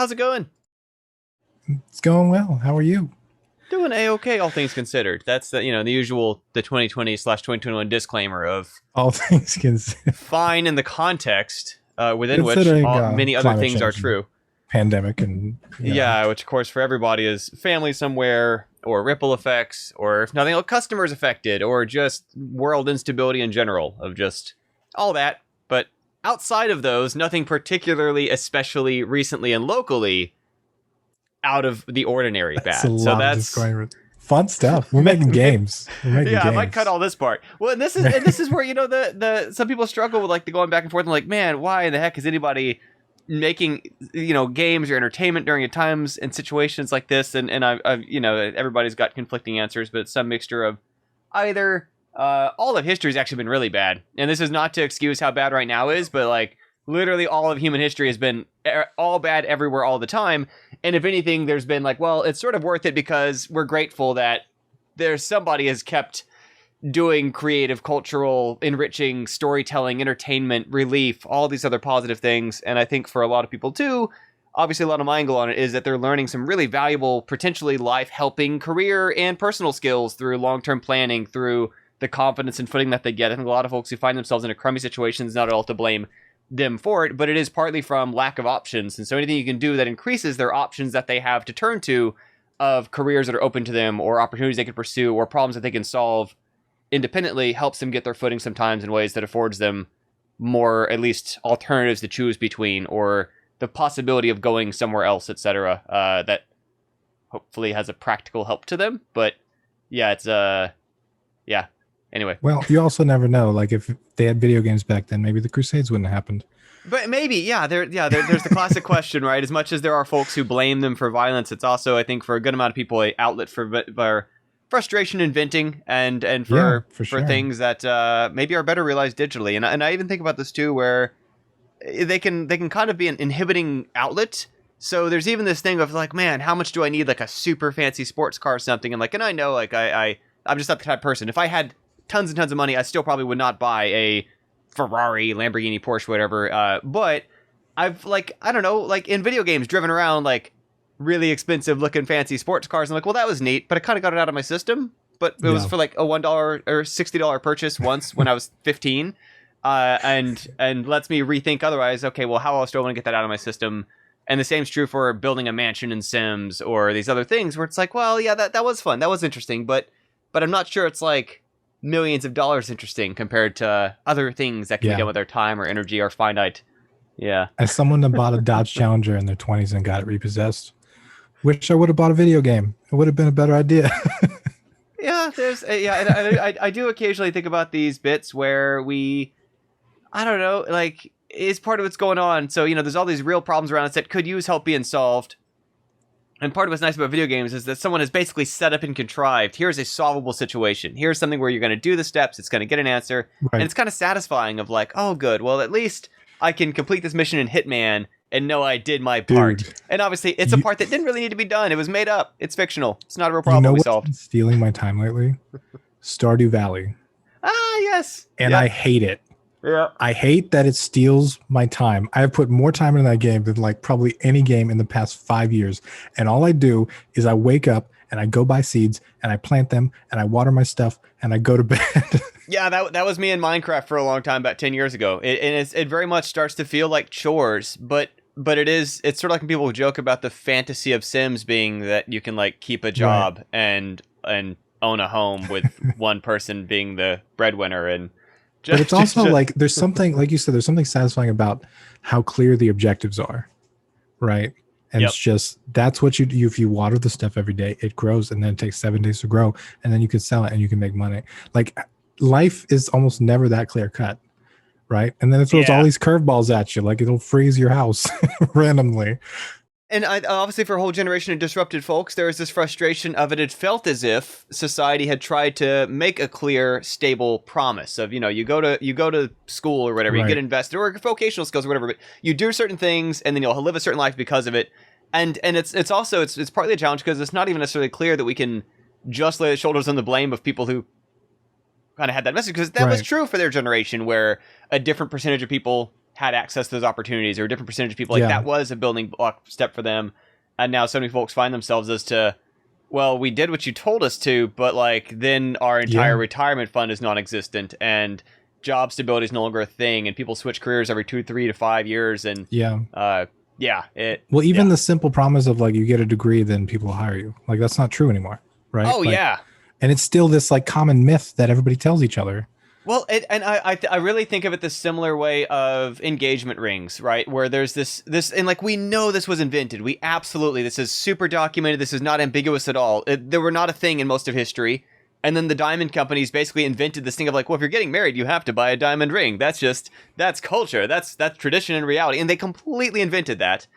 How's it going? It's going well. How are you? Doing a-okay, all things considered. That's the the usual the 2020/2021 disclaimer of All things considered, fine in the context within which considering many other climate things are change and true. pandemic, and Yeah, which of course for everybody is family somewhere, or ripple effects, or if nothing else, customers affected, or just world instability in general, of just all that. But outside of those, nothing particularly, especially recently and locally, out of the ordinary that's a bad. So lot of that's disclaimer. Fun stuff. We're making games. We're making yeah, I might cut games. all this part. Well, and this is where the some people struggle with like the going back and forth and like, man, why in the heck is anybody making games or entertainment during times and situations like this? And I've everybody's got conflicting answers, but it's some mixture of either all of history has actually been really bad, and this is not to excuse how bad right now is, but like literally all of human history has been all bad everywhere all the time. And if anything, there's been like, well, it's sort of worth it because we're grateful that there's somebody has kept doing creative, cultural, enriching, storytelling, entertainment, relief, all these other positive things. And I think for a lot of people too, obviously a lot of my angle on it is that they're learning some really valuable, potentially life-helping career and personal skills through long-term planning, through the confidence and footing that they get. I think a lot of folks who find themselves in a crummy situation is not at all to blame them for it, but it is partly from lack of options. And so anything you can do that increases their options that they have to turn to of careers that are open to them or opportunities they can pursue or problems that they can solve independently helps them get their footing sometimes in ways that affords them more, at least, alternatives to choose between or the possibility of going somewhere else, etc. That hopefully has a practical help to them. But yeah, it's yeah. Anyway. Well, you also never know. Like if they had video games back then, maybe the Crusades wouldn't have happened. But maybe, yeah, there's the classic question, right? As much as there are folks who blame them for violence, it's also, I think, for a good amount of people, an outlet for frustration and venting, and for sure. things that maybe are better realized digitally. And I even think about this too, where they can kind of be an inhibiting outlet. So there's even this thing of like, man, how much do I need like a super fancy sports car or something? And I know like I'm just not the type of person. If I had tons and tons of money, I still probably would not buy a Ferrari, Lamborghini, Porsche, whatever. But I've like, I don't know, like in video games, driven around like really expensive looking fancy sports cars. I'm like, well, that was neat, but I kind of got it out of my system. But it was for like a $1 or $60 purchase once when I was 15. And lets me rethink otherwise. Okay, well, how else do I want to get that out of my system? And the same's true for building a mansion in Sims or these other things where it's like, well, yeah, that was fun. That was interesting. But I'm not sure it's like millions of dollars interesting compared to other things that can be done with their time or energy or finite. Yeah. As someone that bought a Dodge Challenger in their 20s and got it repossessed, wish I would have bought a video game. It would have been a better idea. Yeah, and I do occasionally think about these bits where I don't know, like, is part of what's going on. So, there's all these real problems around us that could use help being solved. And part of what's nice about video games is that someone has basically set up and contrived, here's a solvable situation. Here's something where you're going to do the steps, it's going to get an answer. Right. And it's kind of satisfying of like, oh, good, well, at least I can complete this mission in Hitman and know I did my part. Dude, and obviously, it's a part that didn't really need to be done. It was made up. It's fictional. It's not a real problem we solved. What's been stealing my time lately? Stardew Valley. Ah, yes. And I hate it. Yeah. I hate that it steals my time. I have put more time into that game than like probably any game in the past 5 years. And all I do is I wake up and I go buy seeds and I plant them and I water my stuff and I go to bed. Yeah, that was me in Minecraft for a long time, about 10 years ago. It very much starts to feel like chores, but it's sort of like when people joke about the fantasy of Sims being that you can like keep a job and own a home with one person being the breadwinner and but it's also like there's something, like you said, there's something satisfying about how clear the objectives are, right? And it's just, that's what you do. If you water the stuff every day, it grows, and then it takes 7 days to grow, and then you can sell it and you can make money. Like life is almost never that clear cut, right? And then it throws all these curveballs at you, like it'll freeze your house randomly. And obviously for a whole generation of disrupted folks, there was this frustration of it. It felt as if society had tried to make a clear, stable promise of, you go to school or whatever, you get invested, or vocational skills or whatever, but you do certain things and then you'll live a certain life because of it. And it's also partly a challenge because it's not even necessarily clear that we can just lay the shoulders on the blame of people who kind of had that message, because that was true for their generation, where a different percentage of people had access to those opportunities, or a different percentage of people. Like that was a building block step for them. And now so many folks find themselves as to, well, we did what you told us to, but like then our entire retirement fund is non-existent, and job stability is no longer a thing, and people switch careers every 2, 3 to 5 years, and the simple promise of like you get a degree, then people will hire you. Like that's not true anymore, right? Oh like, yeah, and it's still this like common myth that everybody tells each other. Well, I really think of it the similar way of engagement rings, right? Where there's this, and like we know this was invented. This is super documented. This is not ambiguous at all. They were not a thing in most of history. And then the diamond companies basically invented this thing of like, well, if you're getting married, you have to buy a diamond ring. That's culture. That's tradition and reality. And they completely invented that.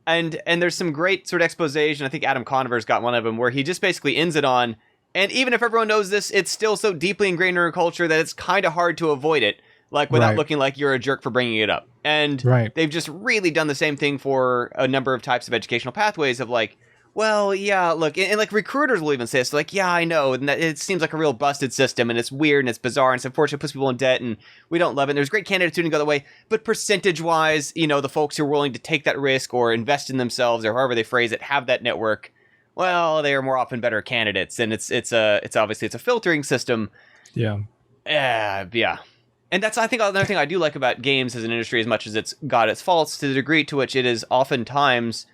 And there's some great sort of exposition. I think Adam Conover's got one of them where he just basically ends it on, and even if everyone knows this, it's still so deeply ingrained in our culture that it's kind of hard to avoid it, like without looking like you're a jerk for bringing it up. And they've just really done the same thing for a number of types of educational pathways of like, well, yeah, look, and like recruiters will even say this, like, yeah, I know, and that it seems like a real busted system, and it's weird, and it's bizarre, and it's unfortunate, it puts people in debt, and we don't love it, and there's great candidates who can go that way, but percentage-wise, the folks who are willing to take that risk or invest in themselves, or however they phrase it, have that network, well, they are more often better candidates, and it's obviously it's a filtering system. Yeah. And that's, I think, another thing I do like about games as an industry, as much as it's got its faults, to the degree to which it is oftentimes,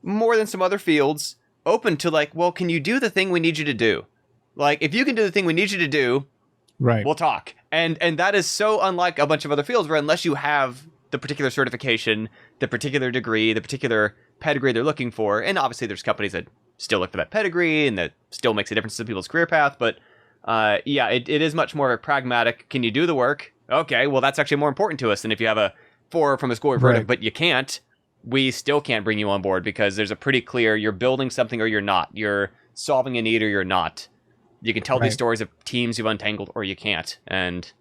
more than some other fields, open to like, well, can you do the thing we need you to do? Like, if you can do the thing we need you to do, we'll talk. And that is so unlike a bunch of other fields where unless you have the particular certification, the particular degree, the particular pedigree they're looking for, and obviously there's companies that still look for that pedigree and that still makes a difference to people's career path, but it is much more of a pragmatic, can you do the work? Okay, well, that's actually more important to us than if you have a 4 from a school verdict, but you can't. We still can't bring you on board because there's a pretty clear, you're building something or you're not. You're solving a need or you're not. You can tell these stories of teams you've untangled or you can't. And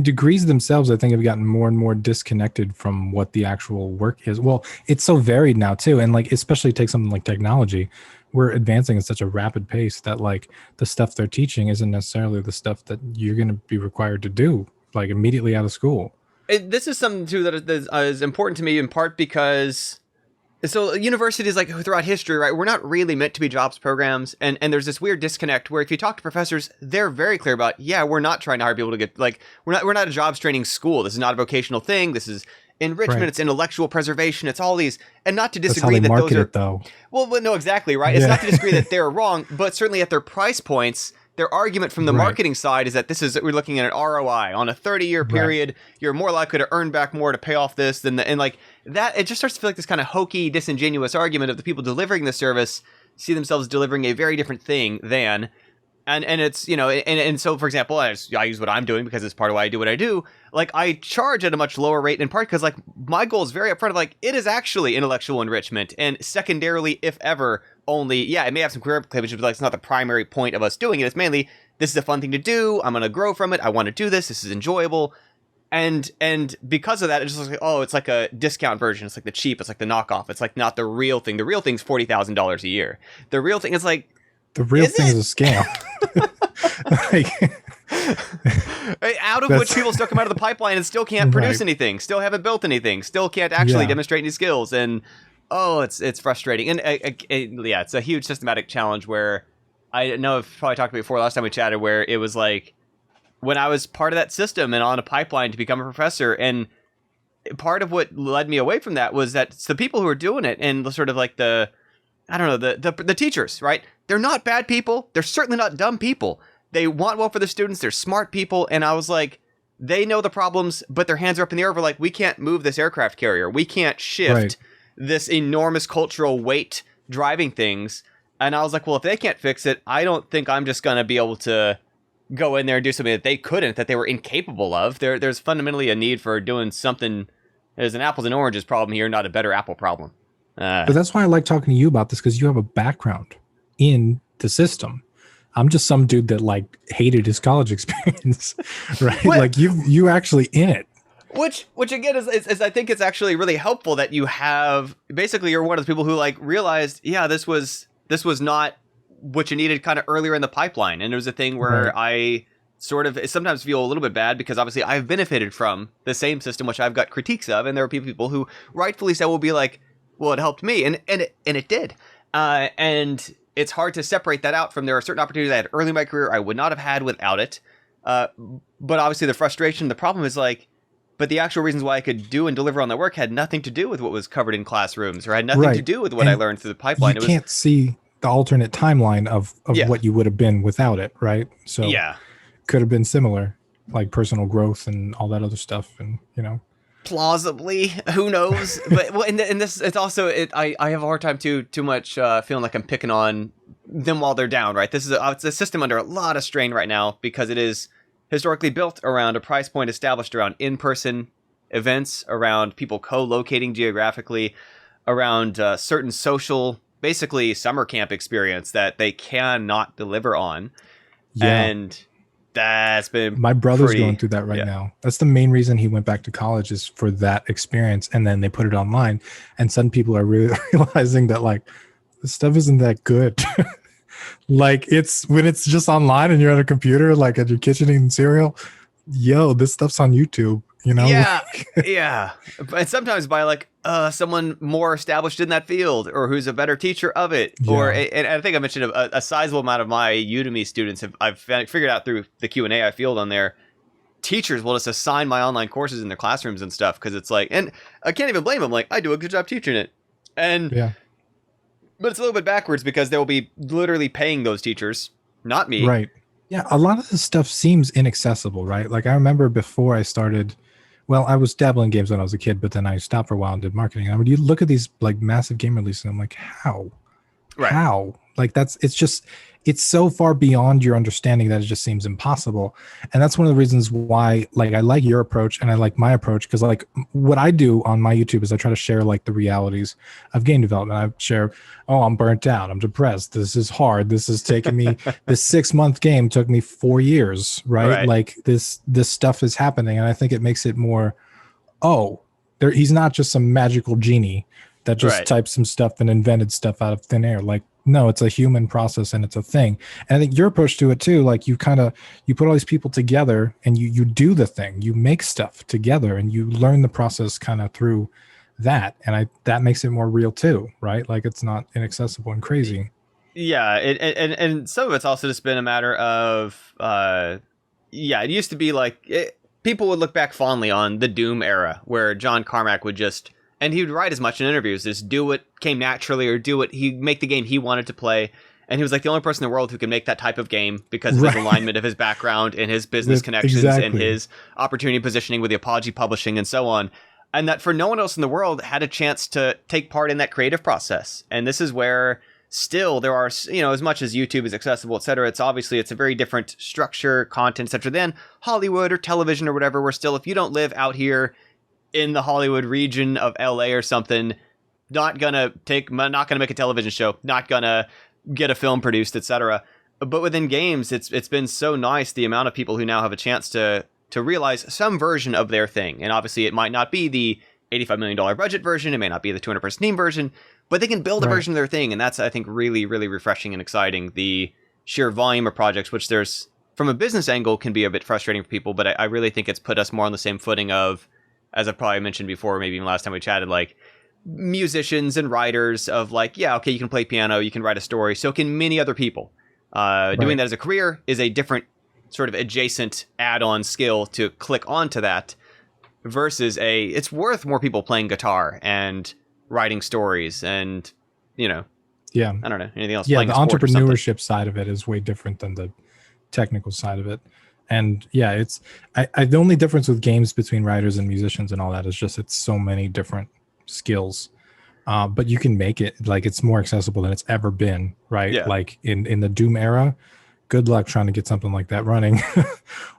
degrees themselves, I think, have gotten more and more disconnected from what the actual work is. Well, it's so varied now too. And like, especially take something like technology, we're advancing at such a rapid pace that like the stuff they're teaching isn't necessarily the stuff that you're going to be required to do like immediately out of school. This is something too that is important to me in part because, so universities like throughout history, right, we're not really meant to be jobs programs, and there's this weird disconnect where if you talk to professors, they're very clear about, we're not trying to hire people to get, like, we're not a jobs training school. This is not a vocational thing. This is enrichment. It's intellectual preservation. It's all these, and not to disagree that those are, though. Well, no, exactly, right. It's not to disagree that they're wrong, but certainly at their price points, their argument from the marketing side is that we're looking at an ROI on a 30-year period. You're more likely to earn back more to pay off this than and like that. It just starts to feel like this kind of hokey, disingenuous argument of the people delivering the service see themselves delivering a very different thing than, and it's, and so, for example, I use what I'm doing because it's part of why I do what I do. Like, I charge at a much lower rate in part because like my goal is very upfront of like, it is actually intellectual enrichment, and secondarily, if ever, only, it may have some career implications, but like, it's not the primary point of us doing it. It's mainly, this is a fun thing to do. I'm going to grow from it. I want to do this. This is enjoyable. And because of that, it's just like, oh, it's like a discount version. It's like the cheap. It's like the knockoff. It's like not the real thing. The real thing's $40,000 a year. The real thing is like, the real thing is a scam. Out of which people still come out of the pipeline and still can't produce anything, still haven't built anything, still can't actually demonstrate any skills, and it's frustrating. And it's a huge systematic challenge where I know I've probably talked about before last time we chatted, where it was like when I was part of that system and on a pipeline to become a professor, and part of what led me away from that was that it's the people who are doing it and the sort of like the teachers, right? They're not bad people. They're certainly not dumb people. They want well for the students. They're smart people. And I was like, they know the problems, but their hands are up in the air. We're like, we can't move this aircraft carrier. We can't shift this enormous cultural weight driving things. And I was like, well, if they can't fix it, I don't think I'm just going to be able to go in there and do something that they couldn't, that they were incapable of. There's fundamentally a need for doing something. There's an apples and oranges problem here, not a better apple problem. But that's why I like talking to you about this, because you have a background in the system. I'm just some dude that like hated his college experience, right? Like you actually in it. Which again is I think it's actually really helpful that you have, basically you're one of the people who like realized, this was not what you needed kind of earlier in the pipeline. And it was a thing where I sort of sometimes feel a little bit bad because obviously I've benefited from the same system, which I've got critiques of, and there are people who rightfully so will be like, well, it helped me, and it did. And it's hard to separate that out from there are certain opportunities I had early in my career I would not have had without it. But obviously the frustration, the problem is like, but the actual reasons why I could do and deliver on that work had nothing to do with what was covered in classrooms, or had nothing to do with what I learned through the pipeline. You can't see the alternate timeline of what you would have been without it, right? So yeah, could have been similar, like personal growth and all that other stuff, and plausibly, who knows? But well, in this, it's also I have a hard time too much feeling like I'm picking on them while they're down, right? This is it's a system under a lot of strain right now because it is historically built around a price point established around in-person events, around people co-locating geographically, around certain social, basically summer camp experience that they cannot deliver on. Yeah. And that's been my brother's going through that right now. That's the main reason he went back to college, is for that experience. And then they put it online, and some people are really realizing that like this stuff isn't that good. Like it's when it's just online and you're at a computer, like at your kitchen eating cereal, this stuff's on YouTube, Yeah, yeah. But sometimes by like someone more established in that field, or who's a better teacher of it, and I think I mentioned a sizable amount of my Udemy students I've figured out through the Q&A I field on there. Teachers will just assign my online courses in their classrooms and stuff because it's like, and I can't even blame them. Like, I do a good job teaching it, but it's a little bit backwards because they'll be literally paying those teachers, not me. Right. Yeah, a lot of this stuff seems inaccessible, right? Like I remember before I started, well, I was dabbling in games when I was a kid, but then I stopped for a while and did marketing. And you look at these like massive game releases, and I'm like, how? Right. How? Like it's so far beyond your understanding that it just seems impossible. And that's one of the reasons why like I like your approach and I like my approach, because like what I do on my YouTube is I try to share like the realities of game development. I share, I'm burnt out, I'm depressed, this is hard, this has taken me this 6-month game took me 4 years, right? Like this stuff is happening, and I think it makes it more, he's not just some magical genie that just typed some stuff and invented stuff out of thin air. Like, no, it's a human process and it's a thing. And I think your approach to it too, like you put all these people together and you do the thing, you make stuff together and you learn the process kind of through that. And that makes it more real too, right? Like it's not inaccessible and crazy. Yeah. And some of it's also just been a matter of, it used to be like people would look back fondly on the Doom era where John Carmack would just, and he would write as much in interviews as do what came naturally, or he'd make the game he wanted to play. And he was like the only person in the world who could make that type of game because of his alignment of his background and his business connections and his opportunity positioning with the Apology Publishing and so on. And that for no one else in the world had a chance to take part in that creative process. And this is where still there are, as much as YouTube is accessible, et cetera, it's a very different structure, content, et cetera, than Hollywood or television or whatever, where still if you don't live out here in the Hollywood region of LA or something, not gonna make a television show, not gonna get a film produced, etc. But within games, it's been so nice the amount of people who now have a chance to realize some version of their thing. And obviously it might not be the $85 million budget version, it may not be the 200-person team version, but they can build a version of their thing. And that's, I think, really, really refreshing and exciting. The sheer volume of projects, which there's, from a business angle, can be a bit frustrating for people, but I really think it's put us more on the same footing of, as I've probably mentioned before, maybe even last time we chatted, like musicians and writers of like, you can play piano, you can write a story, so can many other people. Doing that as a career is a different sort of adjacent add-on skill to click onto that versus it's worth more people playing guitar and writing stories and, I don't know, anything else. Yeah, the entrepreneurship side of it is way different than the technical side of it. And it's the only difference with games between writers and musicians and all that is just it's so many different skills. But you can make it like it's more accessible than it's ever been, right? Yeah. Like in the Doom era, good luck trying to get something like that running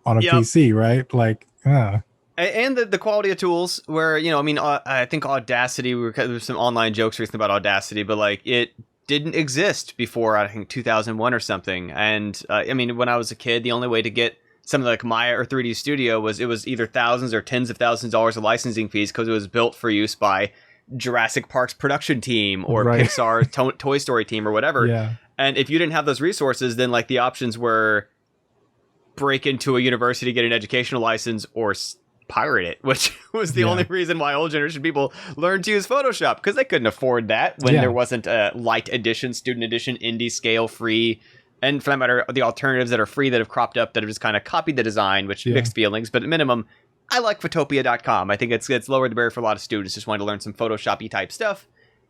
on a PC, right? Like, And the quality of tools where, I think Audacity, there's some online jokes recently about Audacity, but like it didn't exist before, I think 2001 or something. And when I was a kid, the only way to get something like Maya or 3D Studio was either thousands or tens of thousands of dollars of licensing fees because it was built for use by Jurassic Park's production team or Pixar's Toy Story team or whatever. Yeah. And if you didn't have those resources, then like the options were break into a university, get an educational license, or pirate it, which was the only reason why old generation people learned to use Photoshop, because they couldn't afford that when there wasn't a light edition, student edition, indie scale, free, and for that matter, the alternatives that are free that have cropped up that have just kind of copied the design, which mixed feelings. But at minimum, I like Photopia.com. I think it's lowered the barrier for a lot of students just wanting to learn some Photoshop-y type stuff.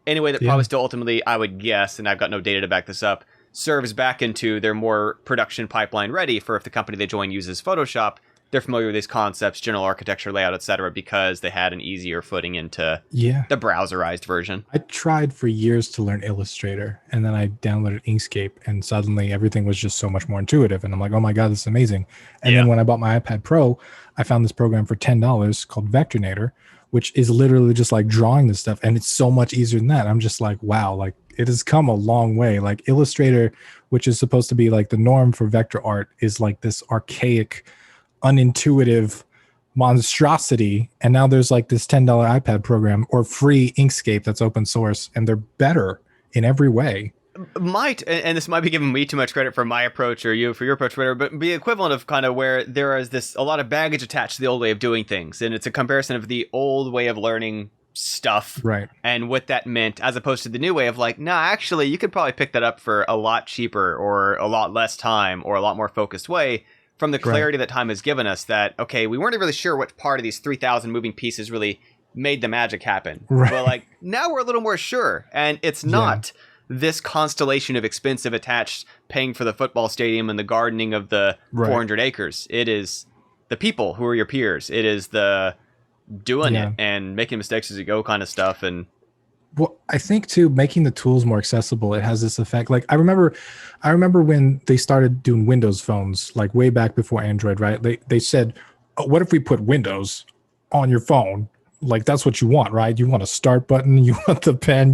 Anyway, that probably still ultimately, I would guess, and I've got no data to back this up, serves back into their more production pipeline ready for if the company they join uses Photoshop, they're familiar with these concepts, general architecture, layout, etc., because they had an easier footing into the browserized version. I tried for years to learn Illustrator, and then I downloaded Inkscape, and suddenly everything was just so much more intuitive. And I'm like, oh my God, this is amazing. And then when I bought my iPad Pro, I found this program for $10 called Vectornator, which is literally just like drawing this stuff. And it's so much easier than that. I'm just like, wow, like it has come a long way. Like Illustrator, which is supposed to be like the norm for vector art, is like this archaic, unintuitive monstrosity, and now there's like this $10 iPad program or free Inkscape that's open source, and they're better in every way. And this might be giving me too much credit for my approach or you for your approach, whatever, but be equivalent of kind of where there is a lot of baggage attached to the old way of doing things, and it's a comparison of the old way of learning stuff, right? And what that meant, as opposed to the new way of like, nah, actually, you could probably pick that up for a lot cheaper or a lot less time or a lot more focused way. From the clarity that time has given us, that, okay, we weren't really sure what part of these 3,000 moving pieces really made the magic happen. Right. But like, now we're a little more sure. And it's not this constellation of expensive attached paying for the football stadium and the gardening of the 400 acres. It is the people who are your peers. It is the doing it and making mistakes as you go kind of stuff. And well, I think too, making the tools more accessible, it has this effect. Like I remember when they started doing Windows phones, like way back before Android, right? They said, oh, what if we put Windows on your phone? Like that's what you want, right? You want a start button, you want the pen,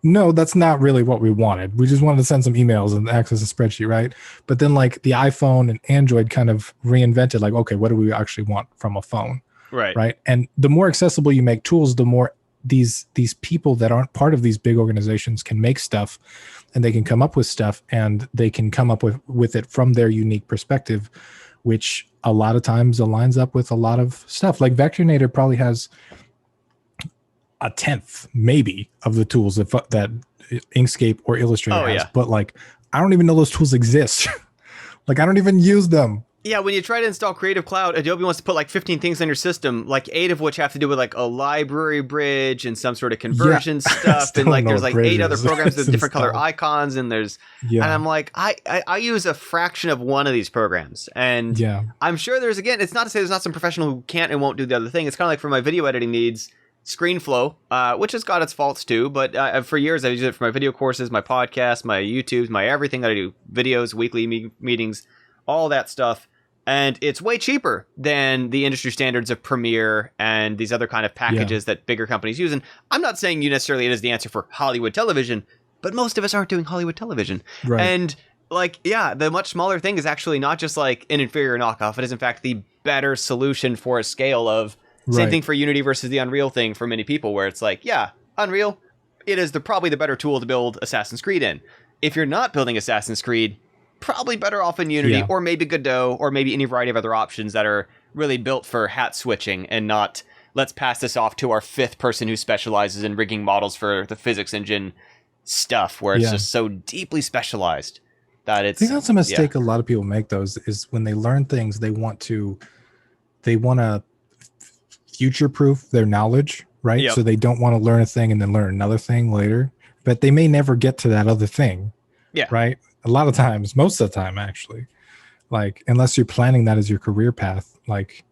no, that's not really what we wanted. We just wanted to send some emails and access a spreadsheet, right? But then like the iPhone and Android kind of reinvented, like, okay, what do we actually want from a phone? Right. And the more accessible you make tools, the more these people that aren't part of these big organizations can make stuff, and they can come up with stuff, and they can come up with it from their unique perspective, which a lot of times aligns up with a lot of stuff. Like Vectornator probably has a tenth maybe of the tools that Inkscape or Illustrator has, but like I don't even know those tools exist. Like I don't even use them. Yeah, when you try to install Creative Cloud, Adobe wants to put like 15 things on your system, like 8 of which have to do with like a library bridge and some sort of conversion stuff. And like there's like 8 other programs with different color icons. And there's, and I'm like, I use a fraction of one of these programs. And I'm sure there's, again, it's not to say there's not some professional who can't and won't do the other thing. It's kind of like for my video editing needs, ScreenFlow, which has got its faults too. But for years, I've used it for my video courses, my podcasts, my YouTubes, my everything that I do, videos, weekly meetings, all that stuff. And it's way cheaper than the industry standards of Premiere and these other kind of packages that bigger companies use. And I'm not saying you necessarily it is the answer for Hollywood television, but most of us aren't doing Hollywood television. Right. And like, the much smaller thing is actually not just like an inferior knockoff. It is in fact the better solution for a scale of same thing for Unity versus the Unreal thing for many people, where it's like, Unreal, it is probably the better tool to build Assassin's Creed in. If you're not building Assassin's Creed, probably better off in Unity or maybe Godot or maybe any variety of other options that are really built for hat switching and not let's pass this off to our 5th person who specializes in rigging models for the physics engine stuff, where it's just so deeply specialized that it's... I think that's a mistake a lot of people make, those is when they learn things, they want to future-proof their knowledge, right? Yep. So they don't want to learn a thing and then learn another thing later, but they may never get to that other thing. Yeah. Right? A lot of times, most of the time, actually, like unless you're planning that as your career path, like,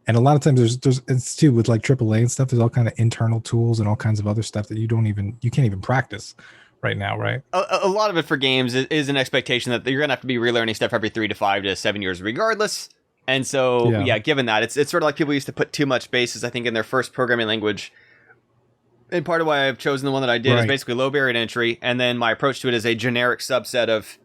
and a lot of times there's it's too with like AAA and stuff. There's all kind of internal tools and all kinds of other stuff that you can't even practice right now, right? A lot of it for games is an expectation that you're gonna have to be relearning stuff every 3 to 5 to 7 years, regardless. And so, given that, it's sort of like people used to put too much basis, I think, in their first programming language. And part of why I've chosen the one that I did is basically low barrier to entry. And then my approach to it is a generic subset of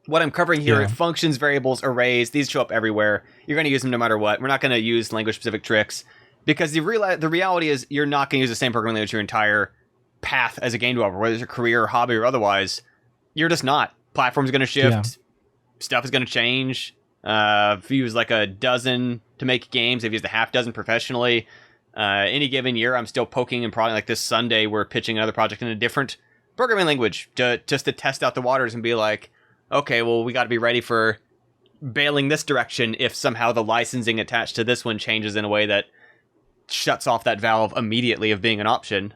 what I'm covering here. Functions, variables, arrays, these show up everywhere. You're going to use them no matter what. We're not going to use language-specific tricks. Because the reality is you're not going to use the same programming language your entire path as a game developer, whether it's your career or hobby or otherwise. You're just not. Platform's going to shift. Stuff is going to change. I've used like a dozen to make games. I've used a half dozen professionally. Any given year, I'm still poking and prodding. Like this Sunday, we're pitching another project in a different programming language just to test out the waters and be like, okay, well, we got to be ready for bailing this direction if somehow the licensing attached to this one changes in a way that shuts off that valve immediately of being an option.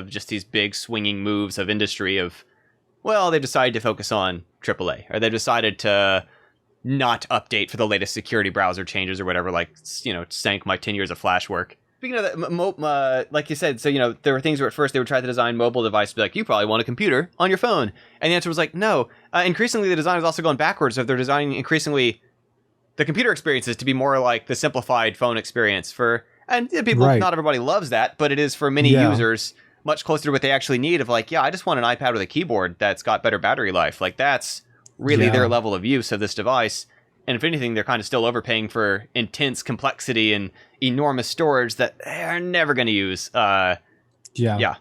Just these big swinging moves of industry of, well, they've decided to focus on AAA, or they've decided to not update for the latest security browser changes or whatever, like, sank my 10 years of Flash work. Speaking of that, like you said, so, there were things where at first they would try to design mobile devices, be like, you probably want a computer on your phone. And the answer was like, no. Increasingly, the design is also going backwards. So they're designing increasingly the computer experiences to be more like the simplified phone experience and people, right. Not everybody loves that, but it is for many users much closer to what they actually need of like, I just want an iPad with a keyboard that's got better battery life. Like that's really their level of use of this device. And if anything, they're kind of still overpaying for intense complexity and enormous storage that they're never going to use. Yeah.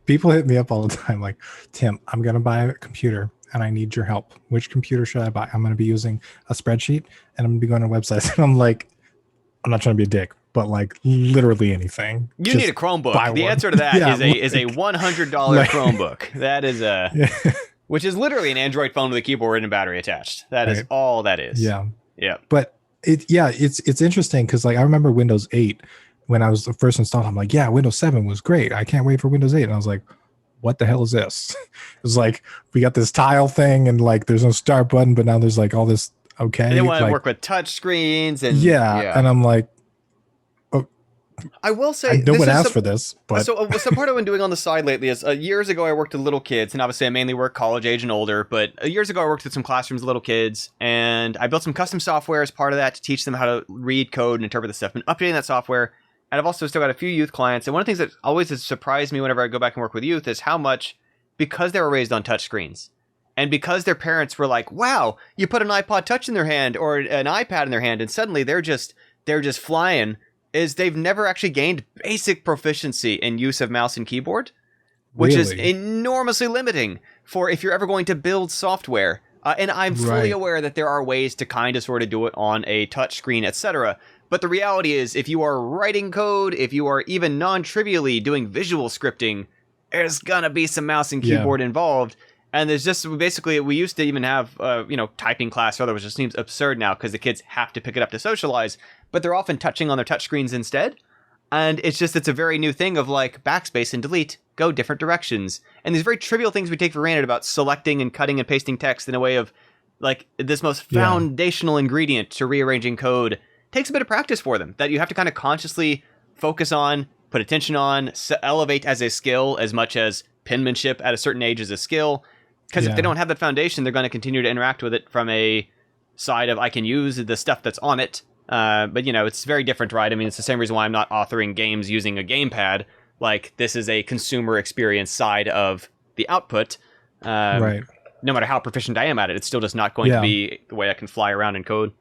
People hit me up all the time like, Tim, I'm going to buy a computer and I need your help. Which computer should I buy? I'm going to be using a spreadsheet and I'm going to be going to websites. And I'm like, I'm not trying to be a dick, but like literally anything. You need a Chromebook. The answer to that is a $100 Chromebook. That is which is literally an Android phone with a keyboard and a battery attached. That is all that is. Yeah. Yeah. But it's interesting because like I remember Windows 8 when I was first installed. I'm like, Windows 7 was great. I can't wait for Windows 8. And I was like, what the hell is this? It was like we got this tile thing and like there's no start button, but now there's like all this. Okay. And they want to work with touch screens and and I'm like, I will say, no one asked for this. But so some part I've been doing on the side lately is years ago I worked with little kids, and obviously I mainly work college age and older. But years ago I worked with some classrooms with little kids, and I built some custom software as part of that to teach them how to read code and interpret the stuff. Been updating that software, and I've also still got a few youth clients. And one of the things that always has surprised me whenever I go back and work with youth is how much, because they were raised on touch screens, and because their parents were like, "Wow, you put an iPod Touch in their hand or an iPad in their hand, and suddenly they're just flying." Is they've never actually gained basic proficiency in use of mouse and keyboard, which is enormously limiting for if you're ever going to build software. And I'm fully aware that there are ways to kind of sort of do it on a touch screen, etc. But the reality is, if you are writing code, if you are even non-trivially doing visual scripting, there's gonna be some mouse and keyboard involved. And there's just basically, we used to even have, typing class or other, which just seems absurd now because the kids have to pick it up to socialize, but they're often touching on their touch screens instead. And it's a very new thing of like backspace and delete, go different directions. And these very trivial things we take for granted about selecting and cutting and pasting text in a way of like this most foundational ingredient to rearranging code takes a bit of practice for them that you have to kind of consciously focus on, put attention on, elevate as a skill as much as penmanship at a certain age is a skill. Because if they don't have that foundation, they're going to continue to interact with it from a side of I can use the stuff that's on it. But, it's very different, right? I mean, it's the same reason why I'm not authoring games using a gamepad. Like, this is a consumer experience side of the output. No matter how proficient I am at it, it's still just not going to be the way I can fly around and code.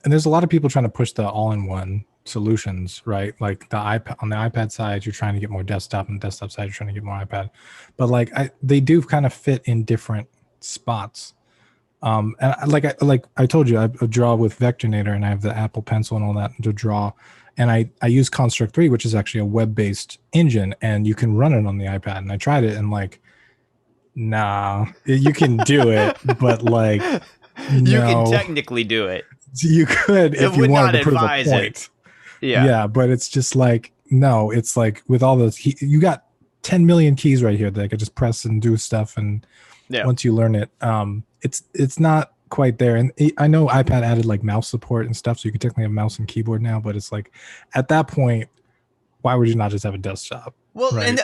And there's a lot of people trying to push the all-in-one solutions, right? Like the iPad, on the iPad side, you're trying to get more desktop, and the desktop side, you're trying to get more iPad. But like they do kind of fit in different spots. And I told you, I draw with Vectornator, and I have the Apple Pencil and all that to draw. And I use Construct 3, which is actually a web-based engine, and you can run it on the iPad. And I tried it, and like, nah, you can do it, but like, you can technically do it. You could if you wanted to prove a point. It. Yeah, but it's just like, no, it's like with all those, you got 10 million keys right here that I could just press and do stuff. And once you learn it, it's not quite there. And I know iPad added like mouse support and stuff, so you can technically have mouse and keyboard now, but it's like at that point, why would you not just have a desktop? Well, right? And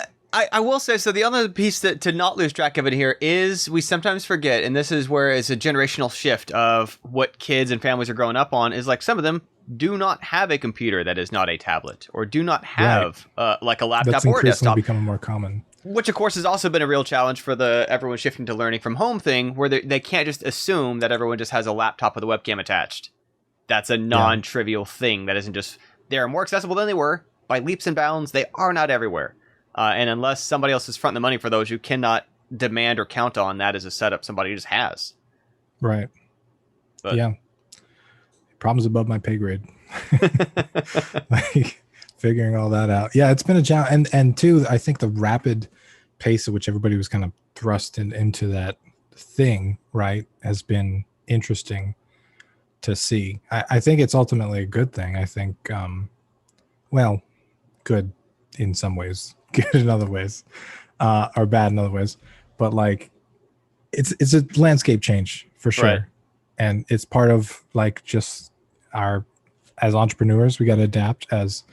I will say, so the other piece to not lose track of it here is we sometimes forget, and this is where it's a generational shift of what kids and families are growing up on, is like some of them do not have a computer that is not a tablet, or do not have like a laptop or a desktop. That's increasingly becoming more common. Which, of course, has also been a real challenge for the everyone shifting to learning from home thing, where they can't just assume that everyone just has a laptop with a webcam attached. That's a non-trivial thing that isn't just... They are more accessible than they were. By leaps and bounds, they are not everywhere. And unless somebody else is fronting the money for those, you cannot demand or count on that as a setup somebody just has. Right. But, yeah. problems above my pay grade. Like figuring all that out. Yeah, it's been a challenge. And two, I think the rapid pace at which everybody was kind of thrust into that thing, right, has been interesting to see. I think it's ultimately a good thing. I think, well, good in some ways, good in other ways, or bad in other ways. But like, it's a landscape change for sure. Right. And it's part of like just as entrepreneurs, we got to adapt. As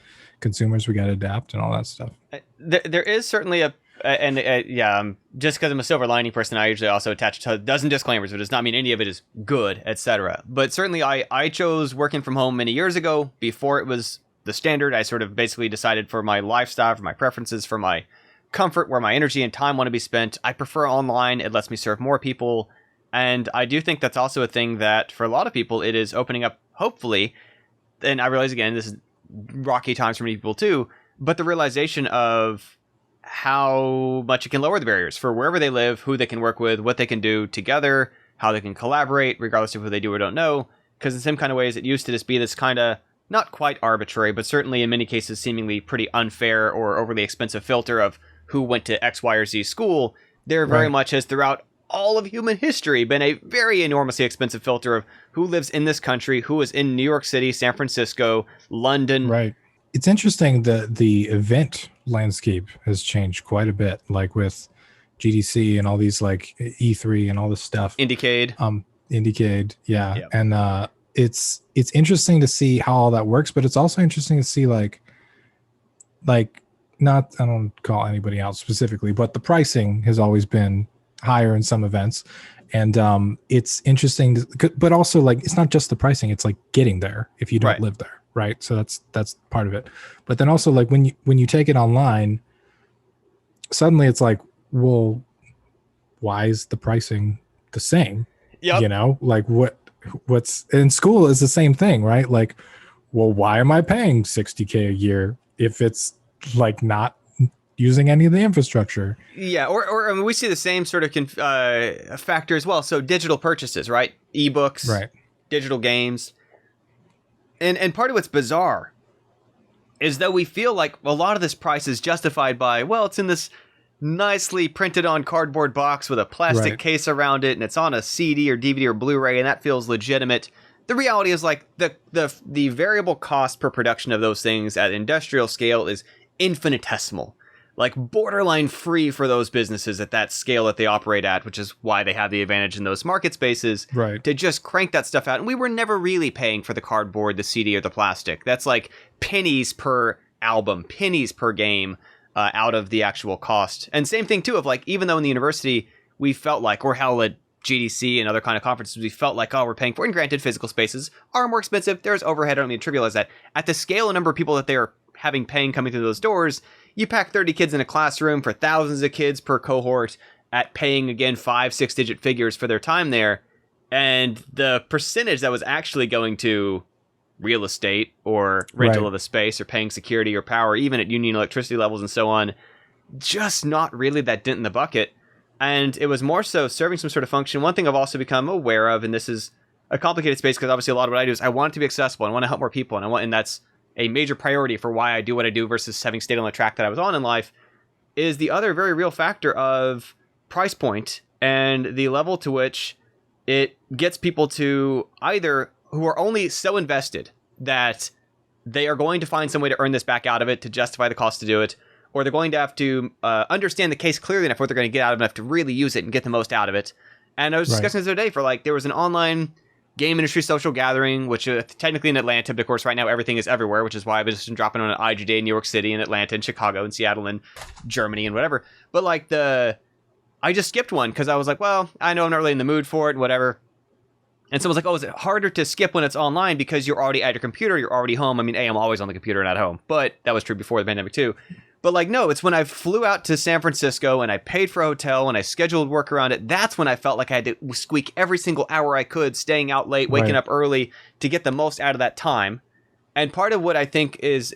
consumers, we got to adapt and all that stuff. There is certainly just because I'm a silver lining person, I usually also attach a dozen disclaimers, but it does not mean any of it is good, etc. But certainly I chose working from home many years ago before it was the standard. I sort of basically decided for my lifestyle, for my preferences, for my comfort, where my energy and time want to be spent. I prefer online. It lets me serve more people. And I do think that's also a thing that for a lot of people, it is opening up, hopefully. And I realize, again, this is rocky times for many people too, but the realization of how much it can lower the barriers for wherever they live, who they can work with, what they can do together, how they can collaborate, regardless of who they do or don't know. Because in some kind of ways, it used to just be this kind of, not quite arbitrary, but certainly in many cases seemingly pretty unfair or overly expensive filter of who went to X, Y, or Z school. There very much has throughout all of human history been a very enormously expensive filter of who lives in this country, who is in New York City, San Francisco, London. Right. It's interesting that the event landscape has changed quite a bit, like with GDC and all these like E3 and all this stuff. Indiecade. Indiecade. Yeah. Yep. And it's interesting to see how all that works, but it's also interesting to see like not, I don't call anybody out specifically, but the pricing has always been higher in some events. And it's interesting, but also like, it's not just the pricing, it's like getting there if you don't live there. Right. So that's part of it. But then also like when you take it online, suddenly it's like, well, why is the pricing the same? Yep. You know, like what's in school is the same thing, right? Like, well, why am I paying $60K a year if it's like not using any of the infrastructure? Yeah, or I mean, we see the same sort of factor as well. So digital purchases, right? Ebooks, right? Digital games. And part of what's bizarre is that we feel like a lot of this price is justified by, well, it's in this nicely printed on cardboard box with a plastic case around it, and it's on a CD or DVD or Blu-ray, and that feels legitimate. The reality is like the variable cost per production of those things at industrial scale is infinitesimal. Like borderline free for those businesses at that scale that they operate at, which is why they have the advantage in those market spaces to just crank that stuff out. And we were never really paying for the cardboard, the CD, or the plastic. That's like pennies per album, pennies per game out of the actual cost. And same thing too of like, even though in the university we felt like, or hell at GDC and other kind of conferences, we felt like, oh, we're paying for, and granted, physical spaces are more expensive. There's overhead. I don't mean to trivialize that. At the scale and number of people that they are having paying coming through those doors, you pack 30 kids in a classroom for thousands of kids per cohort at paying, again, 5-6 digit figures for their time there. And the percentage that was actually going to real estate or rental of the space or paying security or power, even at union electricity levels and so on, just not really that dent in the bucket. And it was more so serving some sort of function. One thing I've also become aware of, and this is a complicated space because obviously a lot of what I do is I want it to be accessible. I want to help more people. And that's a major priority for why I do what I do versus having stayed on the track that I was on in life, is the other very real factor of price point and the level to which it gets people to either who are only so invested that they are going to find some way to earn this back out of it to justify the cost to do it, or they're going to have to understand the case clearly enough what they're going to get out of it enough to really use it and get the most out of it. And I was discussing this the other day for like, there was an online game industry social gathering, which technically in Atlanta, but of course right now everything is everywhere, which is why I've just been dropping on an IG Day in New York City and Atlanta and Chicago and Seattle and Germany and whatever. But like I just skipped one because I was like, well, I know I'm not really in the mood for it and whatever. And someone's like, oh, is it harder to skip when it's online because you're already at your computer, you're already home? I mean, I'm always on the computer and at home, but that was true before the pandemic too. But like, no, it's when I flew out to San Francisco and I paid for a hotel and I scheduled work around it. That's when I felt like I had to squeak every single hour I could, staying out late, waking up early to get the most out of that time. And part of what I think is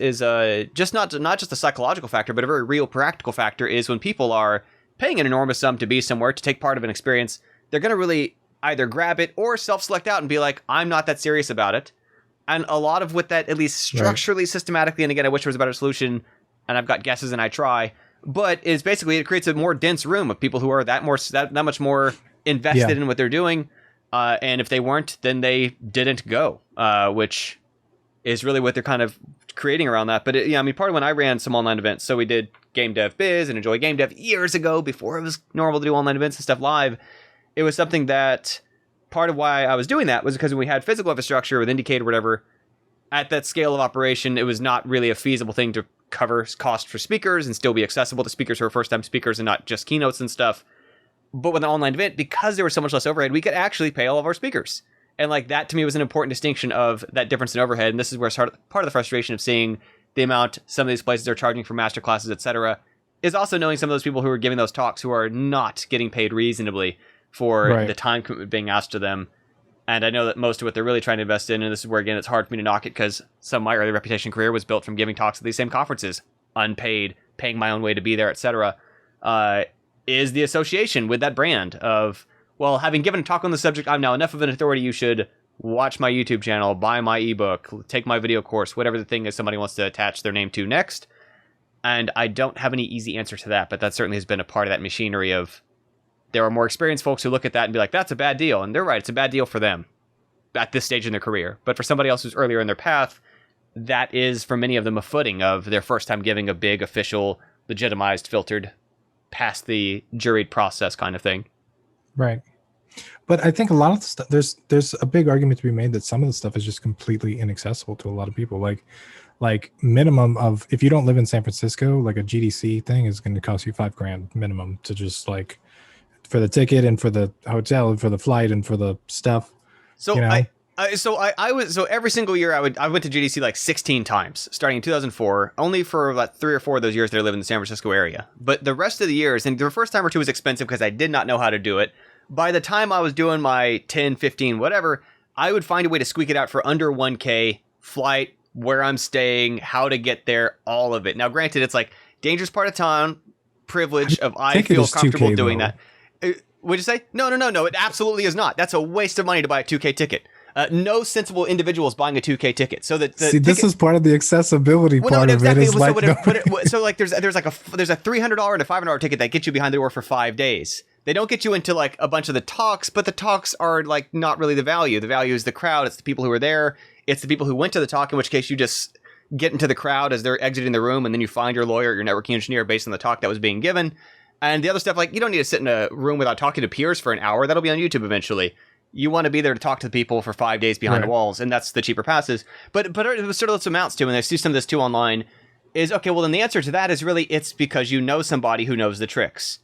just not just a psychological factor, but a very real practical factor is when people are paying an enormous sum to be somewhere, to take part of an experience, they're going to really either grab it or self-select out and be like, I'm not that serious about it. And a lot of what that, at least structurally, systematically, and again, I wish there was a better solution, and I've got guesses and I try, but is basically it creates a more dense room of people who are that much more invested in what they're doing. And if they weren't, then they didn't go, which is really what they're kind of creating around that. But I mean, part of when I ran some online events, so we did Game Dev Biz and Enjoy Game Dev years ago, before it was normal to do online events and stuff live. It was something that part of why I was doing that was because when we had physical infrastructure with Indicate or whatever, at that scale of operation, it was not really a feasible thing to cover cost for speakers and still be accessible to speakers who are first-time speakers and not just keynotes and stuff. But with an online event, because there was so much less overhead, we could actually pay all of our speakers. And like that to me was an important distinction of that difference in overhead. And this is where part of the frustration of seeing the amount some of these places are charging for master classes, etc., is also knowing some of those people who are giving those talks who are not getting paid reasonably for the time commitment being asked to them. And I know that most of what they're really trying to invest in, and this is where, again, it's hard for me to knock it because some of my early reputation career was built from giving talks at these same conferences, unpaid, paying my own way to be there, etc., is the association with that brand of, well, having given a talk on the subject, I'm now enough of an authority, you should watch my YouTube channel, buy my ebook, take my video course, whatever the thing is somebody wants to attach their name to next. And I don't have any easy answer to that, but that certainly has been a part of that machinery of, there are more experienced folks who look at that and be like, that's a bad deal. And they're right, it's a bad deal for them at this stage in their career. But for somebody else who's earlier in their path, that is, for many of them, a footing of their first time giving a big, official, legitimized, filtered, past the juried process kind of thing. Right. But I think a lot of the stuff, there's a big argument to be made that some of the stuff is just completely inaccessible to a lot of people. Like minimum of, if you don't live in San Francisco, like a GDC thing is going to cost you $5,000 minimum to just like, for the ticket and for the hotel and for the flight and for the stuff. So you know? So every single year I went to GDC like 16 times starting in 2004, only for like 3 or 4 of those years that I lived in the San Francisco area. But the rest of the years, and the first time or two was expensive because I did not know how to do it. By the time I was doing my 10, 15, whatever, I would find a way to squeak it out for under 1K, flight, where I'm staying, how to get there, all of it. Now, granted, it's like dangerous part of town, privilege of I feel comfortable doing that. Would you say? No. It absolutely is not. That's a waste of money to buy a 2K ticket. No sensible individual is buying a 2K ticket. So that this is part of the accessibility part of it. Is so like there's a $300 and a $500 ticket that gets you behind the door for 5 days. They don't get you into like a bunch of the talks, but the talks are like not really the value. The value is the crowd. It's the people who are there. It's the people who went to the talk, in which case you just get into the crowd as they're exiting the room, and then you find your lawyer, your networking engineer based on the talk that was being given. And the other stuff, like, you don't need to sit in a room without talking to peers for an hour. That'll be on YouTube eventually. You want to be there to talk to the people for 5 days behind the walls, and that's the cheaper passes. But it was sort of this amounts to, and I see some of this too online, is, okay, well, then the answer to that is really, it's because you know somebody who knows the tricks.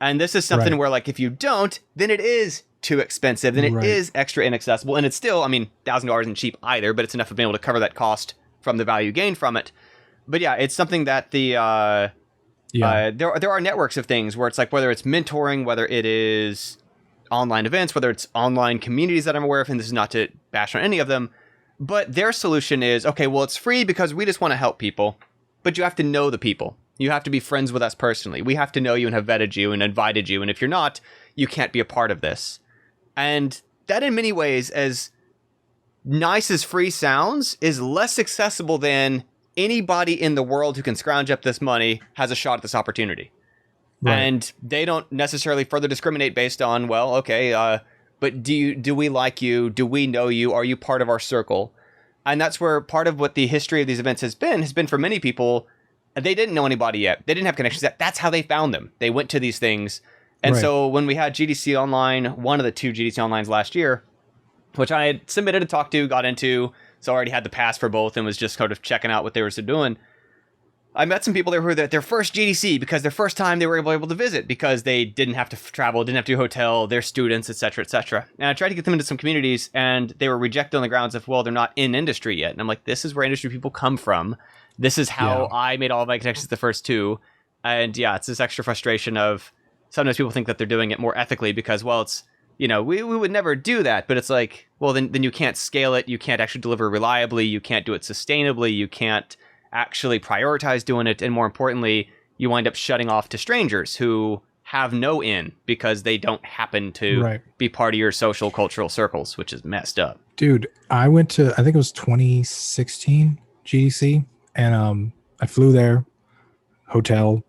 And this is something where, like, if you don't, then it is too expensive, then it is extra inaccessible, and it's still, I mean, $1,000 isn't cheap either, but it's enough of being able to cover that cost from the value gained from it. But yeah, it's something that the... there are networks of things where it's like, whether it's mentoring, whether it is online events, whether it's online communities that I'm aware of, and this is not to bash on any of them, but their solution is, okay, well, it's free because we just want to help people, but you have to know the people. You have to be friends with us personally. We have to know you and have vetted you and invited you, and if you're not, you can't be a part of this. And that, in many ways, as nice as free sounds, is less accessible than anybody in the world who can scrounge up this money has a shot at this opportunity. Right. And they don't necessarily further discriminate based on, well, okay, but do we like you? Do we know you? Are you part of our circle? And that's where part of what the history of these events has been for many people. They didn't know anybody yet. They didn't have connections yet. That's how they found them. They went to these things. And so when we had GDC Online, one of the 2 GDC Onlines last year, which I had submitted to talk to, got into, so I already had the pass for both and was just sort of checking out what they were doing. I met some people there who were their first GDC because their first time they were able to visit because they didn't have to travel, didn't have to do hotel, they're students, etc., etc. And I tried to get them into some communities, and they were rejected on the grounds of, well, they're not in industry yet. And I'm like, this is where industry people come from. This is how I made all of my connections the first 2. And yeah, it's this extra frustration of sometimes people think that they're doing it more ethically because, well, it's, you know, we would never do that. But it's like, well, then you can't scale it. You can't actually deliver reliably. You can't do it sustainably. You can't actually prioritize doing it. And more importantly, you wind up shutting off to strangers who have no in because they don't happen to be part of your social cultural circles, which is messed up. Dude, I went to, I think it was 2016 GDC, and I flew there, hotel,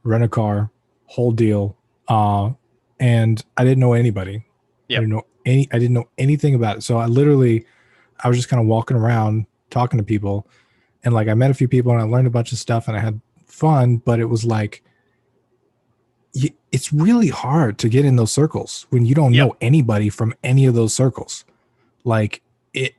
rent a car, whole deal, and I didn't know anybody. Yep. I didn't know anything about it. So I was just kind of walking around talking to people, and like I met a few people and I learned a bunch of stuff and I had fun, but it was like, it's really hard to get in those circles when you don't know anybody from any of those circles. Like it,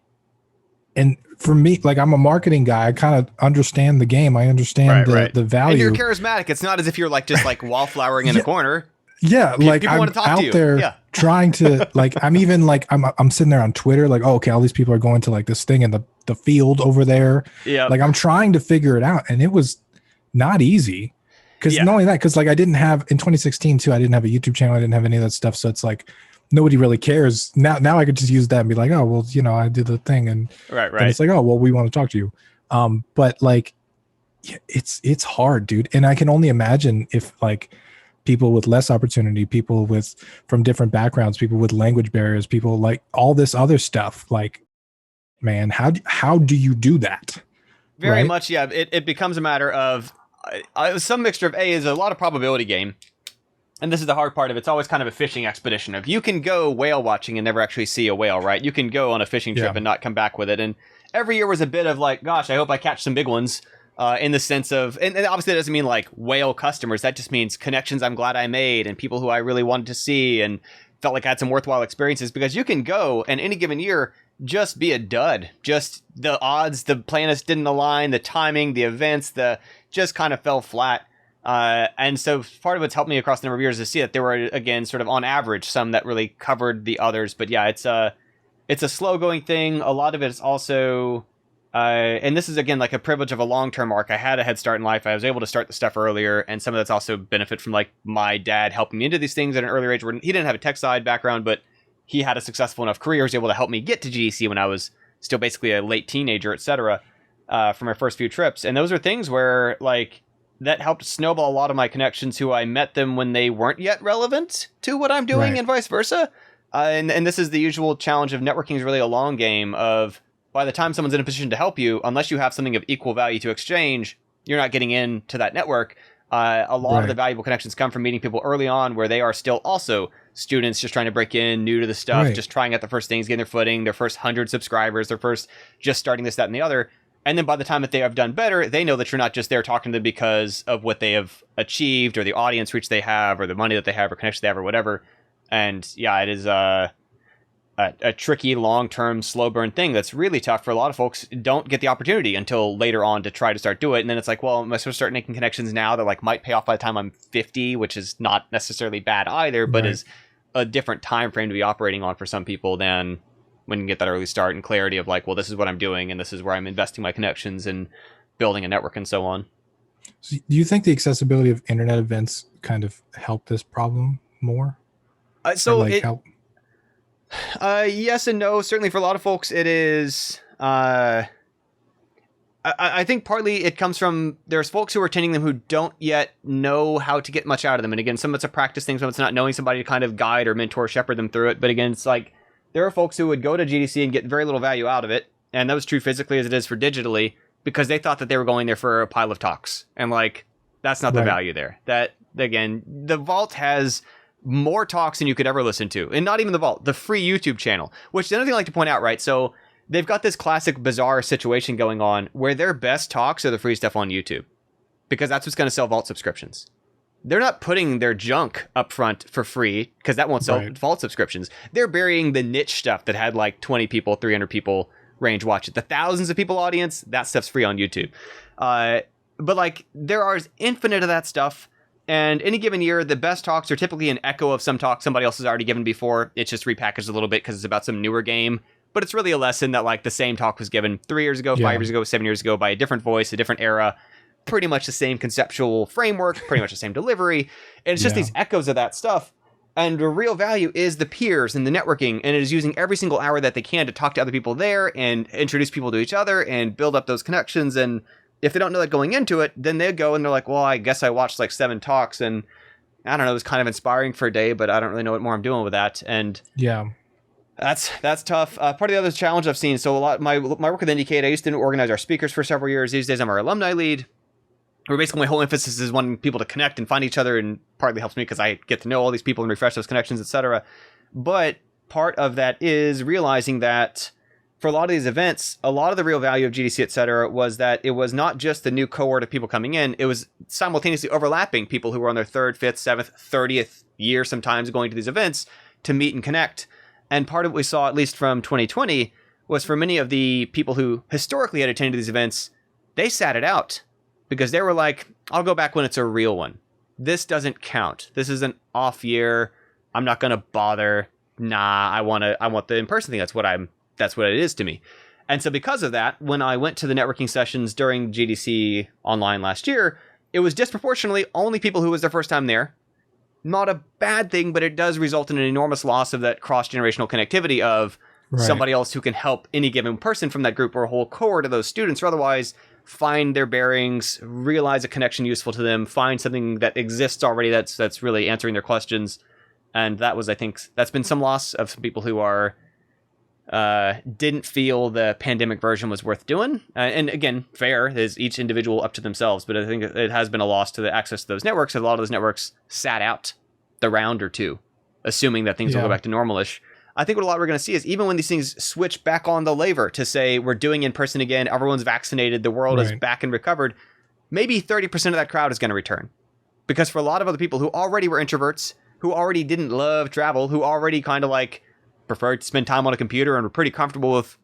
and for me, like I'm a marketing guy, I kind of understand the game. I understand the value. And you're charismatic. It's not as if you're like just like wallflowering in a corner. Yeah, like people I'm want to talk out to you. there trying to like I'm even like I'm sitting there on Twitter like, oh, okay, all these people are going to like this thing in the field over there. Yeah, like I'm trying to figure it out, and it was not easy. Because not only that, because like I didn't have in 2016 too, I didn't have a YouTube channel, I didn't have any of that stuff. So it's like nobody really cares. Now I could just use that and be like, oh well, you know, I did the thing, and right. And it's like, oh well, we want to talk to you. But like, it's hard, dude. And I can only imagine if like people with less opportunity, people from different backgrounds, people with language barriers, people like all this other stuff. Like, man, how do you do that? Very much, yeah. It becomes a matter of some mixture of is a lot of probability game, and this is the hard part of it. It's always kind of a fishing expedition of you can go whale watching and never actually see a whale, right? You can go on a fishing trip and not come back with it. And every year was a bit of like, gosh, I hope I catch some big ones. In the sense of, and obviously that doesn't mean like whale customers. That just means connections I'm glad I made and people who I really wanted to see and felt like I had some worthwhile experiences, because you can go and any given year just be a dud. Just the odds, the planets didn't align, the timing, the events, just kind of fell flat. And so part of what's helped me across the number of years is to see that there were, again, sort of on average, some that really covered the others. But yeah, it's a slow going thing. A lot of it is also, and this is again like a privilege of a long-term arc. I had a head start in life. I was able to start the stuff earlier, and some of that's also benefit from like my dad helping me into these things at an earlier age. Where he didn't have a tech side background, but he had a successful enough career. He was able to help me get to GDC when I was still basically a late teenager, etc. For my first few trips. And those are things where like that helped snowball a lot of my connections who I met them when they weren't yet relevant to what I'm doing and vice versa. And this is the usual challenge of networking is really a long game of by the time someone's in a position to help you, unless you have something of equal value to exchange, you're not getting into that network. A lot of the valuable connections come from meeting people early on where they are still also students just trying to break in, new to the stuff, just trying out the first things, getting their footing, their first 100 subscribers, their first just starting this, that, and the other. And then by the time that they have done better, they know that you're not just there talking to them because of what they have achieved or the audience reach they have or the money that they have or connection they have or whatever. And yeah, it is a tricky, long-term, slow burn thing that's really tough for a lot of folks. Don't get the opportunity until later on to try to start do it. And then it's like, well, am I supposed to start making connections now that like might pay off by the time I'm 50, which is not necessarily bad either, but is a different time frame to be operating on for some people than when you get that early start and clarity of like, well, this is what I'm doing and this is where I'm investing my connections and building a network and so on. So do you think the accessibility of internet events kind of help this problem more? Yes and no. Certainly for a lot of folks, it is. I think partly it comes from there's folks who are attending them who don't yet know how to get much out of them. And again, some of it's a practice thing, some of it's not knowing somebody to kind of guide or mentor, shepherd them through it. But again, it's like there are folks who would go to GDC and get very little value out of it. And that was true physically as it is for digitally because they thought that they were going there for a pile of talks. And like, that's not the value there. That, again, the Vault has more talks than you could ever listen to. And not even the Vault, the free YouTube channel, which the other thing I like to point out, right? So they've got this classic bizarre situation going on where their best talks are the free stuff on YouTube because that's what's going to sell Vault subscriptions. They're not putting their junk up front for free because that won't sell Vault subscriptions. They're burying the niche stuff that had like 20 people, 300 people range watch it. The thousands of people audience, that stuff's free on YouTube. But like there are infinite of that stuff. And any given year, the best talks are typically an echo of some talk somebody else has already given before. It's just repackaged a little bit because it's about some newer game. But it's really a lesson that like the same talk was given 3 years ago, 5 years ago, 7 years ago by a different voice, a different era. Pretty much the same conceptual framework, pretty much the same delivery. And it's just these echoes of that stuff. And the real value is the peers and the networking. And it is using every single hour that they can to talk to other people there and introduce people to each other and build up those connections. And if they don't know that going into it, then they go and they're like, well, I guess I watched like 7 talks and I don't know, it was kind of inspiring for a day, but I don't really know what more I'm doing with that. And yeah, that's tough. Part of the other challenge I've seen, so a lot my work with Indicate, I used to organize our speakers for several years. These days I'm our alumni lead. Where basically my whole emphasis is wanting people to connect and find each other, and partly helps me because I get to know all these people and refresh those connections, etc. But part of that is realizing that for a lot of these events, a lot of the real value of GDC, etc., was that it was not just the new cohort of people coming in, it was simultaneously overlapping people who were on their 3rd, 5th, 7th, 30th year sometimes going to these events to meet and connect. And part of what we saw, at least from 2020, was for many of the people who historically had attended these events, they sat it out. Because they were like, I'll go back when it's a real one. This doesn't count. This is an off year. I'm not going to bother. Nah, I want the in-person thing. That's what it is to me. And so because of that, when I went to the networking sessions during GDC online last year, it was disproportionately only people who was their first time there. Not a bad thing, but it does result in an enormous loss of that cross-generational connectivity of somebody else who can help any given person from that group or a whole cohort of those students, or otherwise find their bearings, realize a connection useful to them, find something that exists already that's really answering their questions. And that was, I think, that's been some loss of some people who are didn't feel the pandemic version was worth doing. And again, fair is each individual up to themselves, but I think it has been a loss to the access to those networks. A lot of those networks sat out the round or two, assuming that things will go back to normalish. I think what a lot we're going to see is even when these things switch back on the laver to say we're doing in person again, everyone's vaccinated, the world is back and recovered, maybe 30% of that crowd is going to return. Because for a lot of other people who already were introverts, who already didn't love travel, who already kind of like preferred to spend time on a computer and were pretty comfortable with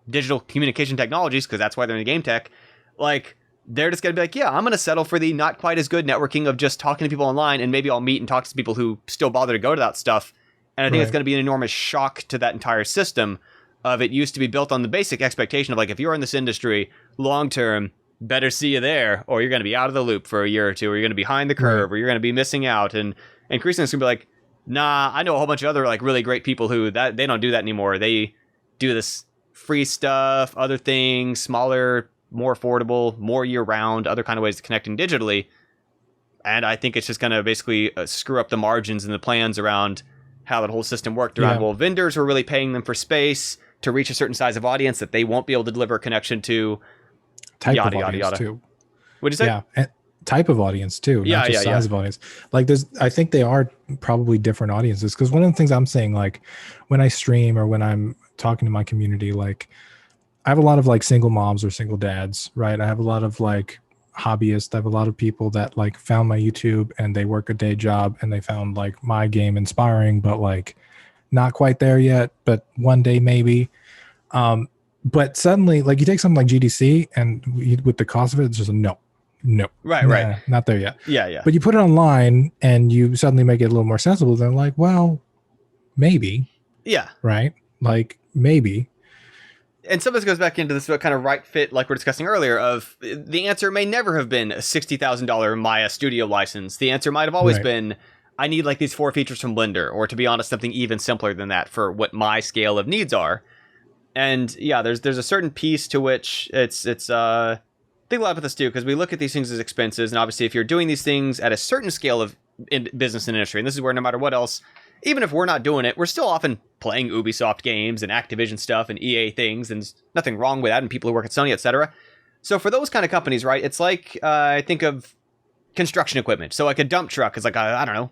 digital communication technologies, because that's why they're in game tech, like they're just going to be like, yeah, I'm going to settle for the not quite as good networking of just talking to people online, and maybe I'll meet and talk to people who still bother to go to that stuff. And I think it's going to be an enormous shock to that entire system of it used to be built on the basic expectation of like, if you're in this industry long term, better see you there, or you're going to be out of the loop for a year or two, or you're going to be behind the curve, or you're going to be missing out. And increasingly it's going to be like, nah, I know a whole bunch of other like really great people who that they don't do that anymore. They do this free stuff, other things, smaller, more affordable, more year round, other kind of ways of connecting digitally. And I think it's just going to basically screw up the margins and the plans around how that whole system worked around, well, vendors were really paying them for space to reach a certain size of audience that they won't be able to deliver a connection to. Type of audience too. What'd you say? Yeah, and type of audience too, not just size of audience. Like I think they are probably different audiences, because one of the things I'm saying, like when I stream or when I'm talking to my community, like I have a lot of like single moms or single dads, right? I have a lot of like hobbyists. I have a lot of people that like found my YouTube and they work a day job and they found like my game inspiring, but like not quite there yet, but one day maybe. But suddenly, like you take something like GDC and with the cost of it, it's just no, right, not there yet. Yeah. But you put it online and you suddenly make it a little more sensible. They're like, well, maybe. Yeah. Right. Like maybe. And some of this goes back into this kind of right fit, like we're discussing earlier, of the answer may never have been a $60,000 Maya Studio license. The answer might have always been, I need like these 4 features from Blender, or to be honest, something even simpler than that for what my scale of needs are. And yeah, there's a certain piece to which it's think a lot about this too, because we look at these things as expenses, and obviously if you're doing these things at a certain scale of business and industry, and this is where no matter what else, even if we're not doing it, we're still often playing Ubisoft games and Activision stuff and EA things, and there's nothing wrong with that, and people who work at Sony, etc. So for those kind of companies, right, it's like, I think of construction equipment. So like a dump truck is like, I don't know,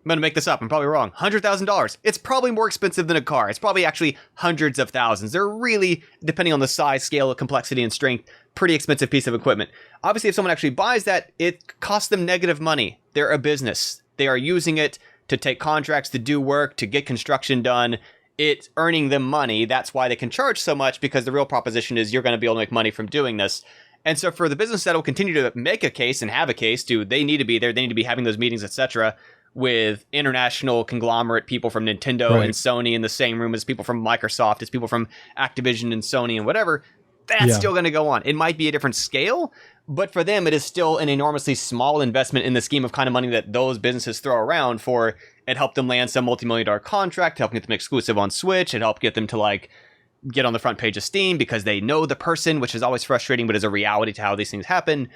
I'm going to make this up, I'm probably wrong, $100,000. It's probably more expensive than a car. It's probably actually hundreds of thousands. They're really, depending on the size, scale, complexity, and strength, pretty expensive piece of equipment. Obviously, if someone actually buys that, it costs them negative money. They're a business. They are using it to take contracts, to do work, to get construction done. It's earning them money. That's why they can charge so much, because the real proposition is you're going to be able to make money from doing this. And so for the business that will continue to make a case and have a case, they need to be there. They need to be having those meetings, etc., with international conglomerate people from Nintendo and Sony in the same room as people from Microsoft, as people from Activision and Sony and whatever. That's still going to go on. It might be a different scale, but for them, it is still an enormously small investment in the scheme of kind of money that those businesses throw around for. It helped them land some multi-million-dollar contract, helped get them exclusive on Switch. It helped get them to like get on the front page of Steam because they know the person, which is always frustrating, but is a reality to how these things happen.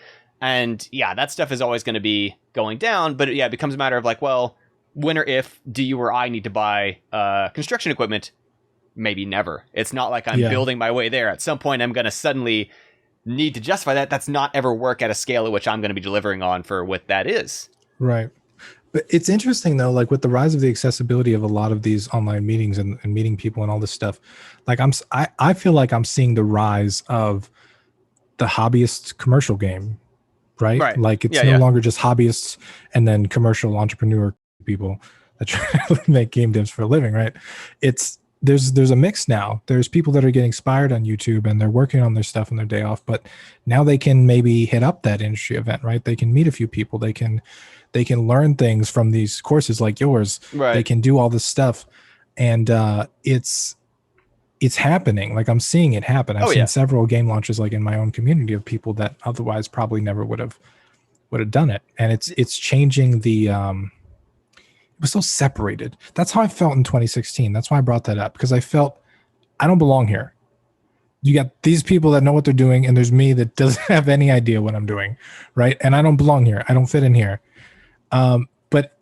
And yeah, that stuff is always going to be going down. But yeah, it becomes a matter of like, well, when or if do you or I need to buy construction equipment? Maybe never. It's not like I'm building my way there. At some point, I'm going to suddenly need to justify that. That's not ever work at a scale at which I'm going to be delivering on for what that is. Right. But it's interesting though, like with the rise of the accessibility of a lot of these online meetings and meeting people and all this stuff, like I feel like I'm seeing the rise of the hobbyist commercial game, right? Like it's no longer just hobbyists and then commercial entrepreneur people that try to make game devs for a living, right? There's a mix now. There's people that are getting inspired on YouTube and they're working on their stuff on their day off, but now they can maybe hit up that industry event, right? They can meet a few people. They can learn things from these courses like yours. Right. They can do all this stuff. And it's happening. Like I'm seeing it happen. I've seen several game launches like in my own community of people that otherwise probably never would have done it. And it's changing the it was so separated. That's how I felt in 2016. That's why I brought that up, because I felt I don't belong here. You got these people that know what they're doing, and there's me that doesn't have any idea what I'm doing, right? And I don't belong here. I don't fit in here. But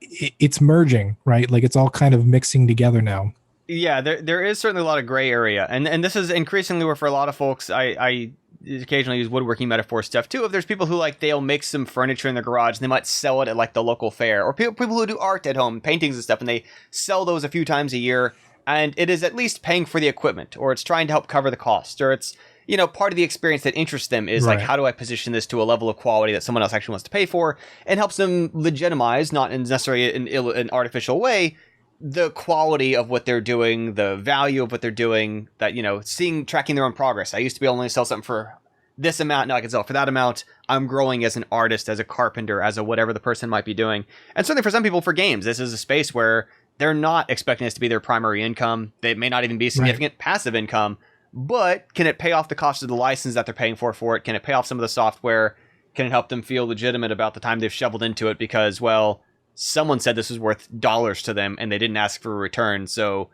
it's merging, right? Like it's all kind of mixing together now. Yeah, there is certainly a lot of gray area, and this is increasingly where for a lot of folks, I occasionally use woodworking metaphor stuff too. If there's people who like they'll make some furniture in their garage and they might sell it at like the local fair, or people who do art at home, paintings and stuff, and they sell those a few times a year, and it is at least paying for the equipment, or it's trying to help cover the cost, or it's part of the experience that interests them is like, how do I position this to a level of quality that someone else actually wants to pay for, and helps them legitimize, not in necessarily an artificial way, the quality of what they're doing, the value of what they're doing, that, tracking their own progress. I used to be able to only sell something for this amount. Now I can sell it for that amount. I'm growing as an artist, as a carpenter, as a whatever the person might be doing. And certainly for some people, for games, this is a space where they're not expecting this to be their primary income. They may not even be significant passive income, but can it pay off the cost of the license that they're paying for it? Can it pay off some of the software? Can it help them feel legitimate about the time they've shoveled into it because, well, someone said this was worth dollars to them and they didn't ask for a return. So,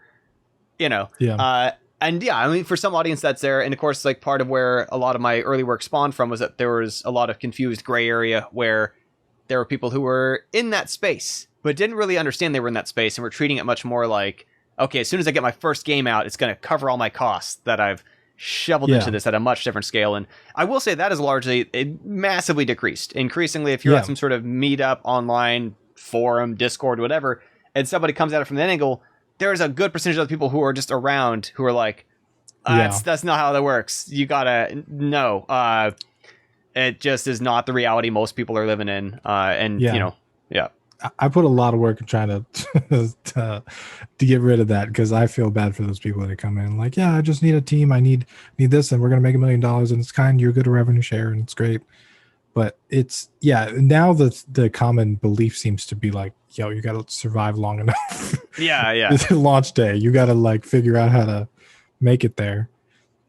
for some audience that's there. And of course, like part of where a lot of my early work spawned from was that there was a lot of confused gray area where there were people who were in that space, but didn't really understand they were in that space and were treating it much more like, okay, as soon as I get my first game out, it's going to cover all my costs that I've shoveled into this at a much different scale. And I will say that is largely massively decreased. Increasingly, if you're at some sort of meetup online, forum, Discord, whatever, and somebody comes at it from that angle, there's a good percentage of the people who are just around who are like, that's not how that works. You gotta know. It just is not the reality most people are living in. I put a lot of work in trying to get rid of that, because I feel bad for those people that come in like, I just need a team. I need this, and we're gonna make $1 million, and it's kind. You're good at revenue share, and it's great. But it's now the common belief seems to be like, you got to survive long enough. It's launch day. You got to like figure out how to make it there.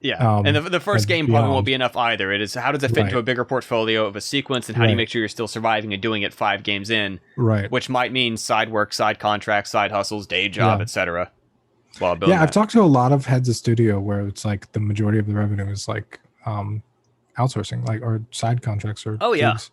And the first game probably won't be enough either. It is, how does it fit into a bigger portfolio of a sequence, and how do you make sure you're still surviving and doing it 5 games in? Right. Which might mean side work, side contracts, side hustles, day job, etc. While building. I've talked to a lot of heads of studio where it's like the majority of the revenue is like outsourcing, like, or side contracts, or gigs.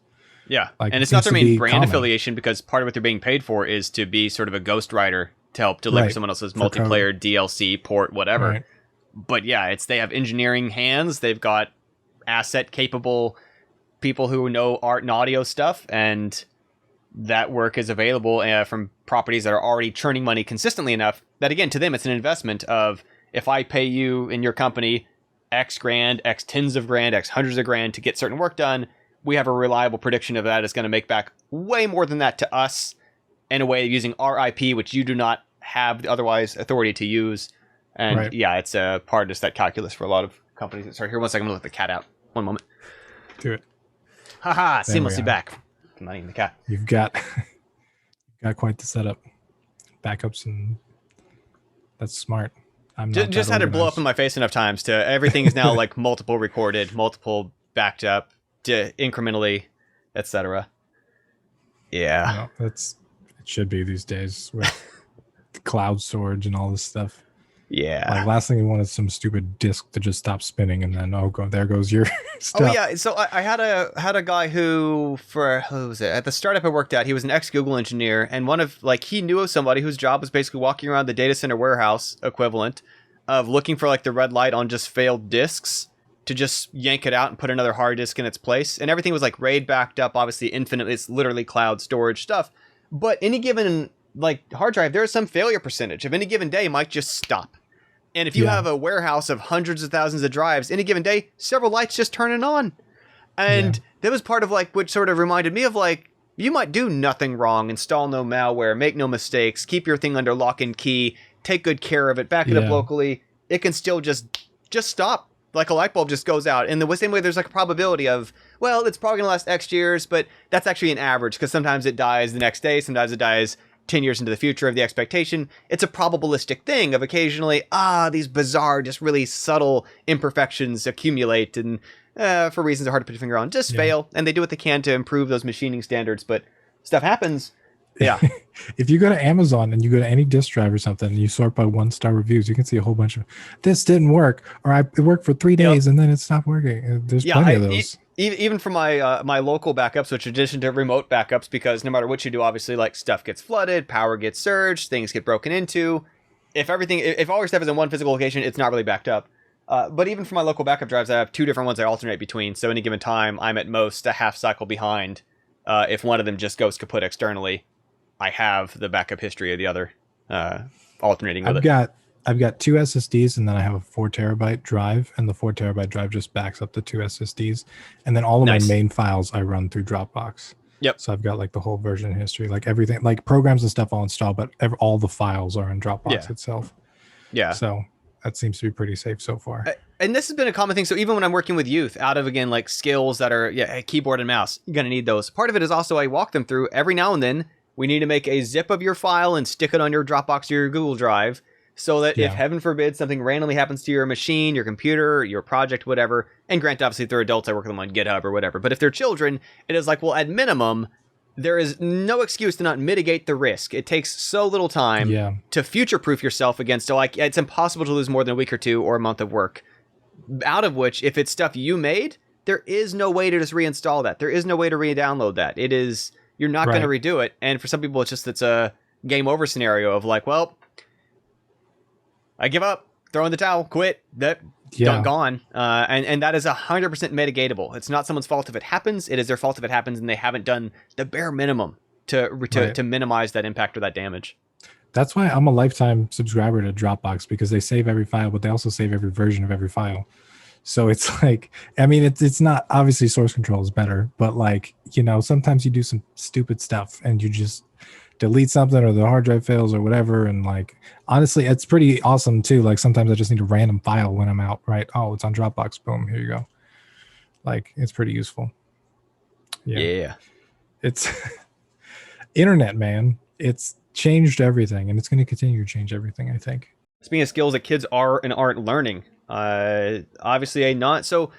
Like, and it's not their main brand affiliation, because part of what they're being paid for is to be sort of a ghostwriter to help deliver someone else's multiplayer, DLC, port, whatever. But they have engineering hands, they've got asset capable people who know art and audio stuff, and that work is available from properties that are already churning money consistently enough that, again, to them it's an investment of, if I pay you in your company X grand, X tens of grand, X hundreds of grand to get certain work done, we have a reliable prediction of that is going to make back way more than that to us in a way of using our IP, which you do not have the otherwise authority to use. And it's a part of just that calculus for a lot of companies. Sorry, here, 1 second, I'm going to let the cat out. 1 moment. Do it. Haha, seamlessly back. I'm not eating the cat. You've got quite the setup. Backups, and that's smart. I'm not just had it blow up in my face enough times to everything is now like multiple recorded, multiple backed up, to incrementally, etc. It should be these days with cloud storage and all this stuff. Yeah. Like last thing you want is some stupid disk to just stop spinning, and then there goes your stuff. Oh yeah, so I had a guy who was it at the startup I worked at. He was an ex Google engineer, and he knew of somebody whose job was basically walking around the data center warehouse equivalent of looking for like the red light on just failed disks to just yank it out and put another hard disk in its place, and everything was like RAID backed up, obviously infinitely. It's literally cloud storage stuff, but any given like hard drive, there is some failure percentage of any given day might just stop. And if you have a warehouse of hundreds of thousands of drives, any given day, several lights just turning on. And that was part of like, which sort of reminded me of like, you might do nothing wrong, install no malware, make no mistakes, keep your thing under lock and key, take good care of it, back it up locally. It can still just stop. Like a light bulb just goes out. In the same way, there's like a probability of, well, it's probably going to last X years, but that's actually an average because sometimes it dies the next day, sometimes it dies 10 years into the future of the expectation. It's a probabilistic thing of occasionally, these bizarre, just really subtle imperfections accumulate and for reasons hard to put your finger on, just fail. And they do what they can to improve those machining standards, but stuff happens. Yeah. If you go to Amazon and you go to any disk drive or something, and you sort by 1-star reviews, you can see a whole bunch of this didn't work, or it worked for 3 days and then it stopped working. There's plenty of those. Even for my local backups, which in addition to remote backups, because no matter what you do, obviously, like stuff gets flooded, power gets surged, things get broken into. If all your stuff is in one physical location, it's not really backed up. But even for my local backup drives, I have 2 different ones I alternate between. So any given time, I'm at most a half cycle behind. If one of them just goes kaput externally, I have the backup history of the other alternating with I've got 2 SSDs, and then I have a 4 terabyte drive, and the 4 terabyte drive just backs up the 2 SSDs, and then all of my main files I run through Dropbox. Yep. So I've got like the whole version history, like everything, like programs and stuff I'll install, but all the files are in Dropbox itself. Yeah. So that seems to be pretty safe so far. And this has been a common thing. So even when I'm working with youth, out of, again, like skills that are, keyboard and mouse, you're going to need those. Part of it is also I walk them through every now and then. We need to make a zip of your file and stick it on your Dropbox or your Google Drive so that if, heaven forbid, something randomly happens to your machine, your computer, your project, whatever, and granted, obviously, if they're adults, I work with them on GitHub or whatever. But if they're children, it is like, well, at minimum, there is no excuse to not mitigate the risk. It takes so little time to future-proof yourself against, it's impossible to lose more than a week or 2 or a month of work. Out of which, if it's stuff you made, there is no way to just reinstall that. There is no way to re-download that. You're not going to redo it. And for some people, it's a game over scenario of like, well, I give up, throw in the towel, quit, gone. And that is 100% mitigatable. It's not someone's fault if it happens. It is their fault if it happens and they haven't done the bare minimum to minimize that impact or that damage. That's why I'm a lifetime subscriber to Dropbox, because they save every file, but they also save every version of every file. So it's like, I mean, it's not, obviously source control is better, but like, sometimes you do some stupid stuff and you just delete something or the hard drive fails or whatever. And like, honestly, it's pretty awesome too. Like sometimes I just need a random file when I'm out, right? Oh, it's on Dropbox. Boom. Here you go. Like, it's pretty useful. Yeah. It's internet, man. It's changed everything, and it's going to continue to change everything, I think. Speaking of skills that kids are and aren't learning, obviously so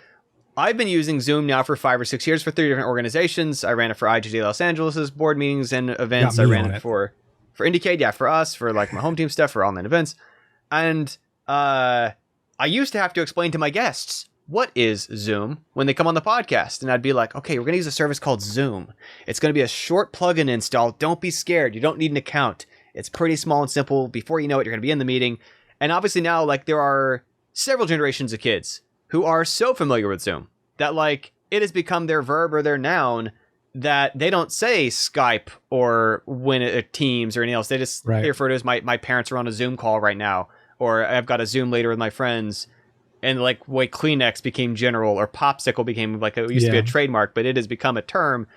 I've been using Zoom now for 5 or 6 years for 3 different organizations. I ran it for IGD Los Angeles' board meetings and events. I ran it for Indiecade, for us, for like my home team stuff, for online events. And I used to have to explain to my guests, what is Zoom, when they come on the podcast? And I'd be like, okay, we're going to use a service called Zoom. It's going to be a short plugin install. Don't be scared. You don't need an account. It's pretty small and simple. Before you know it, you're going to be in the meeting. And obviously now, like, there are several generations of kids who are so familiar with Zoom that, like, it has become their verb or their noun that they don't say Skype or Teams or anything else. They just refer to it as my parents are on a Zoom call right now, or I've got a Zoom later with my friends. And like way Kleenex became general, or Popsicle became like it used to be a trademark, but it has become a term.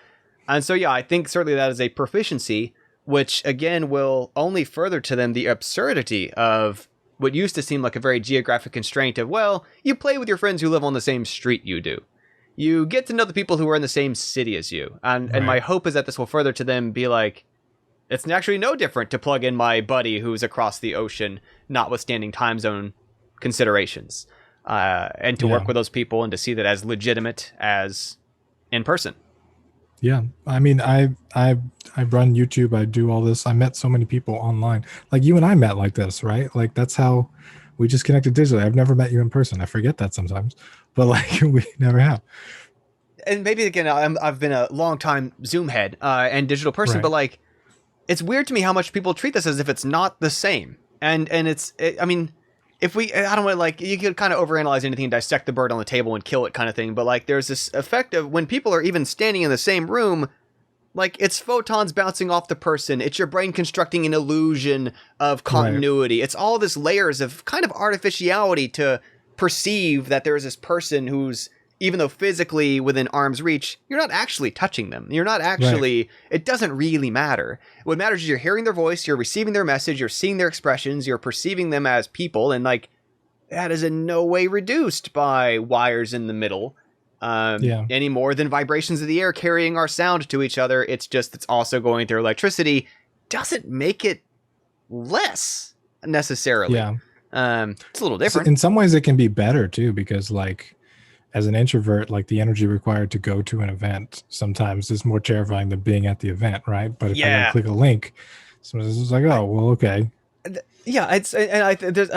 And so, I think certainly that is a proficiency, which again will only further to them the absurdity of what used to seem like a very geographic constraint of, well, you play with your friends who live on the same street you do. You get to know the people who are in the same city as you. And my hope is that this will further to them be like, it's actually no different to plug in my buddy who's across the ocean, notwithstanding time zone considerations. And to work with those people and to see that as legitimate as in person. Yeah. I mean, I run YouTube. I do all this. I met so many people online. Like you and I met like this, right? Like that's how We just connected digitally. I've never met you in person. I forget that sometimes, but like we never have. And maybe again, I've been a long time Zoom head and digital person, but like, it's weird to me how much people treat this as if it's not the same. And I mean, if I don't want to, like, you could kind of overanalyze anything and dissect the bird on the table and kill it kind of thing. But like, there's this effect of when people are even standing in the same room, like, it's photons bouncing off the person. It's your brain constructing an illusion of continuity. It's all this layers of kind of artificiality to perceive that there is this person who's, even though physically within arm's reach, you're not actually touching them. You're not actually, it doesn't really matter. What matters is you're hearing their voice, you're receiving their message, you're seeing their expressions, you're perceiving them as people. And like, that is in no way reduced by wires in the middle. Any more than vibrations of the air carrying our sound to each other. It's just, it's also going through electricity. Doesn't make it less necessarily. It's a little different. In some ways it can be better too, because like as an introvert, like the energy required to go to an event sometimes is more terrifying than being at the event, right? But if I don't click a link, sometimes it's like, oh, well, okay. Yeah, I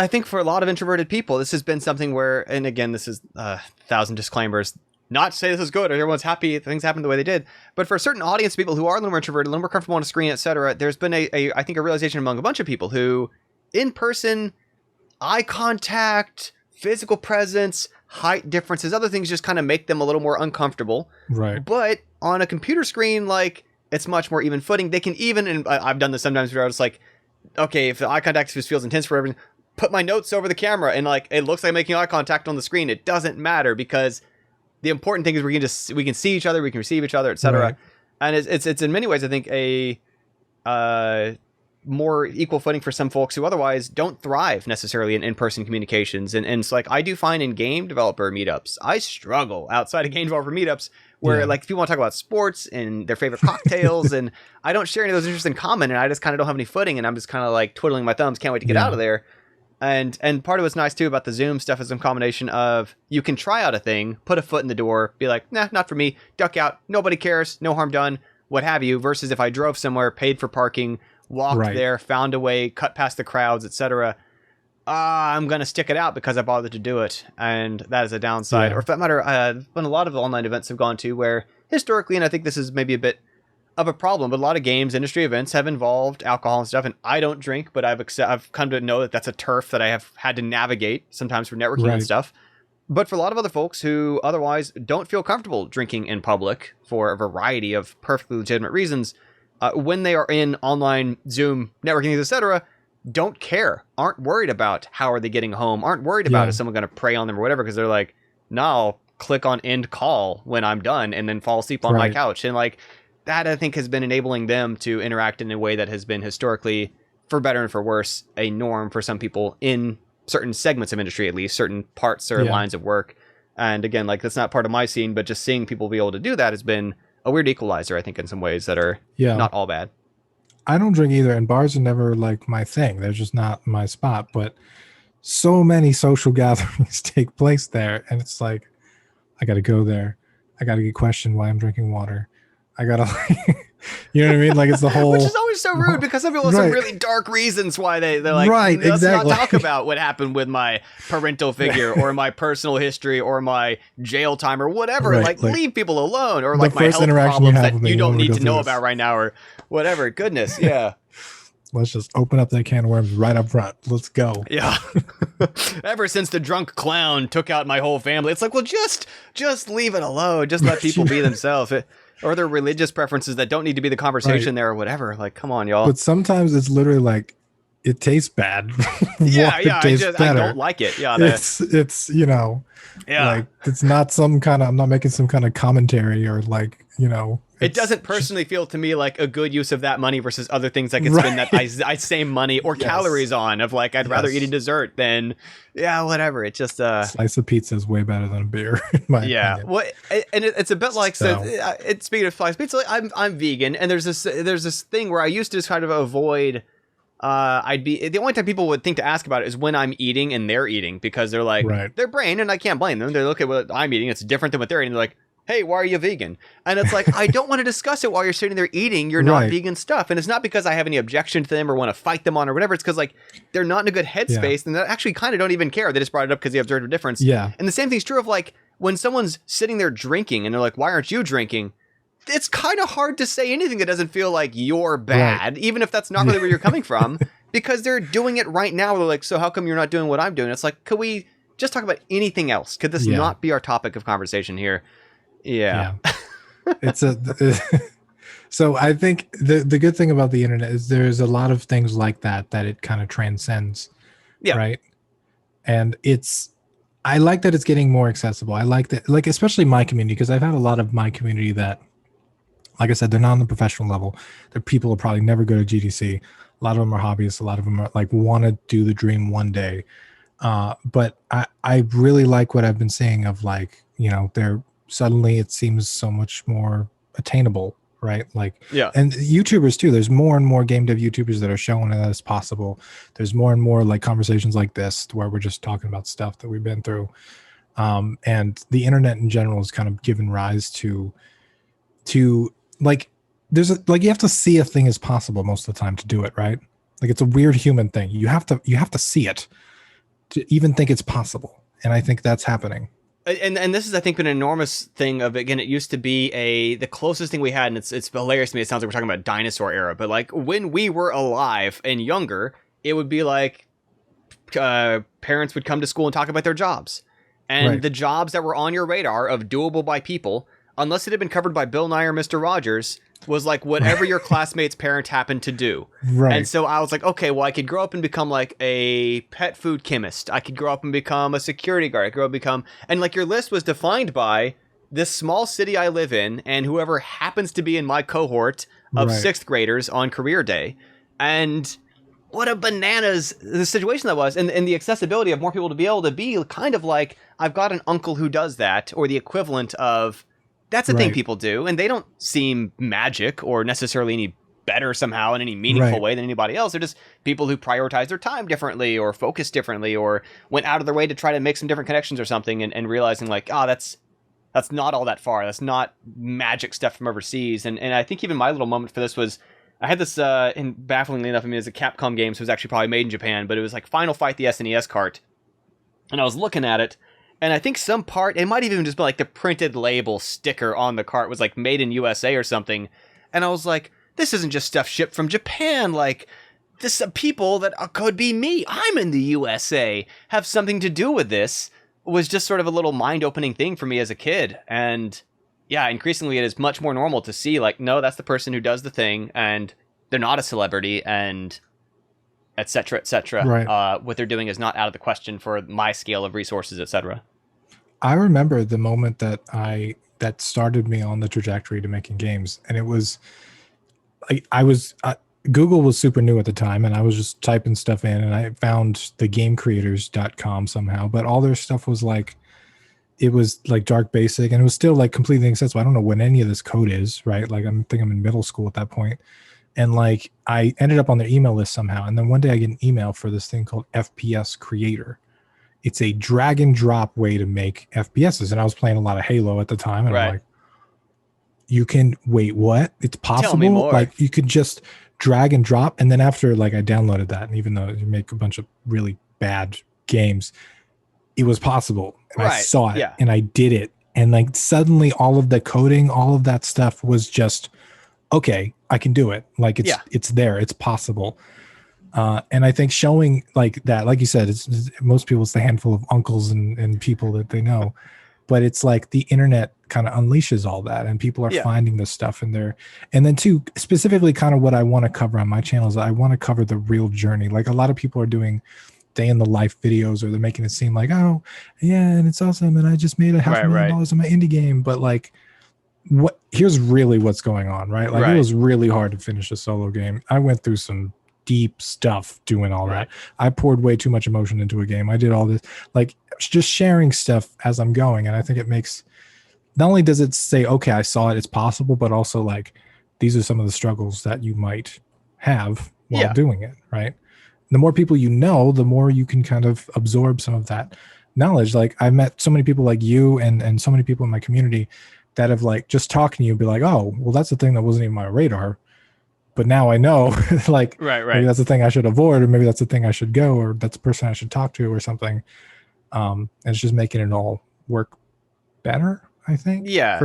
think for a lot of introverted people, this has been something where, and again, this is 1,000 disclaimers, not to say this is good or everyone's happy things happen the way they did, but for a certain audience of people who are a little more introverted, a little more comfortable on a screen, etc., there's been I think a realization among a bunch of people who, in person, eye contact, physical presence, height differences, other things just kind of make them a little more uncomfortable. Right. But on a computer screen, like, it's much more even footing. They can even, and I've done this sometimes where I was like, okay, if the eye contact just feels intense for everyone, put my notes over the camera and like, it looks like making eye contact on the screen. It doesn't matter because the important thing is we can see each other, we can receive each other, etc. Right. And it's in many ways, I think, a more equal footing for some folks who otherwise don't thrive necessarily in in-person communications. And it's like, I do find in game developer meetups, I struggle outside of game developer meetups where like people want to talk about sports and their favorite cocktails and I don't share any of those interests in common and I just kind of don't have any footing and I'm just kind of like twiddling my thumbs, can't wait to get out of there. And part of what's nice too about the Zoom stuff is a combination of you can try out a thing, put a foot in the door, be like, nah, not for me, duck out, nobody cares, no harm done, what have you, versus if I drove somewhere, paid for parking, walked there, found a way, cut past the crowds, etc. I'm going to stick it out because I bothered to do it. And that is a downside. Or for that matter, when a lot of online events have gone to where historically, and I think this is maybe a bit of a problem, but a lot of games industry events have involved alcohol and stuff. And I don't drink, but I've come to know that that's a turf that I have had to navigate sometimes for networking and stuff. But for a lot of other folks who otherwise don't feel comfortable drinking in public for a variety of perfectly legitimate reasons, when they are in online Zoom networking, etc., don't care, aren't worried about how are they getting home, aren't worried about is someone going to prey on them or whatever, because they're like, no, I'll click on end call when I'm done and then fall asleep on my couch. And like that, I think, has been enabling them to interact in a way that has been historically, for better and for worse, a norm for some people in certain segments of industry, at least certain parts or lines of work. And again, like that's not part of my scene, but just seeing people be able to do that has been a weird equalizer, I think, in some ways that are not all bad. I don't drink either, and bars are never like my thing. They're just not my spot. But so many social gatherings take place there, and it's like, I got to go there. I got to get questioned why I'm drinking water. I got to, you know what I mean? Like it's the whole... Which is always so rude because some people have some really dark reasons why they're like, let's not talk about what happened with my parental figure or my personal history or my jail time or whatever. Like leave people alone, or like my health problems that you don't need to know about right now or whatever. Goodness, Let's just open up that can of worms right up front. Let's go. Yeah. Ever since the drunk clown took out my whole family, it's like, well, just leave it alone. Just let people be themselves. Or their religious preferences that don't need to be the conversation there or whatever. Like, come on, y'all. But sometimes it's literally like, it tastes bad. I don't like it. Yeah. It's, you know, like it's not some kind of, I'm not making some kind of commentary or like, you know. It doesn't personally feel to me like a good use of that money versus other things I could spend that I save money or calories on, of like, I'd rather eat a dessert than, whatever. It just, slice of pizza is way better than a beer. In my opinion. Well, and it's a bit like, speaking of slice pizza, like, I'm vegan, and there's this thing where I used to just kind of avoid, the only time people would think to ask about it is when I'm eating and they're eating, because they're like, their brain, and I can't blame them. They look at what I'm eating, it's different than what they're eating. They're like, hey, why are you vegan? And it's like, I don't want to discuss it while you're sitting there eating your not vegan stuff. And it's not because I have any objection to them or want to fight them on or whatever. It's because like they're not in a good headspace and they actually kind of don't even care. They just brought it up because they observed a difference. Yeah. And the same thing's true of like when someone's sitting there drinking and they're like, why aren't you drinking? It's kind of hard to say anything that doesn't feel like you're bad, even if that's not really where you're coming from, because they're doing it right now. They're like, so how come you're not doing what I'm doing? It's like, could we just talk about anything else? Could this not be our topic of conversation here? Yeah. It's so I think the good thing about the internet is there's a lot of things like that it kind of transcends. Yeah. Right. And I like that it's getting more accessible. I like that, like, especially my community, because I've had a lot of my community that, like I said, they're not on the professional level. They're people who probably never go to GDC. A lot of them are hobbyists. A lot of them are like want to do the dream one day. But I really like what I've been seeing of like, you know, they're suddenly it seems so much more attainable, right? Like, and YouTubers too. There's more and more game dev YouTubers that are showing that it's possible. There's more and more like conversations like this where we're just talking about stuff that we've been through. And the internet in general has kind of given rise to like, like you have to see a thing as possible most of the time to do it, right? Like it's a weird human thing. You have to see it to even think it's possible. And I think that's happening. And this is, I think, an enormous thing of, again, it used to be the closest thing we had, and it's hilarious to me. It sounds like we're talking about dinosaur era, but like when we were alive and younger, it would be like parents would come to school and talk about their jobs. And the jobs that were on your radar of doable by people, unless it had been covered by Bill Nye or Mr. Rogers, was like whatever your classmate's parent happened to do. Right. And so I was like, okay, well, I could grow up and become like a pet food chemist. I could grow up and become a security guard. I could grow up and become, and like your list was defined by this small city I live in and whoever happens to be in my cohort of sixth graders on career day. And what a bananas the situation that was. And the accessibility of more people to be able to be kind of like, I've got an uncle who does that, or the equivalent of, that's a thing people do, and they don't seem magic or necessarily any better somehow in any meaningful way than anybody else. They're just people who prioritize their time differently or focus differently or went out of their way to try to make some different connections or something and realizing like, that's not all that far. That's not magic stuff from overseas. And I think even my little moment for this was, I had this, and bafflingly enough, I mean, it was a Capcom game, so it was actually probably made in Japan, but it was like Final Fight the SNES cart. And I was looking at it, and I think some part, it might even just be like the printed label sticker on the cart was like made in USA or something. And I was like, this isn't just stuff shipped from Japan. Like, this people that could be me. I'm in the USA. Have something to do with this. Was just sort of a little mind-opening thing for me as a kid. And yeah, increasingly it is much more normal to see like, no, that's the person who does the thing and they're not a celebrity and et cetera, et cetera. What they're doing is not out of the question for my scale of resources, et cetera. I remember the moment that started me on the trajectory to making games. And it was like, Google was super new at the time and I was just typing stuff in and I found the gamecreators.com somehow, but all their stuff was like, it was like dark basic and it was still like completely inaccessible. I don't know what any of this code is, right? Like I think I'm in middle school at that point. And like I ended up on their email list somehow. And then one day I get an email for this thing called FPS Creator. It's a drag and drop way to make FPSs. And I was playing a lot of Halo at the time. And I'm like, you can wait, what? It's possible? Tell me more. Like you could just drag and drop. And then after like I downloaded that, and even though you make a bunch of really bad games, it was possible. And I saw it and I did it. And like suddenly all of the coding, all of that stuff was just, okay, I can do it. Like it's there, it's possible. And I think showing like that, like you said, it's most people, it's the handful of uncles and people that they know, but it's like the internet kind of unleashes all that and people are finding this stuff in there. And then too, specifically kind of what I want to cover on my channel is I want to cover the real journey. Like a lot of people are doing day in the life videos or they're making it seem like, oh yeah, and it's awesome. And I just made $500,000 on my indie game. But like, here's really what's going on, right? Like it was really hard to finish a solo game. I went through some deep stuff doing all that. I poured way too much emotion into a game. I did all this, like just sharing stuff as I'm going. And I think it makes, not only does it say, okay, I saw it, it's possible, but also like, these are some of the struggles that you might have while doing it, right? The more people you know, the more you can kind of absorb some of that knowledge. Like I've met so many people like you and so many people in my community that have like just talking to you be like, oh, well, that's the thing that wasn't even my radar. But now I know, like, maybe that's the thing I should avoid, or maybe that's the thing I should go, or that's the person I should talk to, or something. And it's just making it all work better, I think. Yeah,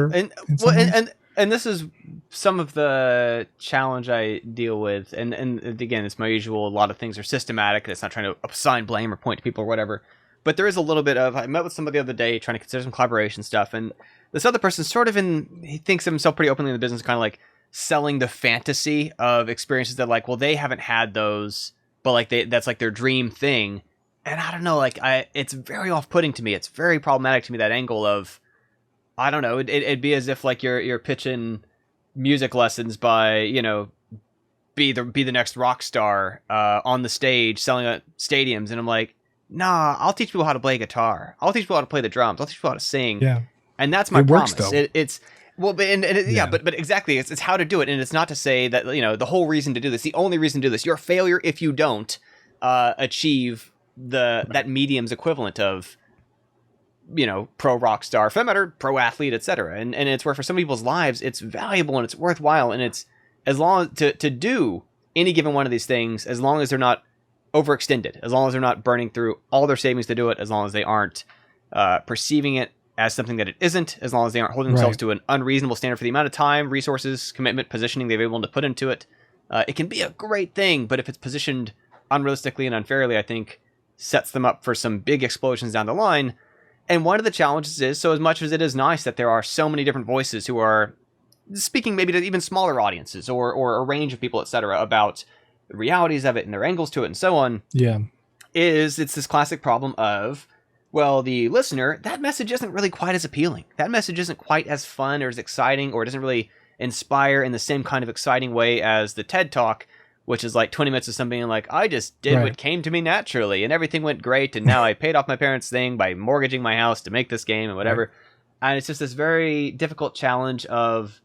and this is some of the challenge I deal with, and again, it's my usual. A lot of things are systematic, and it's not trying to assign blame or point to people or whatever. But there is a little bit of, I met with somebody the other day trying to consider some collaboration stuff, and this other person sort of he thinks of himself pretty openly in the business, kind of like selling the fantasy of experiences that like, well, they haven't had those, but like that's like their dream thing. And I don't know, like it's very off-putting to me. It's very problematic to me, that angle of, I don't know, it'd be as if like you're pitching music lessons by, you know, be the next rock star on the stage selling at stadiums, and I'm like, nah, I'll teach people how to play guitar. I'll teach people how to play the drums. I'll teach people how to sing. Yeah, and that's my promise. Works, though. It's well, but but exactly, it's how to do it, and it's not to say that, you know, the whole reason to do this, the only reason to do this, you're a failure if you don't achieve that medium's equivalent of, you know, pro rock star, for that matter, pro athlete, etc. And it's where for some people's lives it's valuable and it's worthwhile, and it's as long to do any given one of these things, as long as they're not overextended, as long as they're not burning through all their savings to do it, as long as they aren't perceiving it as something that it isn't, as long as they aren't holding themselves to an unreasonable standard for the amount of time, resources, commitment, positioning they've been able to put into it. It can be a great thing, but if it's positioned unrealistically and unfairly, I think sets them up for some big explosions down the line. And one of the challenges is, so as much as it is nice that there are so many different voices who are speaking maybe to even smaller audiences or a range of people, etc., about the realities of it and their angles to it and so on, it's this classic problem of, well, the listener, that message isn't really quite as appealing. That message isn't quite as fun or as exciting, or it doesn't really inspire in the same kind of exciting way as the TED Talk, which is like 20 minutes of something like, I just did what came to me naturally, and everything went great, and now I paid off my parents' thing by mortgaging my house to make this game and whatever. And it's just this very difficult challenge of,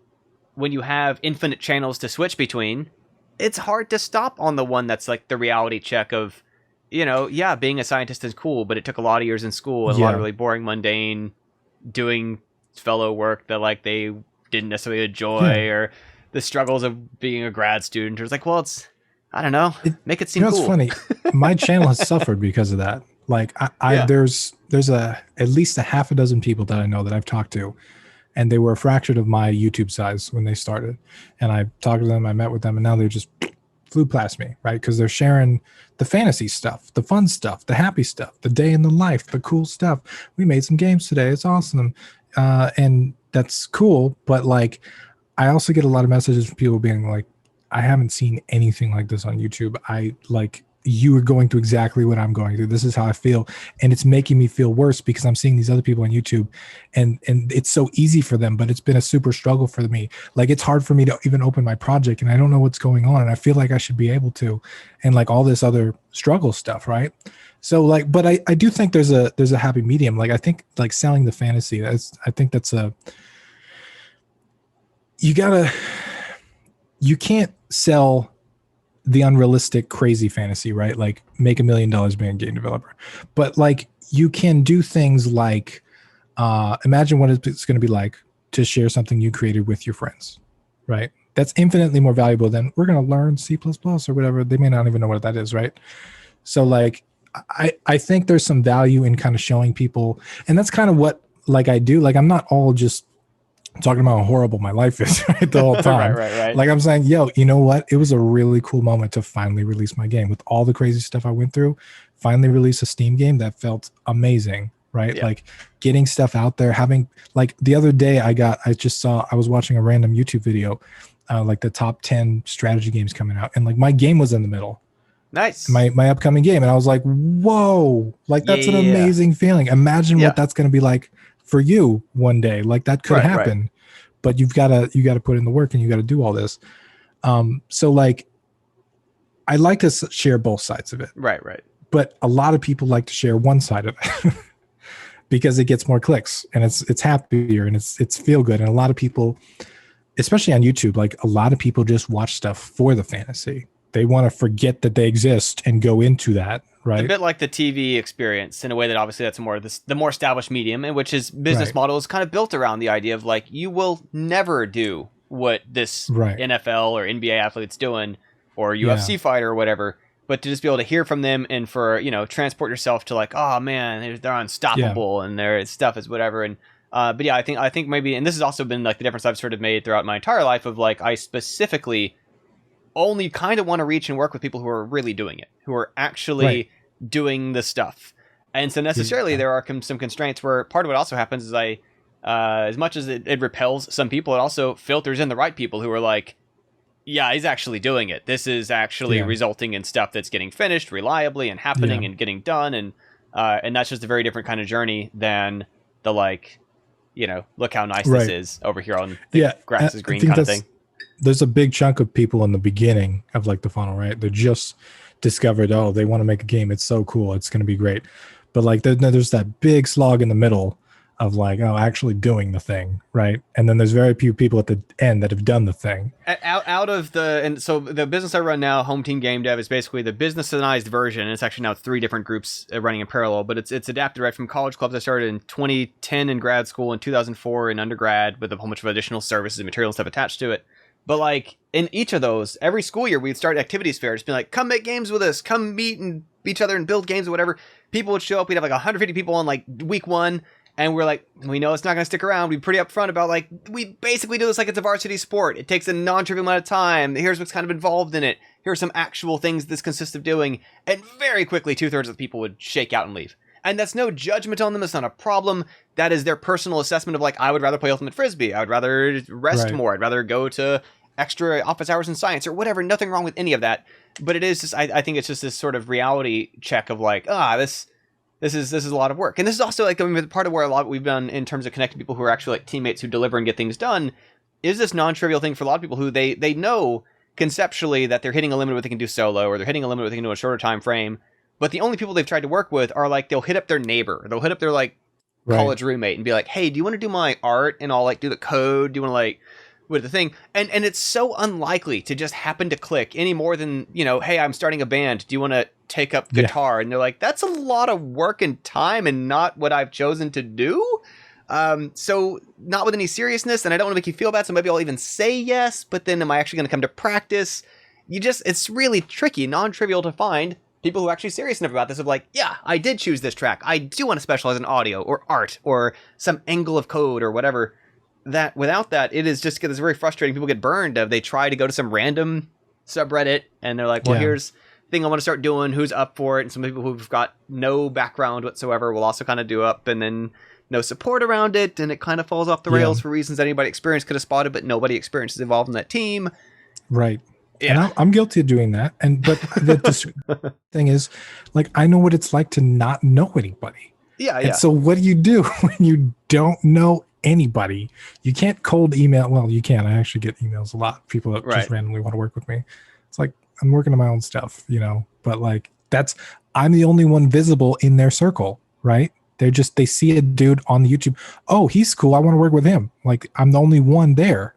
when you have infinite channels to switch between, it's hard to stop on the one that's like the reality check of, you know, yeah, being a scientist is cool, but it took a lot of years in school and a lot of really boring, mundane, doing fellow work that like they didn't necessarily enjoy, or the struggles of being a grad student. Or it's like, well, it's, I don't know, make it seem cool. It's funny. My channel has suffered because of that. Like there's at least a half a dozen people that I know that I've talked to, and they were a fraction of my YouTube size when they started. And I talked to them, I met with them, and now they just flew past me, right? Because they're sharing the fantasy stuff, the fun stuff, the happy stuff, the day in the life, the cool stuff. We made some games today. It's awesome. And that's cool. But like, I also get a lot of messages from people being like, I haven't seen anything like this on YouTube. You are going through exactly what I'm going through. This is how I feel. And it's making me feel worse because I'm seeing these other people on YouTube, and it's so easy for them, but it's been a super struggle for me. Like, it's hard for me to even open my project, and I don't know what's going on, and I feel like I should be able to, and like all this other struggle stuff. Right. So like, but I do think there's a happy medium. Like, I think like selling the fantasy, I think that's you can't sell the unrealistic, crazy fantasy, right? Like, make $1 million being a game developer. But like, you can do things like, imagine what it's going to be like to share something you created with your friends, right? That's infinitely more valuable than, we're going to learn C++ or whatever. They may not even know what that is, right? So like, I think there's some value in kind of showing people, and that's kind of what like I do. Like, I'm not all just talking about how horrible my life is, right, the whole time. right. Like, I'm saying, yo, you know what? It was a really cool moment to finally release my game with all the crazy stuff I went through. Finally release a Steam game that felt amazing, right? Yeah. Like, getting stuff out there, having, like, the other day I was watching a random YouTube video, like the top 10 strategy games coming out, and like my game was in the middle. Nice. My upcoming game, and I was like, whoa, like that's an amazing feeling. Imagine what that's going to be like for you one day. Like, that could happen, but you got to put in the work, and you got to do all this. So like, I like to share both sides of it. Right. But a lot of people like to share one side of it because it gets more clicks, and it's happier, and it's feel good. And a lot of people, especially on YouTube, like a lot of people just watch stuff for the fantasy. They want to forget that they exist and go into that, right? A bit like the TV experience in a way that obviously that's more the more established medium, in which his business model is kind of built around the idea of like, you will never do what this NFL or NBA athlete's doing, or UFC fighter or whatever, but to just be able to hear from them and for, transport yourself to like, oh man, they're unstoppable and their stuff is whatever. And but yeah, I think maybe, and this has also been like the difference I've sort of made throughout my entire life of like, I specifically only kind of want to reach and work with people who are really doing it, who are actually doing the stuff. And so necessarily there are some constraints where part of what also happens is as much as it repels some people, it also filters in the right people who are like, yeah, he's actually doing it. This is actually resulting in stuff that's getting finished reliably and happening and getting done. And that's just a very different kind of journey than the like, look how nice this is over here on the grass is green kind of thing. There's a big chunk of people in the beginning of like the funnel, right? They just discovered, they want to make a game. It's so cool. It's going to be great. But like there's that big slog in the middle of like, actually doing the thing, right? And then there's very few people at the end that have done the thing. And so the business I run now, Home Team Game Dev, is basically the businessized version. And it's actually now 3 different groups running in parallel, but it's adapted right from college clubs. I started in 2010 in grad school, in 2004 in undergrad, with a whole bunch of additional services and material and stuff attached to it. But like in each of those, every school year we'd start activities fair, just be like, come make games with us, come meet and each other and build games or whatever. People would show up. We'd have like 150 people on like week 1. And we're like, we know it's not going to stick around. We're pretty upfront about like, we basically do this like it's a varsity sport. It takes a non-trivial amount of time. Here's what's kind of involved in it. Here are some actual things this consists of doing. And very quickly, 2/3 of the people would shake out and leave. And that's no judgment on them. It's not a problem. That is their personal assessment of like, I would rather play Ultimate Frisbee. I would rather rest more. I'd rather go to extra office hours in science or whatever. Nothing wrong with any of that. But it is just, I think it's just this sort of reality check of like, this is a lot of work. And this is also like part of where a lot we've done in terms of connecting people who are actually like teammates who deliver and get things done is this non-trivial thing for a lot of people who they know conceptually that they're hitting a limit of what they can do solo, or they're hitting a limit of what they can do in a shorter time frame. But the only people they've tried to work with are like, they'll hit up their neighbor. They'll hit up their like college roommate and be like, hey, do you want to do my art? And I'll like do the code. Do you want to like with the thing? And it's so unlikely to just happen to click any more than, hey, I'm starting a band. Do you want to take up guitar? And they're like, that's a lot of work and time and not what I've chosen to do. So not with any seriousness, and I don't want to make you feel bad, so maybe I'll even say yes, but then am I actually going to come to practice? It's really tricky, non-trivial to find people who are actually serious enough about this of like, yeah, I did choose this track. I do want to specialize in audio or art or some angle of code or whatever. That without that, it is just, it's very frustrating. People get burned. They try to go to some random subreddit and they're like, well, here's thing I want to start doing, who's up for it? And some people who've got no background whatsoever will also kind of do up, and then no support around it, and it kind of falls off the rails for reasons anybody experienced could have spotted, but nobody experienced is involved in that team. Right. Yeah. And I'm guilty of doing that. But the thing is, like, I know what it's like to not know anybody. Yeah. And so what do you do when you don't know anybody? You can't cold email. Well, you can. I actually get emails a lot. People that just randomly want to work with me. It's like, I'm working on my own stuff, but like I'm the only one visible in their circle, right? They see a dude on the YouTube. Oh, he's cool. I want to work with him. Like, I'm the only one there,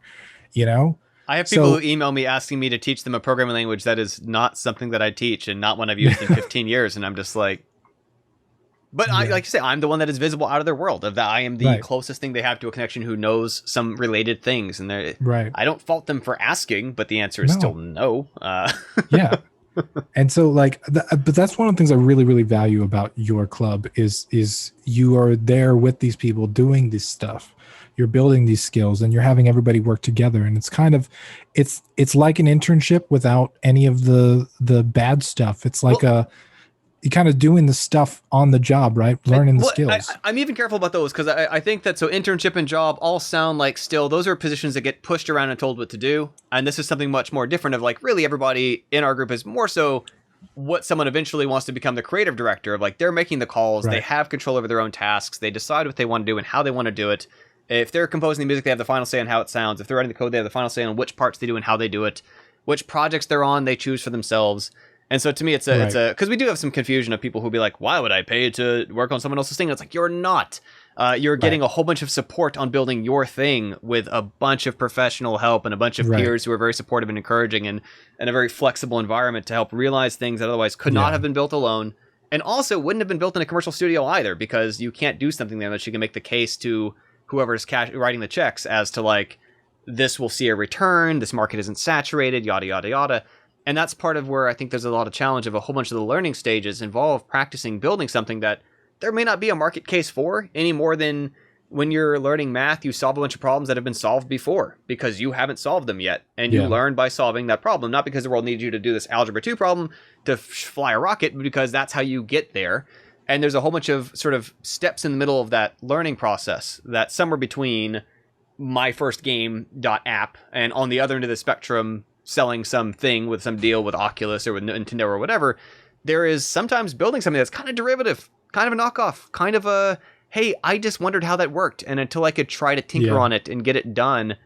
I have people who email me asking me to teach them a programming language that is not something that I teach and not one I've used in 15 years. And I'm just like, but I, like you say, I'm the one that is visible out of their world. Of that, I am the closest thing they have to a connection who knows some related things, and I don't fault them for asking, but the answer is still no. Yeah, and so like, but that's one of the things I really, really value about your club is you are there with these people doing this stuff. You're building these skills, and you're having everybody work together, and it's kind of, it's like an internship without any of the bad stuff. It's like you're kind of doing the stuff on the job, right? Learning the skills. I'm even careful about those because I think that internship and job all sound like those are positions that get pushed around and told what to do. And this is something much more different of like, really everybody in our group is more so what someone eventually wants to become the creative director of. Like, they're making the calls. They have control over their own tasks. They decide what they want to do and how they want to do it. If they're composing the music, they have the final say on how it sounds. If they're writing the code, they have the final say on which parts they do and how they do it. Which projects they're on, they choose for themselves. And so to me, it's because we do have some confusion of people who'll be like, why would I pay to work on someone else's thing? And it's like, you're not. You're getting a whole bunch of support on building your thing with a bunch of professional help and a bunch of peers who are very supportive and encouraging, and a very flexible environment to help realize things that otherwise could not have been built alone. And also wouldn't have been built in a commercial studio either, because you can't do something there unless you can make the case to whoever's writing the checks as to like, this will see a return, this market isn't saturated, yada, yada, yada. And that's part of where I think there's a lot of challenge of a whole bunch of the learning stages involve practicing building something that there may not be a market case for any more than when you're learning math, you solve a bunch of problems that have been solved before because you haven't solved them yet. And you learn by solving that problem, not because the world needs you to do this Algebra 2 problem to fly a rocket, but because that's how you get there. And there's a whole bunch of sort of steps in the middle of that learning process that somewhere between my first game.app and on the other end of the spectrum, selling something with some deal with Oculus or with Nintendo or whatever, there is sometimes building something that's kind of derivative, kind of a knockoff, kind of a, hey, I just wondered how that worked. And until I could try to tinker on it and get it done,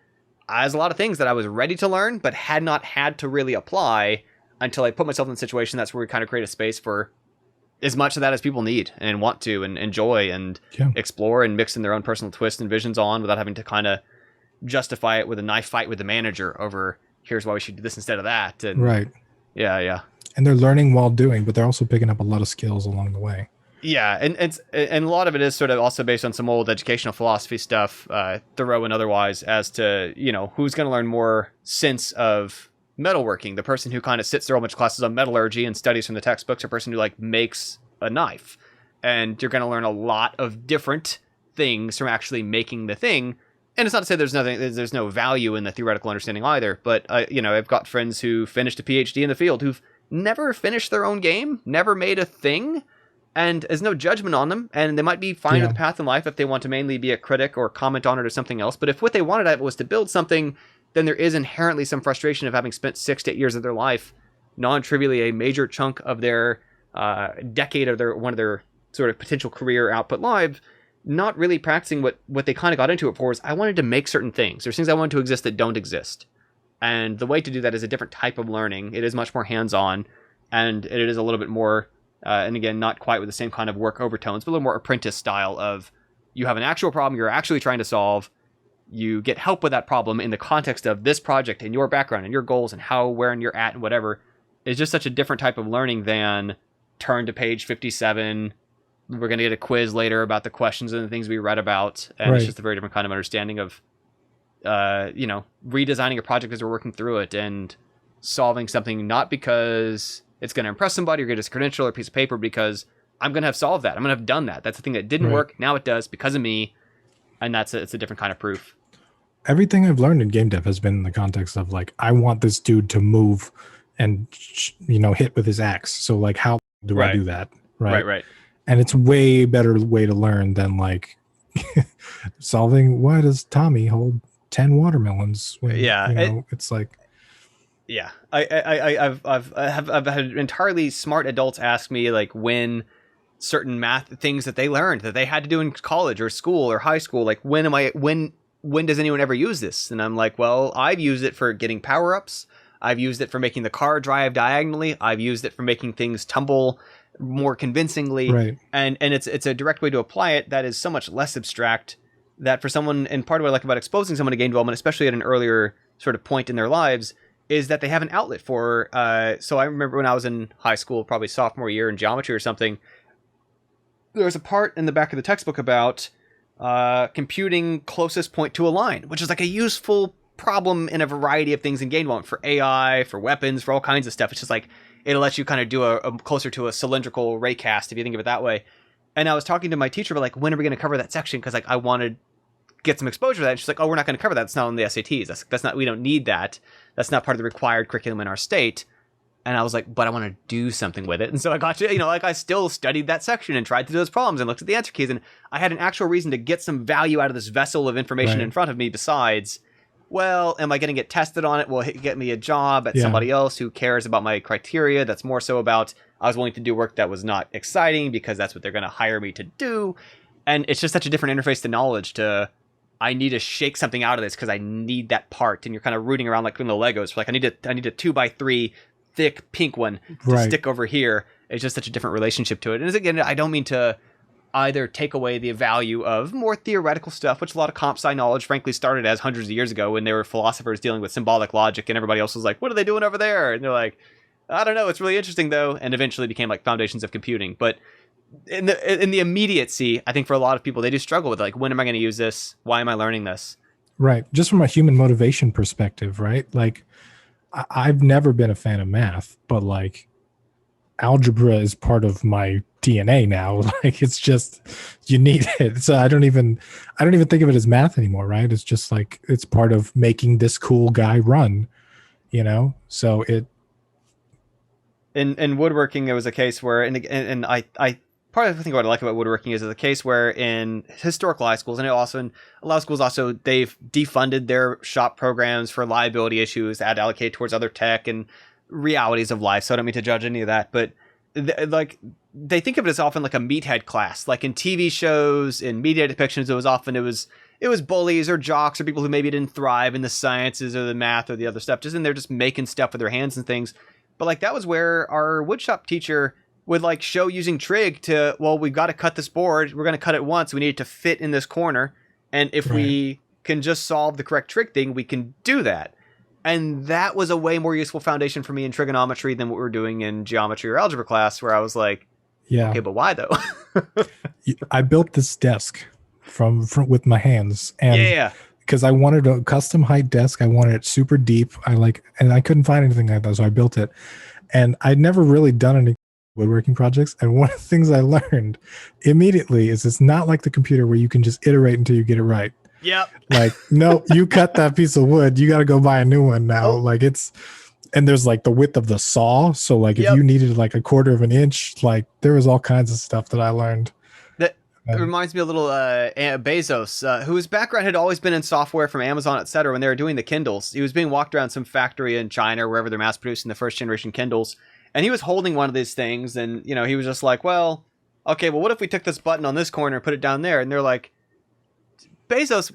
there's a lot of things that I was ready to learn, but had not had to really apply until I put myself in a situation. That's where we kind of create a space for as much of that as people need and want to and enjoy and explore and mix in their own personal twists and visions on without having to kind of justify it with a knife fight with the manager over here's why we should do this instead of that. And right. Yeah. And they're learning while doing, but they're also picking up a lot of skills along the way. Yeah, and a lot of it is sort of also based on some old educational philosophy stuff, thorough and otherwise, as to, you know, who's going to learn more sense of metalworking, the person who kind of sits through a bunch of classes on metallurgy and studies from the textbooks, or person who like makes a knife. And you're going to learn a lot of different things from actually making the thing. And it's not to say there's no value in the theoretical understanding either, but you know, I've got friends who finished a PhD in the field who've never finished their own game, never made a thing. And there's no judgment on them, and they might be fine with the path in life if they want to mainly be a critic or comment on it or something else. But if what they wanted was to build something, then there is inherently some frustration of having spent 6 to 8 years of their life, non-trivially a major chunk of their decade of one of their sort of potential career output live, not really practicing what they kind of got into it for. Is I wanted to make certain things. There's things I want to exist that don't exist. And the way to do that is a different type of learning. It is much more hands-on, and it is a little bit more... and again, not quite with the same kind of work overtones, but a little more apprentice style of you have an actual problem you're actually trying to solve. You get help with that problem in the context of this project and your background and your goals and where you're at and whatever. It's just such a different type of learning than turn to page 57. We're going to get a quiz later about the questions and the things we read about. And it's just a very different kind of understanding of, you know, redesigning a project as we're working through it and solving something not because it's going to impress somebody or get us a credential or a piece of paper, because I'm going to have solved that. I'm going to have done that. That's the thing that didn't work. Now it does because of me. And it's a different kind of proof. Everything I've learned in game dev has been in the context of like, I want this dude to move and, you know, hit with his axe. So like, how do I do that? Right. And it's way better way to learn than like solving, why does Tommy hold 10 watermelons? When, you know, it's like, yeah, I've had entirely smart adults ask me like when certain math things that they learned that they had to do in college or school or high school, like when does anyone ever use this? And I'm like, well, I've used it for getting power-ups. I've used it for making the car drive diagonally. I've used it for making things tumble more convincingly. Right. And it's a direct way to apply it that is so much less abstract that for someone, and part of what I like about exposing someone to game development, especially at an earlier sort of point in their lives, is that they have an outlet for, so I remember when I was in high school, probably sophomore year in geometry or something, there was a part in the back of the textbook about computing closest point to a line, which is like a useful problem in a variety of things in game development, for AI, for weapons, for all kinds of stuff. It's just like, it'll let you kind of do a closer to a cylindrical raycast, if you think of it that way. And I was talking to my teacher about like, when are we going to cover that section? Because like I wanted get some exposure to that. And she's like, oh, we're not going to cover that. It's not on the SATs. That's not, we don't need that. That's not part of the required curriculum in our state. And I was like, but I want to do something with it. And so I got to, you know, like I still studied that section and tried to do those problems and looked at the answer keys. And I had an actual reason to get some value out of this vessel of information in front of me besides, well, am I going to get tested on it? Will it get me a job at somebody else who cares about my criteria? That's more so about, I was willing to do work that was not exciting because that's what they're going to hire me to do. And it's just such a different interface to knowledge to, I need to shake something out of this because I need that part. And you're kind of rooting around like in the Legos. Like I need a 2x3 thick pink one to stick over here. It's just such a different relationship to it. And again, I don't mean to either take away the value of more theoretical stuff, which a lot of comp sci knowledge frankly started as hundreds of years ago when they were philosophers dealing with symbolic logic and everybody else was like, what are they doing over there? And they're like, I don't know. It's really interesting though, and eventually became like foundations of computing. But in the immediacy, I think for a lot of people, they do struggle with like, when am I going to use this? Why am I learning this? Right. Just from a human motivation perspective, right? Like, I've never been a fan of math, but like algebra is part of my DNA now. Like, it's just, you need it. So I don't even think of it as math anymore, right? It's just like, it's part of making this cool guy run, you know? So it, in woodworking, there was a case where, and I part of the thing what I like about woodworking is a case where in historical high schools, and also in a lot of schools, also they've defunded their shop programs for liability issues, had to allocate towards other tech and realities of life. So I don't mean to judge any of that, but like they think of it as often like a meathead class, like in TV shows, in media depictions, it was bullies or jocks or people who maybe didn't thrive in the sciences or the math or the other stuff, just in there just making stuff with their hands and things. But like that was where our woodshop teacher would like show using trig to, well, we've got to cut this board. We're going to cut it once. We need it to fit in this corner. And if we can just solve the correct trig thing, we can do that. And that was a way more useful foundation for me in trigonometry than what we were doing in geometry or algebra class, where I was like, yeah, okay, but why though? I built this desk from with my hands, and because I wanted a custom height desk, I wanted it super deep. And I couldn't find anything like that, so I built it. And I'd never really done any woodworking projects. And one of the things I learned immediately is it's not like the computer where you can just iterate until you get it right. Yep. Like, no, you cut that piece of wood, you got to go buy a new one now. Oh. Like and there's like the width of the saw. So like if you needed like a 1/4 of an inch, like there was all kinds of stuff that I learned. It reminds me a little Bezos, whose background had always been in software from Amazon, etc. When they were doing the Kindles, he was being walked around some factory in China, wherever they're mass producing the first generation Kindles, and he was holding one of these things, and he was just like, well, okay, well, what if we took this button on this corner and put it down there? And they're like, Bezos,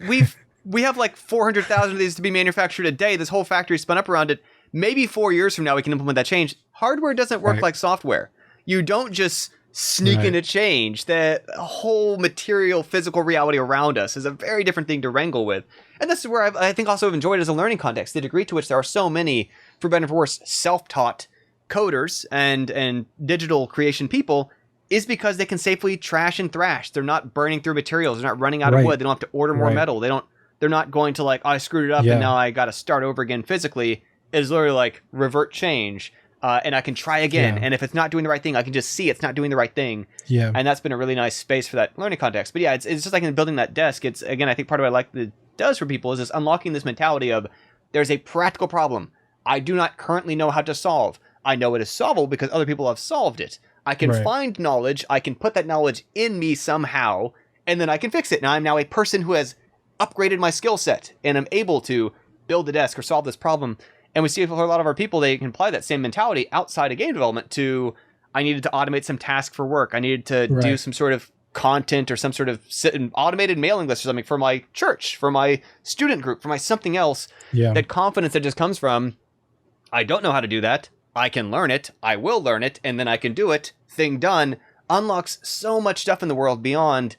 we have like 400,000 of these to be manufactured a day. This whole factory spun up around it. Maybe 4 years from now we can implement that change. Hardware doesn't work like software. You don't just sneak in a change. The whole material, physical reality around us is a very different thing to wrangle with. And this is where I think also have enjoyed it as a learning context, the degree to which there are so many, for better or for worse, self-taught coders and digital creation people, is because they can safely trash and thrash. They're not burning through materials. They're not running out of wood. They don't have to order more metal. They're not going to like, oh, I screwed it up and now I got to start over again physically. It's literally like revert change. And I can try again. And if it's not doing the right thing, I can just see it's not doing the right thing. Yeah. And that's been a really nice space for that learning context. But yeah, it's just like in building that desk. It's, again, I think part of what I like that it does for people is this unlocking this mentality of there's a practical problem I do not currently know how to solve. I know it is solvable because other people have solved it. I can find knowledge. I can put that knowledge in me somehow, and then I can fix it. Now I'm now a person who has upgraded my skill set, and I'm able to build the desk or solve this problem. And we see for a lot of our people, they can apply that same mentality outside of game development to, I needed to automate some task for work. I needed to do some sort of content or some sort of automated mailing list or something for my church, for my student group, for my something else. Yeah. That confidence that just comes from, I don't know how to do that. I can learn it. I will learn it. And then I can do it. Thing done. Unlocks so much stuff in the world beyond,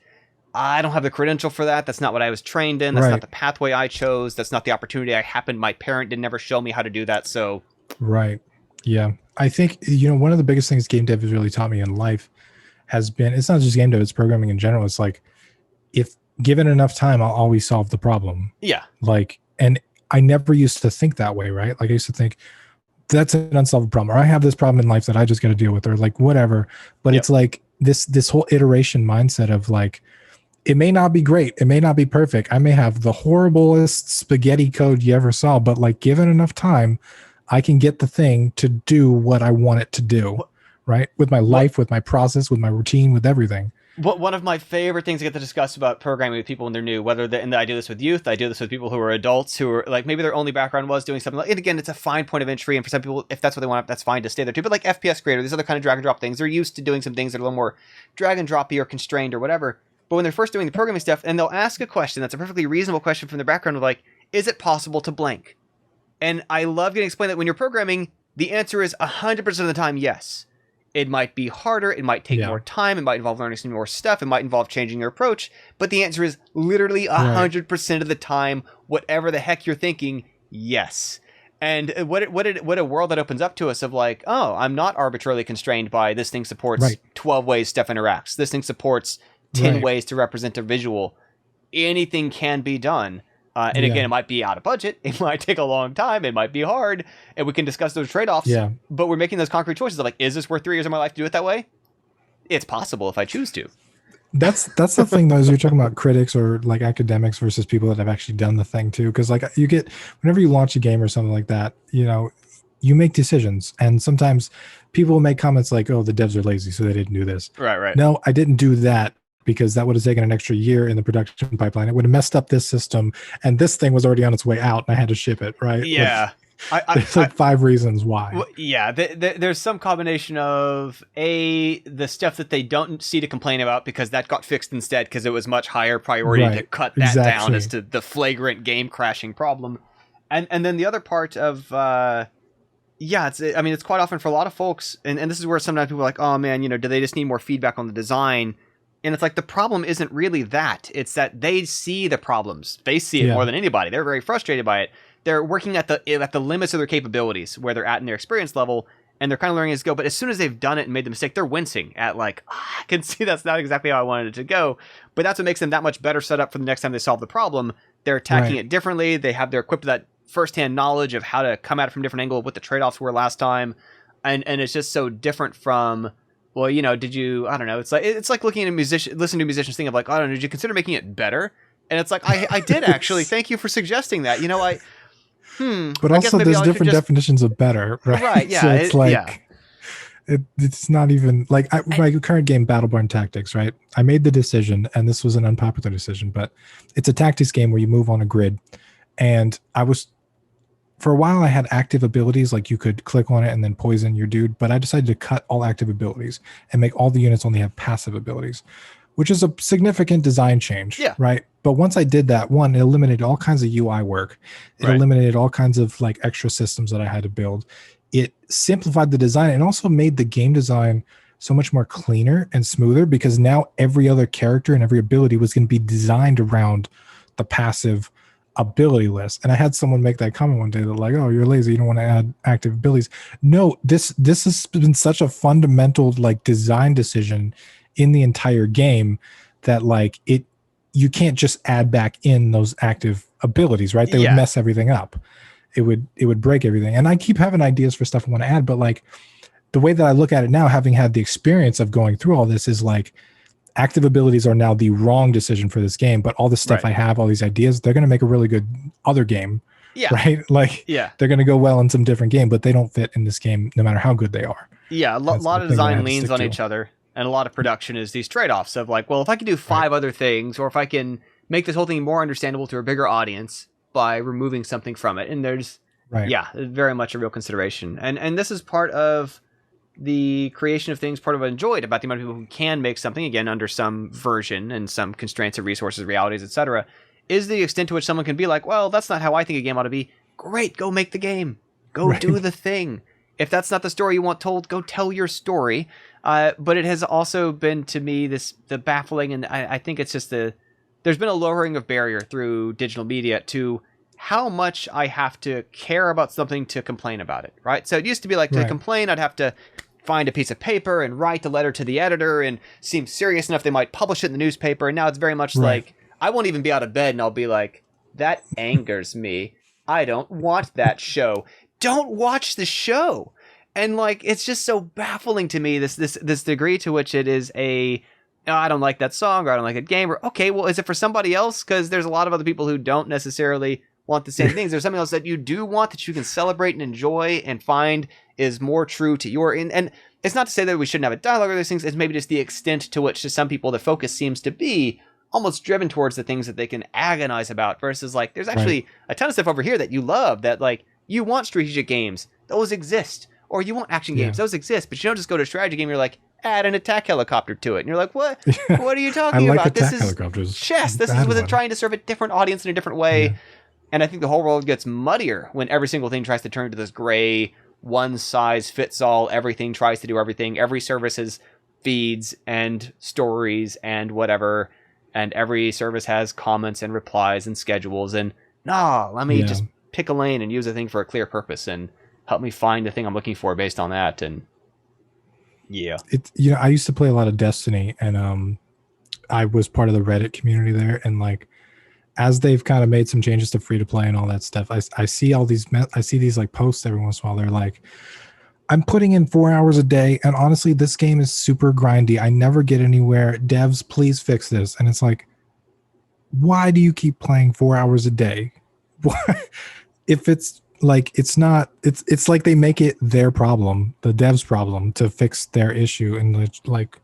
I don't have the credential for that. That's not what I was trained in. That's not the pathway I chose. That's not the opportunity I happened. My parent didn't ever show me how to do that. So. Right. Yeah. I think, one of the biggest things game dev has really taught me in life has been, it's not just game dev, it's programming in general. It's like, if given enough time, I'll always solve the problem. Yeah. Like, and I never used to think that way, right? Like I used to think that's an unsolved problem, or I have this problem in life that I just got to deal with, or like whatever. But it's like this whole iteration mindset of like, it may not be great. It may not be perfect. I may have the horriblest spaghetti code you ever saw, but like given enough time, I can get the thing to do what I want it to do, right? With my life, with my process, with my routine, with everything. One of my favorite things to get to discuss about programming with people when they're new, and I do this with youth, I do this with people who are adults who are like, maybe their only background was doing something like, and again, it's a fine point of entry. And for some people, if that's what they want, that's fine to stay there too. But like FPS Creator, these other kind of drag and drop things, they're used to doing some things that are a little more drag and droppy or constrained or whatever. But when they're first doing the programming stuff, and they'll ask a question that's a perfectly reasonable question from their background of like, is it possible to blank? And I love getting explained that when you're programming, the answer is 100% of the time, yes. It might be harder. It might take more time. It might involve learning some more stuff. It might involve changing your approach. But the answer is literally 100% of the time, whatever the heck you're thinking, yes. And what a world that opens up to us of like, oh, I'm not arbitrarily constrained by this thing supports 12 ways stuff interacts. This thing supports 10 ways to represent a visual. Anything can be done. And again, it might be out of budget. It might take a long time. It might be hard. And we can discuss those trade-offs. Yeah. But we're making those concrete choices of like, is this worth 3 years of my life to do it that way? It's possible if I choose to. That's the thing, though, is you're talking about critics or like academics versus people that have actually done the thing too. Because like you get, whenever you launch a game or something like that, you know, you make decisions, and sometimes people make comments like, "Oh, the devs are lazy, so they didn't do this." Right. No, I didn't do that because that would have taken an extra year in the production pipeline. It would have messed up this system, and this thing was already on its way out, and I had to ship it. Right? Yeah. There's like 5 reasons why. Well, yeah, there's some combination of the stuff that they don't see to complain about because that got fixed instead because it was much higher priority to cut that down as to the flagrant game crashing problem, and then the other part of it's quite often for a lot of folks, and this is where sometimes people are like, oh man, you know, do they just need more feedback on the design? And it's like the problem isn't really that; it's that they see the problems, they see it more than anybody. They're very frustrated by it. They're working at the limits of their capabilities, where they're at in their experience level, and they're kind of learning as go. But as soon as they've done it and made the mistake, they're wincing at like, I can see that's not exactly how I wanted it to go. But that's what makes them that much better set up for the next time they solve the problem. They're attacking it differently. They're equipped with that firsthand knowledge of how to come at it from a different angle of what the trade-offs were last time, and it's just so different from. Well, you know, I don't know. It's like looking at listening to musicians think of like, I don't know, did you consider making it better? And it's like, I did actually. Thank you for suggesting that. You know, But also, there's different definitions of better, right? Right, yeah. So it's like, it's not even like my current game, Battleborn Tactics, right? I made the decision, and this was an unpopular decision, but it's a tactics game where you move on a grid. And for a while, I had active abilities, like you could click on it and then poison your dude, but I decided to cut all active abilities and make all the units only have passive abilities, which is a significant design change, right? But once I did that, it eliminated all kinds of UI work. It eliminated all kinds of like extra systems that I had to build. It simplified the design and also made the game design so much more cleaner and smoother because now every other character and every ability was going to be designed around the passive ability list. And I had someone make that comment one day that like, oh, you're lazy, you don't want to add active abilities. No, this has been such a fundamental like design decision in the entire game that like you can't just add back in those active abilities, right? They would mess everything up. It would break everything. And I keep having ideas for stuff I want to add, but like the way that I look at it now, having had the experience of going through all this, is like active abilities are now the wrong decision for this game. But all the stuff I have, all these ideas, they're going to make a really good other game. Yeah. Right. Like they're going to go well in some different game, but they don't fit in this game no matter how good they are. Yeah. A lot of design leans on each other. And a lot of production is these trade-offs of like, well, if I can do 5 other things, or if I can make this whole thing more understandable to a bigger audience by removing something from it. And there's, very much a real consideration. And this is part of the creation of things, part of what I enjoyed about the amount of people who can make something, again, under some version and some constraints of resources, realities, etc., is the extent to which someone can be like, well, that's not how I think a game ought to be. Great, go make the game. Go do the thing. If that's not the story you want told, go tell your story. But it has also been, to me, the baffling, and I think it's just there's been a lowering of barrier through digital media to how much I have to care about something to complain about it, right? So it used to be like, to complain, I'd have to find a piece of paper and write a letter to the editor and seem serious enough they might publish it in the newspaper. And now it's very much like, I won't even be out of bed and I'll be like, that angers me. I don't want that show. Don't watch the show. And like, it's just so baffling to me, this degree to which it is I don't like that song, or I don't like that game, or okay, well, is it for somebody else? Because there's a lot of other people who don't necessarily want the same things. There's something else that you do want, that you can celebrate and enjoy and find is more true to your, and it's not to say that we shouldn't have a dialogue or these things. It's maybe just the extent to which to some people the focus seems to be almost driven towards the things that they can agonize about, versus like, there's actually a ton of stuff over here that you love, that like, you want strategic games, those exist. Or you want action games, those exist, but you don't just go to a strategy game, you're like, add an attack helicopter to it. And you're like, what? What are you talking about? This is chess. This is with it trying to serve a different audience in a different way. Yeah. And I think the whole world gets muddier when every single thing tries to turn into this gray, one-size-fits-all, everything tries to do everything. Every service has feeds and stories and whatever, and every service has comments and replies and schedules. And let me just pick a lane and use a thing for a clear purpose and help me find the thing I'm looking for based on that. And yeah, I used to play a lot of Destiny, and I was part of the Reddit community there, and like as they've kind of made some changes to free to play and all that stuff, I see all these like posts every once in a while. They're like, I'm putting in 4 hours a day, and honestly, this game is super grindy. I never get anywhere. Devs, please fix this. And it's like, why do you keep playing 4 hours a day? If it's like, it's like they make it their problem, the devs' problem, to fix their issue. And like,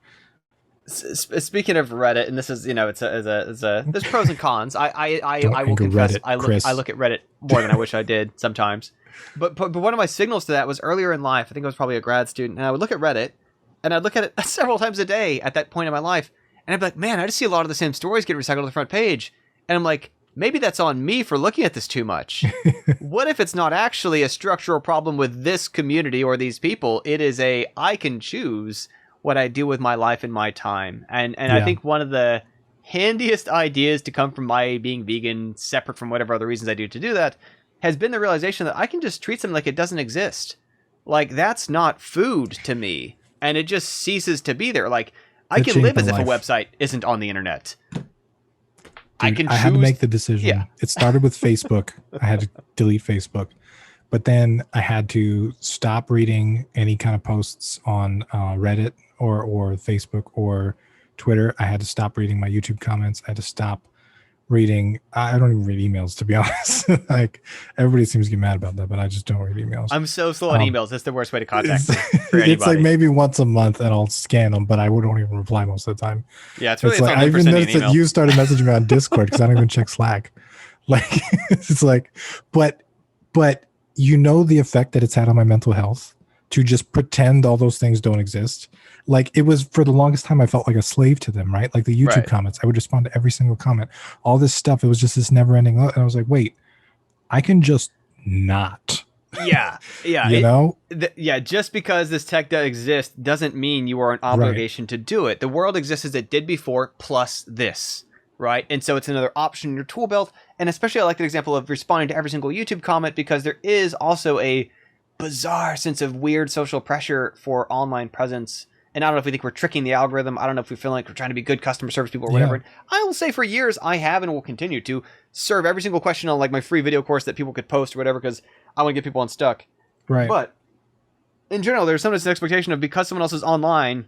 speaking of Reddit, and this is, it's a there's pros and cons. I will confess, Reddit, I look at Reddit more than I wish I did sometimes. But one of my signals to that was earlier in life. I think I was probably a grad student, and I would look at Reddit, and I'd look at it several times a day at that point in my life, and I'd be like, man, I just see a lot of the same stories get recycled on the front page, and I'm like, maybe that's on me for looking at this too much. What if it's not actually a structural problem with this community or these people? It is I can choose what I do with my life and my time. And I think one of the handiest ideas to come from my being vegan, separate from whatever other reasons I do to do that, has been the realization that I can just treat something like it doesn't exist. Like, that's not food to me. And it just ceases to be there. Like, I can live as if a website isn't on the internet. Dude, I had to make the decision. Yeah. It started with Facebook. I had to delete Facebook. But then I had to stop reading any kind of posts on Reddit or Facebook or Twitter. I had to stop reading my YouTube comments. I had to stop reading. I don't even read emails, to be honest. Like, everybody seems to get mad about that, but I just don't read emails. I'm so slow on emails. That's the worst way to contact me for anybody. It's like maybe once a month, and I'll scan them, but I don't even reply most of the time. Yeah, it's really like, I even noticed that you started messaging me on Discord because I don't even check Slack. Like, it's like, but the effect that it's had on my mental health to just pretend all those things don't exist. Like, it was, for the longest time, I felt like a slave to them, right? Like the YouTube comments, I would respond to every single comment, all this stuff. It was just this never ending. And I was like, wait, I can just not. Yeah. Just because this tech does exist doesn't mean you are an obligation to do it. The world exists as it did before, plus this, right? And so it's another option in your tool belt. And especially I like the example of responding to every single YouTube comment, because there is also a bizarre sense of weird social pressure for online presence. And I don't know if we think we're tricking the algorithm. I don't know if we feel like we're trying to be good customer service people or whatever. And I will say for years, I have and will continue to serve every single question on like my free video course that people could post or whatever, because I want to get people unstuck. Right. But in general, there's sometimes an expectation of, because someone else is online,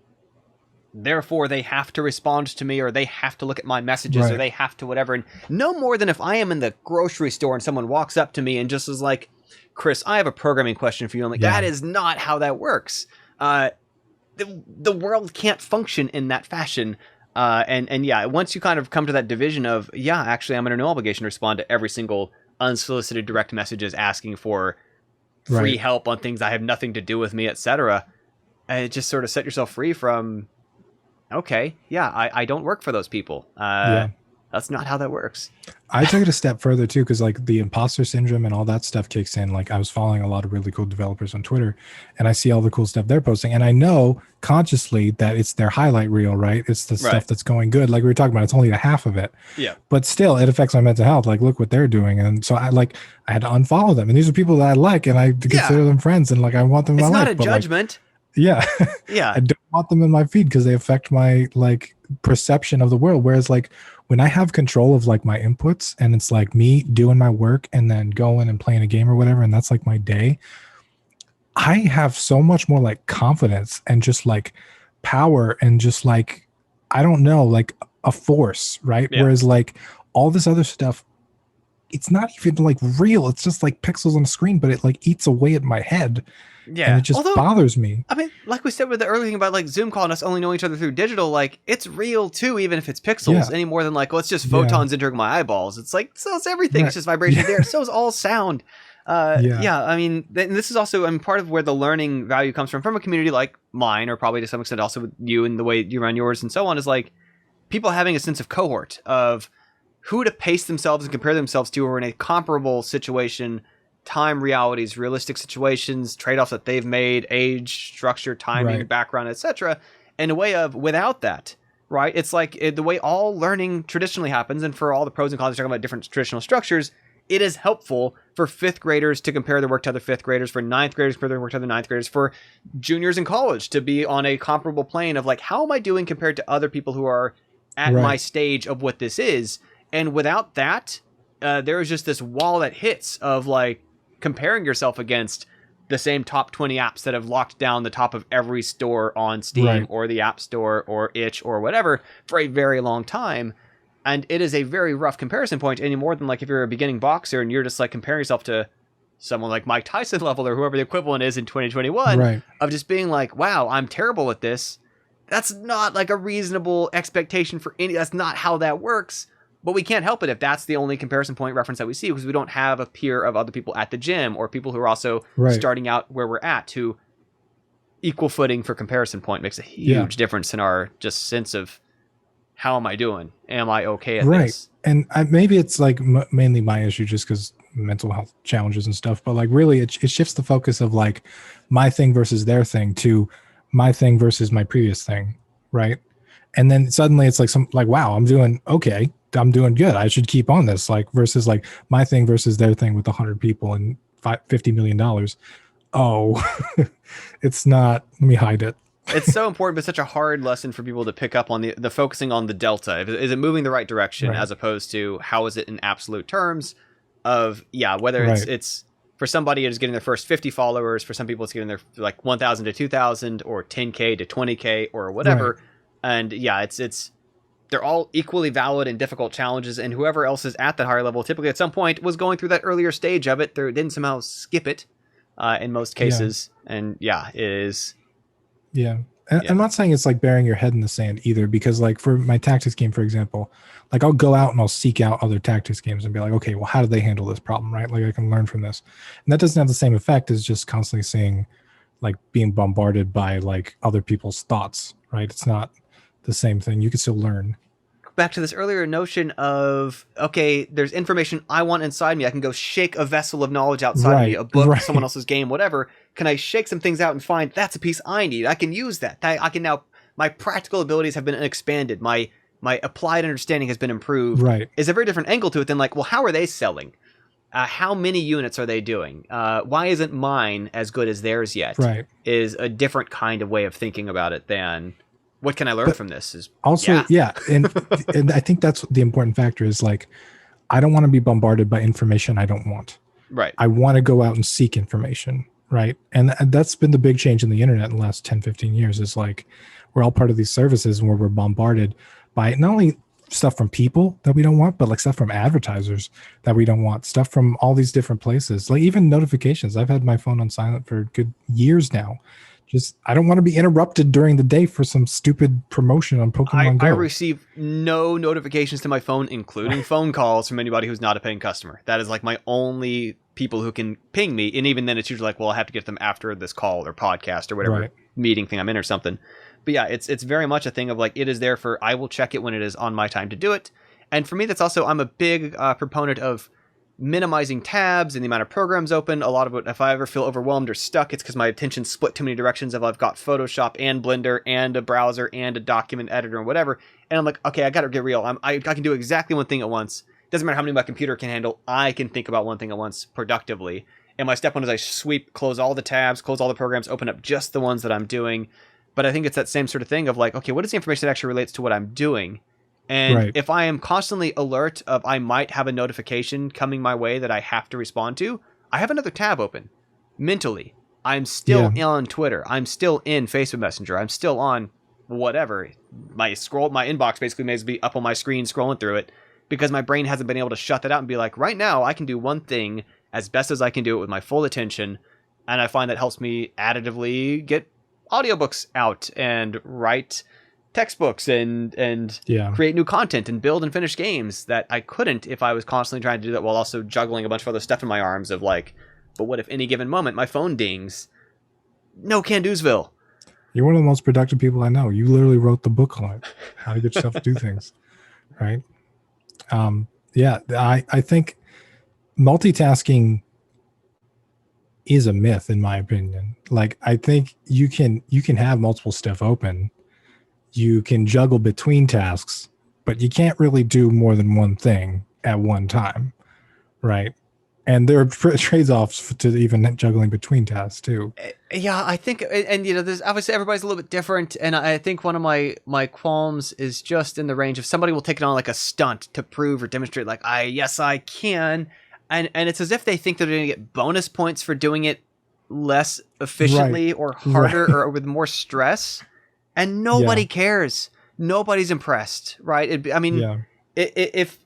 therefore they have to respond to me, or they have to look at my messages, or they have to whatever. And no more than if I am in the grocery store and someone walks up to me and just is like, Chris, I have a programming question for you. I'm like, that is not how that works. The world can't function in that fashion. And once you kind of come to that division of, actually, I'm under no obligation to respond to every single unsolicited direct messages asking for free help on things that have nothing to do with me, etc. And just sort of set yourself free from, I don't work for those people. That's not how that works. I took it a step further too, because like the imposter syndrome and all that stuff kicks in. Like, I was following a lot of really cool developers on Twitter, and I see all the cool stuff they're posting, and I know consciously that it's their highlight reel, right? It's the stuff that's going good. Like we were talking about, it's only a half of it. Yeah. But still, it affects my mental health. Like, look what they're doing, and so I had to unfollow them. And these are people that I like, and I consider them friends, and like I want them in my life. It's not a judgment. Yeah. I don't want them in my feed because they affect my like perception of the world. Whereas like when I have control of like my inputs, and it's like me doing my work and then going and playing a game or whatever, and that's like my day, I have so much more like confidence and just like power and just like, I don't know, like a force, right? Yeah. Whereas like all this other stuff, it's not even like real. It's just like pixels on a screen, but it like eats away at my head. Yeah. And it just bothers me. I mean, like we said with the earlier thing about like Zoom call and us only knowing each other through digital, like it's real too, even if it's pixels, any more than like, well, it's just photons entering my eyeballs. It's like, so it's everything. It's just vibration there. So is all sound. I mean, this is also part of where the learning value comes from a community like mine, or probably to some extent also with you and the way you run yours and so on, is like people having a sense of cohort of who to pace themselves and compare themselves to, or in a comparable situation, time realities, realistic situations, trade-offs that they've made, age, structure, timing, background, etc. In a way of, without that, right? It's like the way all learning traditionally happens, and for all the pros and cons, talking about different traditional structures, it is helpful for 5th graders to compare their work to other 5th graders, for 9th graders to compare their work to other 9th graders, for juniors in college to be on a comparable plane of like, how am I doing compared to other people who are at my stage of what this is? And without that, there is just this wall that hits of like comparing yourself against the same top 20 apps that have locked down the top of every store on Steam or the App Store or Itch or whatever for a very long time. And it is a very rough comparison point, any more than like if you're a beginning boxer and you're just like comparing yourself to someone like Mike Tyson level or whoever the equivalent is in 2021 of just being like, wow, I'm terrible at this. That's not like a reasonable expectation for any, that's not how that works. But we can't help it if that's the only comparison point reference that we see, because we don't have a peer of other people at the gym or people who are also starting out where we're at, to equal footing for comparison point makes a huge difference in our just sense of how am I doing? Am I okay at this? And maybe it's like mainly my issue just because mental health challenges and stuff, but like really it shifts the focus of like my thing versus their thing to my thing versus my previous thing, right? And then suddenly it's like wow, I'm doing okay. I'm doing good. I should keep on this, like versus like my thing versus their thing with 100 people and $50 million. Oh, it's not. Let me hide it. It's so important, but such a hard lesson for people to pick up on the focusing on the delta. Is it moving the right direction as opposed to how is it in absolute terms of, whether it's for somebody it is getting their first 50 followers, for some people it's getting their like 1,000 to 2,000 or 10K to 20K or whatever. And it's they're all equally valid and difficult challenges, and whoever else is at that higher level typically at some point was going through that earlier stage of it. They didn't somehow skip it in most cases. And it is. Yeah. I'm not saying it's like burying your head in the sand either, because like for my tactics game, for example, like I'll go out and I'll seek out other tactics games and be like, okay, well, how do they handle this problem? Right. Like I can learn from this. And that doesn't have the same effect as just constantly seeing like being bombarded by like other people's thoughts, right? It's not the same thing. You can still learn. Back to this earlier notion of, okay, there's information I want inside me. I can go shake a vessel of knowledge outside of me, a book, someone else's game, whatever. Can I shake some things out and find that's a piece I need? I can use that. I can now, my practical abilities have been expanded. My applied understanding has been improved. Right. Is a very different angle to it than like, well, how are they selling? How many units are they doing? Why isn't mine as good as theirs yet? Right. Is a different kind of way of thinking about it than what can I learn from this? Is also, and I think that's the important factor is like, I don't want to be bombarded by information I don't want. Right. I want to go out and seek information. Right. And that's been the big change in the internet in the last 10, 15 years is like, we're all part of these services where we're bombarded by not only stuff from people that we don't want, but like stuff from advertisers that we don't want, stuff from all these different places, like even notifications. I've had my phone on silent for good years now. Just, I don't want to be interrupted during the day for some stupid promotion on Pokemon Go. I receive no notifications to my phone, including phone calls from anybody who's not a paying customer. That is like my only people who can ping me. And even then it's usually like, well, I have to get them after this call or podcast or whatever meeting thing I'm in or something. But it's very much a thing of like, it is there for, I will check it when it is on my time to do it. And for me, that's also, I'm a big proponent of minimizing tabs and the amount of programs open. A lot of it, if I ever feel overwhelmed or stuck, it's because my attention's split too many directions. If I've got Photoshop and Blender and a browser and a document editor and whatever, and I'm like, okay, I got to get real. I can do exactly one thing at once. Doesn't matter how many my computer can handle. I can think about one thing at once productively. And my step one is I sweep, close all the tabs, close all the programs, open up just the ones that I'm doing. But I think it's that same sort of thing of like, okay, what is the information that actually relates to what I'm doing? And if I am constantly alert of I might have a notification coming my way that I have to respond to, I have another tab open. Mentally, I'm still on Twitter. I'm still in Facebook Messenger. I'm still on whatever. My inbox basically may be up on my screen scrolling through it because my brain hasn't been able to shut that out and be like, right now I can do one thing as best as I can do it with my full attention. And I find that helps me additively get audiobooks out and write textbooks and create new content and build and finish games that I couldn't if I was constantly trying to do that while also juggling a bunch of other stuff in my arms of like, but what if any given moment my phone dings? No can-do'sville. You're one of the most productive people I know. You literally wrote the book on it, how to get yourself to do things, right? I think multitasking is a myth in my opinion. Like I think you can have multiple stuff open. You can juggle between tasks, but you can't really do more than one thing at one time, right? And there are trade-offs to even juggling between tasks too. Yeah, I think, and there's obviously everybody's a little bit different, and I think one of my qualms is just in the range of somebody will take it on like a stunt to prove or demonstrate, like I can, and it's as if they think that they're going to get bonus points for doing it less efficiently or harder or with more stress, and nobody cares. Nobody's impressed, right? If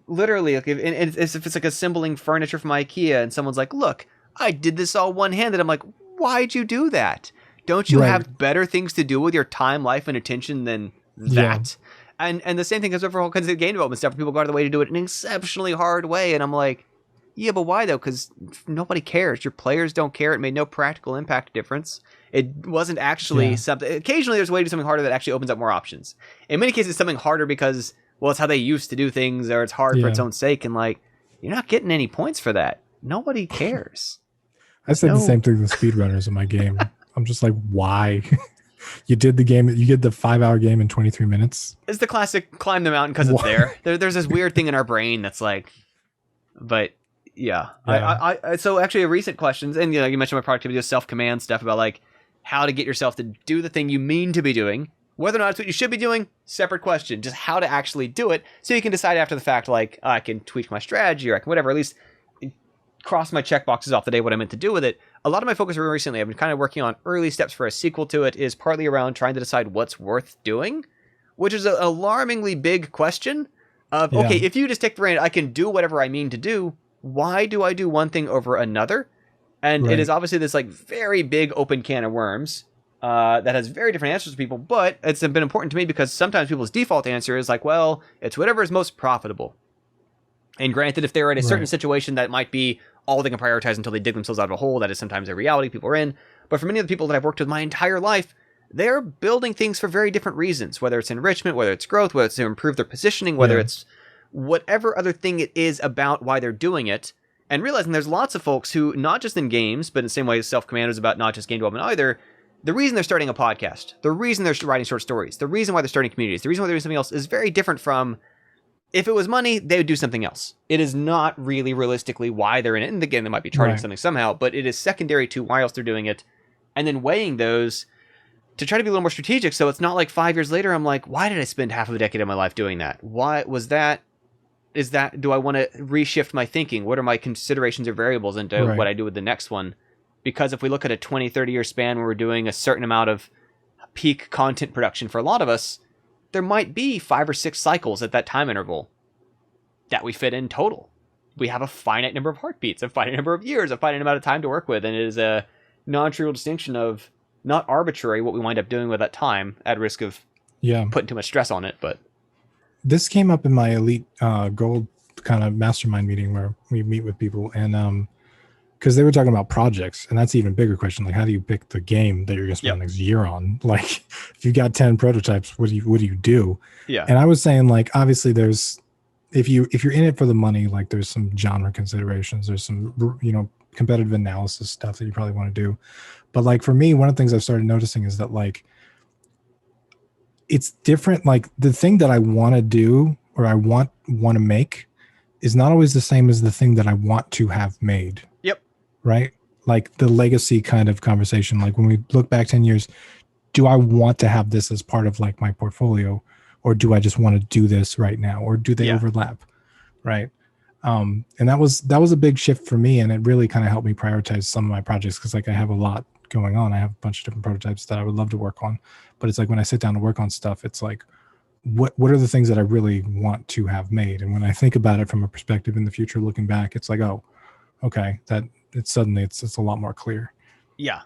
literally, like, if it's like assembling furniture from IKEA and someone's like, look, I did this all one-handed. I'm like, why'd you do that? Don't you have better things to do with your time, life, and attention than that? Yeah. And the same thing goes for all kinds of game development stuff. People go out of the way to do it in an exceptionally hard way. And I'm like, yeah, but why though? Because nobody cares. Your players don't care. It made no practical impact difference. It wasn't actually something. Occasionally there's a way to do something harder that actually opens up more options. In many cases, it's something harder because, well, it's how they used to do things, or it's hard for its own sake. And like, you're not getting any points for that. Nobody cares. I said the same thing with speedrunners in my game. I'm just like, why? You did the 5-hour game in 23 minutes. It's the classic climb the mountain because it's there. There's this weird thing in our brain that's like, but yeah. So actually a recent questions, and you mentioned my productivity, self-command stuff about like how to get yourself to do the thing you mean to be doing. Whether or not it's what you should be doing, separate question. Just how to actually do it, so you can decide after the fact, like, I can tweak my strategy, or I can whatever, at least cross my checkboxes off the day what I meant to do with it. A lot of my focus recently, I've been kind of working on early steps for a sequel to it, is partly around trying to decide what's worth doing, which is an alarmingly big question of, okay, if you just take the rein, I can do whatever I mean to do. Why do I do one thing over another? And it is obviously this like very big open can of worms. That has very different answers to people, but it's been important to me because sometimes people's default answer is like, well, it's whatever is most profitable. And granted, if they're in a certain situation that might be all they can prioritize until they dig themselves out of a hole, that is sometimes a reality people are in. But for many of the people that I've worked with my entire life, they're building things for very different reasons, whether it's enrichment, whether it's growth, whether it's to improve their positioning, whether it's whatever other thing it is about why they're doing it. And realizing there's lots of folks who, not just in games, but in the same way as Self-Command is about not just game development either, the reason they're starting a podcast, the reason they're writing short stories, the reason why they're starting communities, the reason why they're doing something else is very different from, if it was money, they would do something else. It is not really realistically why they're in it. And again, they might be charging something somehow, but it is secondary to why else they're doing it. And then weighing those to try to be a little more strategic. So it's not like 5 years later, I'm like, why did I spend half of a decade of my life doing that? Why was that? Do I want to reshift my thinking? What are my considerations or variables into what I do with the next one? Because if we look at a 20, 30-year span where we're doing a certain amount of peak content production for a lot of us, there might be 5 or 6 cycles at that time interval that we fit in total. We have a finite number of heartbeats, a finite number of years, a finite amount of time to work with, and it is a non-trivial distinction of not arbitrary what we wind up doing with that time at risk of putting too much stress on it. But this came up in my elite gold kind of mastermind meeting where we meet with people, and because they were talking about projects, and that's an even bigger question. Like, how do you pick the game that you're going to spend the next year on? Like, if you got 10 prototypes, what do you do? Yeah. And I was saying, like, obviously there's, if you're in it for the money, like there's some genre considerations, there's some, competitive analysis stuff that you probably want to do. But like for me, one of the things I've started noticing is that like, it's different. Like the thing that I want to do or I want to make is not always the same as the thing that I want to have made. Yep. Right? Like the legacy kind of conversation. Like when we look back 10 years, do I want to have this as part of like my portfolio, or do I just want to do this right now, or do they overlap? Right. And that was a big shift for me. And it really kind of helped me prioritize some of my projects. Cause like I have a lot going on. I have a bunch of different prototypes that I would love to work on, but it's like when I sit down to work on stuff, it's like, what are the things that I really want to have made? And when I think about it from a perspective in the future, looking back, it's like, oh, okay, that it's a lot more clear. Yeah.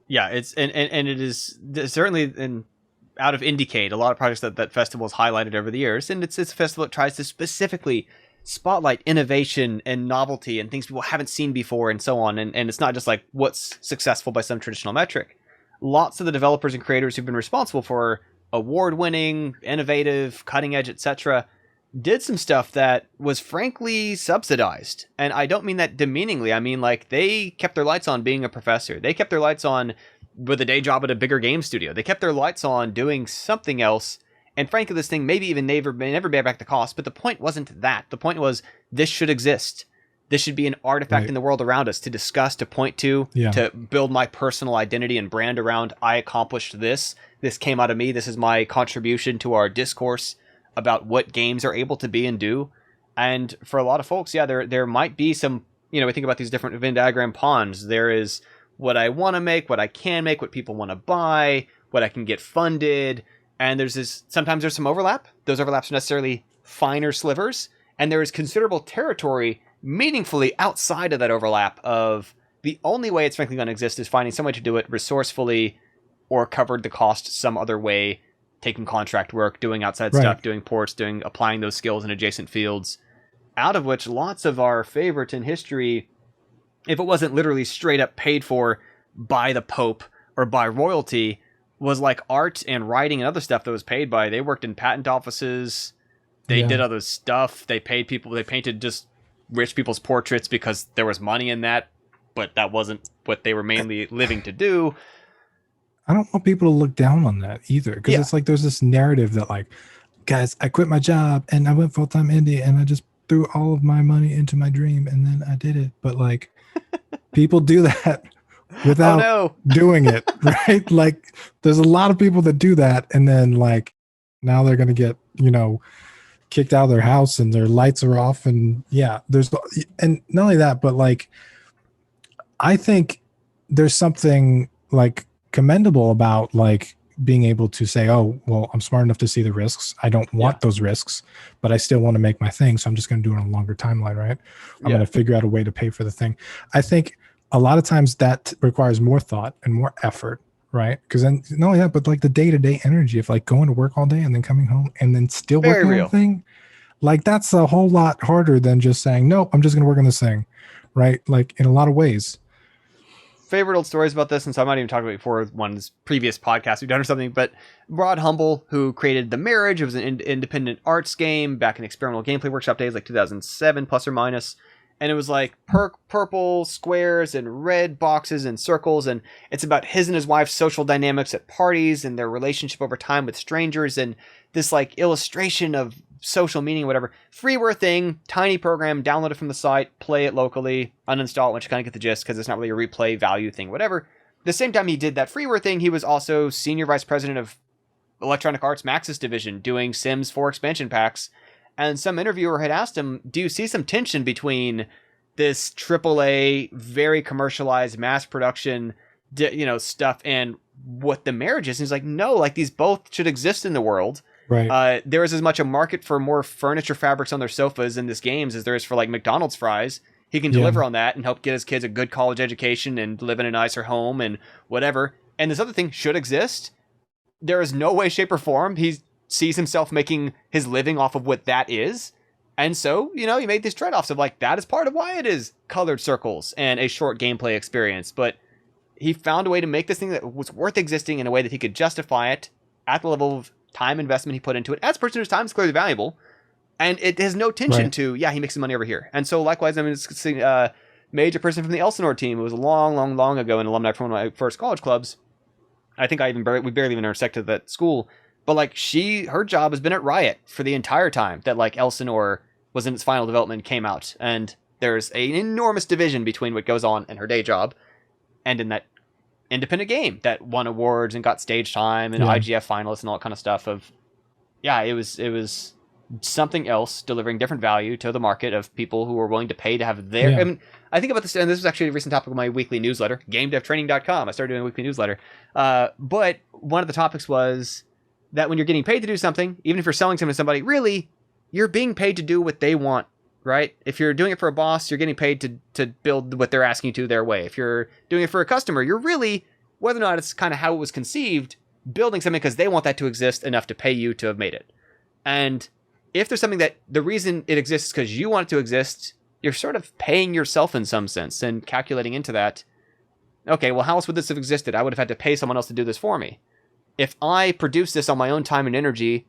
Yeah. It's, and it is certainly out of Indicate, a lot of projects that festival has highlighted over the years. And it's a festival that tries to specifically spotlight innovation and novelty and things people haven't seen before and so on. And it's not just like what's successful by some traditional metric. Lots of the developers and creators who've been responsible for award-winning, innovative, cutting-edge, etc., did some stuff that was frankly subsidized. And I don't mean that demeaningly. I mean, like, they kept their lights on being a professor. They kept their lights on with a day job at a bigger game studio. They kept their lights on doing something else. And frankly, this thing may never pay back the cost. But the point wasn't that. The point was, this should exist. This should be an artifact in the world around us to discuss, to point to build my personal identity and brand around. I accomplished this. This came out of me. This is my contribution to our discourse about what games are able to be and do. And for a lot of folks, there might be some, we think about these different Venn diagram ponds. There is what I want to make, what I can make, what people want to buy, what I can get funded. And sometimes there's some overlap. Those overlaps are necessarily finer slivers. And there is considerable territory meaningfully outside of that overlap of the only way it's frankly going to exist is finding some way to do it resourcefully or covered the cost some other way, taking contract work, doing outside stuff, doing ports, applying those skills in adjacent fields, out of which lots of our favorites in history, if it wasn't literally straight up paid for by the Pope or by royalty, was like art and writing and other stuff that was paid by. They worked in patent offices. They did other stuff. They paid people. They painted just rich people's portraits because there was money in that, but that wasn't what they were mainly living to do. I don't want people to look down on that either, because it's like there's this narrative that like, guys, I quit my job and I went full-time indie and I just threw all of my money into my dream and then I did it. But like people do that without doing it, right? Like there's a lot of people that do that and then like now they're going to get, kicked out of their house and their lights are off. And and not only that, but like, I think there's something like commendable about like being able to say, oh, well, I'm smart enough to see the risks. I don't want those risks, but I still want to make my thing. So I'm just going to do it on a longer timeline, right? I'm going to figure out a way to pay for the thing. I think a lot of times that requires more thought and more effort, right? Because then not only that, but like the day-to-day energy of like going to work all day and then coming home and then still working on the thing. Like that's a whole lot harder than just saying, nope, I'm just going to work on this thing, right? Like in a lot of ways. Favorite old stories about this, and so I might even talk about it before one's previous podcast we've done or something, but Rod Humble, who created The Marriage, it was an independent arts game back in Experimental Gameplay Workshop days, like 2007, plus or minus, and it was like purple squares and red boxes and circles, and it's about his and his wife's social dynamics at parties and their relationship over time with strangers, and this like illustration of social meaning, whatever. Freeware thing, tiny program, download it from the site, play it locally, uninstall it once you kind of get the gist, because it's not really a replay value thing, whatever. The same time he did that freeware thing, he was also senior vice president of Electronic Arts Maxis division, doing Sims 4 expansion packs. And some interviewer had asked him, do you see some tension between this AAA, very commercialized, mass production, stuff and what The Marriage is? And he's like, no, like these both should exist in the world. Right. There is as much a market for more furniture fabrics on their sofas in this games as there is for like McDonald's fries. He can deliver on that and help get his kids a good college education and live in a nicer home and whatever. And this other thing should exist. There is no way, shape, or form he sees himself making his living off of what that is. And so, he made these trade-offs of like, that is part of why it is colored circles and a short gameplay experience. But he found a way to make this thing that was worth existing in a way that he could justify it at the level of time investment he put into it as a person whose time is clearly valuable, and it has no tension to he makes some money over here. And so likewise, it's a major person from the Elsinore team. It was long ago, an alumni from one of my first college clubs. I think we barely even intersected that school, but like her job has been at Riot for the entire time that like Elsinore was in its final development, came out, and there's an enormous division between what goes on in her day job and in that independent game that won awards and got stage time and IGF finalists and all that kind of stuff it was something else, delivering different value to the market of people who were willing to pay to have their I mean, I think about this, and this was actually a recent topic of my weekly newsletter, GameDevTraining.com. I started doing a weekly newsletter, but one of the topics was that when you're getting paid to do something, even if you're selling something to somebody, really you're being paid to do what they want, right? If you're doing it for a boss, you're getting paid to build what they're asking you to their way. If you're doing it for a customer, you're really, whether or not it's kind of how it was conceived, building something because they want that to exist enough to pay you to have made it. And if there's something that the reason it exists is because you want it to exist, you're sort of paying yourself in some sense and calculating into that. Okay, well, how else would this have existed? I would have had to pay someone else to do this for me. If I produce this on my own time and energy,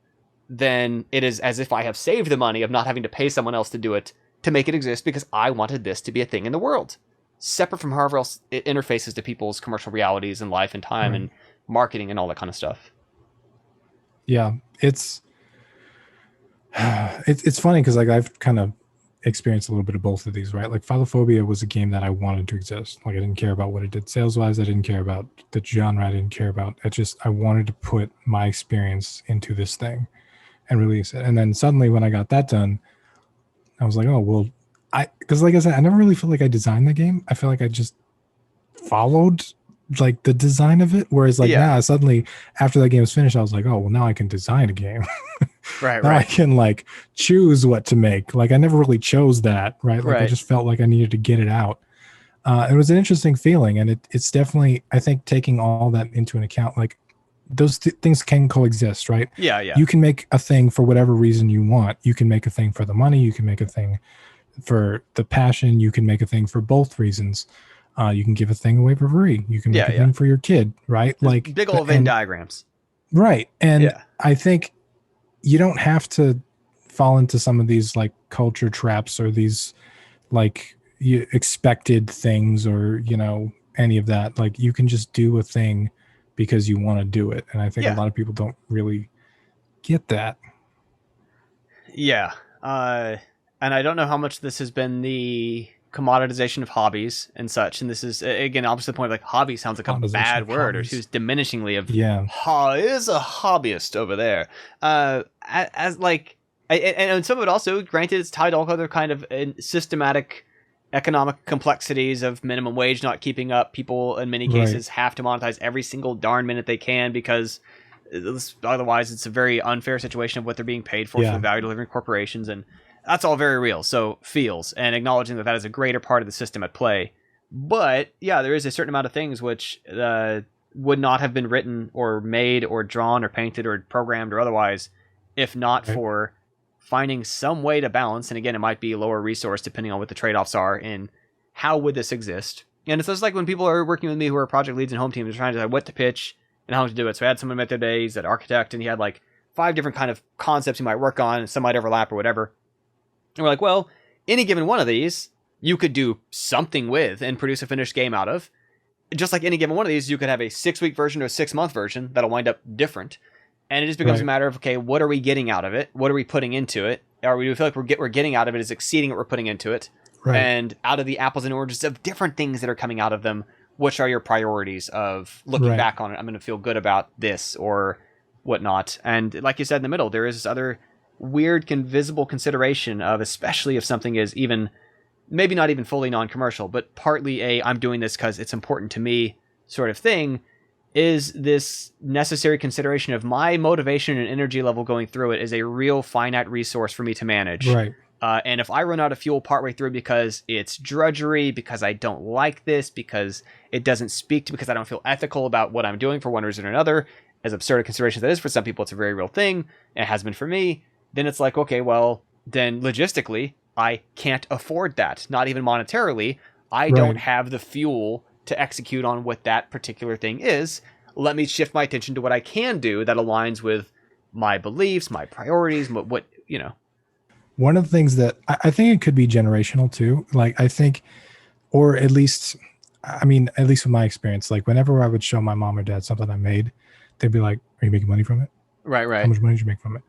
then it is as if I have saved the money of not having to pay someone else to do it to make it exist because I wanted this to be a thing in the world, separate from however else it interfaces to people's commercial realities and life and time and marketing and all that kind of stuff. Yeah, it's funny because like I've kind of experienced a little bit of both of these, right? Like Phalophobia was a game that I wanted to exist. Like I didn't care about what it did sales wise. I didn't care about the genre. I didn't care about it. I wanted to put my experience into this thing and release it. And then suddenly when I got that done, I was like, oh, well, because like I said, I never really feel like I designed the game. I feel like I just followed like the design of it. Whereas like now suddenly after that game was finished, I was like, oh, well, now I can design a game. Right. Now I can like choose what to make. Like I never really chose that, right? Like I just felt like I needed to get it out. It was an interesting feeling, and it's definitely, I think, taking all that into an account. Like those things can coexist, right? Yeah. You can make a thing for whatever reason you want. You can make a thing for the money. You can make a thing for the passion. You can make a thing for both reasons. You can give a thing away for free. You can make a thing for your kid, right? There's like big old Venn diagrams. Right. And I think you don't have to fall into some of these like culture traps or these like expected things or, you know, any of that. Like you can just do a thing because you want to do it. And I think a lot of people don't really get that. Yeah. And I don't know how much this has been the commoditization of hobbies and such. And this is, again, opposite the point, like hobby sounds like a bad word or too diminishingly of, is a hobbyist over there. As like, and some of it also, granted, it's tied to all other kind of systematic economic complexities of minimum wage not keeping up. People in many cases have to monetize every single darn minute they can because otherwise it's a very unfair situation of what they're being paid for the value delivering corporations, and that's all very real. So feels and acknowledging that is a greater part of the system at play. But yeah, there is a certain amount of things which would not have been written or made or drawn or painted or programmed or otherwise if not for finding some way to balance. And again, it might be lower resource depending on what the trade-offs are in how would this exist. And it's just like when people are working with me who are project leads and home teams, they're trying to decide what to pitch and how to do it. So I had someone met their days, that architect, and he had like 5 different kind of concepts he might work on, and some might overlap or whatever. And we're like, well, any given one of these you could do something with and produce a finished game out of. Just like any given one of these, you could have a 6-week version or a 6-month version that'll wind up different. And it just becomes a matter of, okay, what are we getting out of it? What are we putting into it? Do we feel like we're getting out of it is exceeding what we're putting into it? Right. And out of the apples and oranges of different things that are coming out of them, which are your priorities of looking back on it? I'm going to feel good about this or whatnot. And like you said in the middle, there is this other weird, invisible consideration of, especially if something is even, maybe not even fully non-commercial, but partly I'm doing this because it's important to me sort of thing, is this necessary consideration of my motivation and energy level going through it is a real finite resource for me to manage. Right. And if I run out of fuel partway through because it's drudgery, because I don't like this, because it doesn't speak to, because I don't feel ethical about what I'm doing for one reason or another, as absurd a consideration as that is for some people, it's a very real thing, and it has been for me, then it's like, okay, well, then logistically, I can't afford that. Not even monetarily. I don't have the fuel to execute on what that particular thing is. Let me shift my attention to what I can do that aligns with my beliefs, my priorities, what you know. One of the things that I think it could be generational too. Like I think, or at least, I mean, at least with my experience, like whenever I would show my mom or dad something I made, they'd be like, "Are you making money from it? Right. How much money did you make from it?"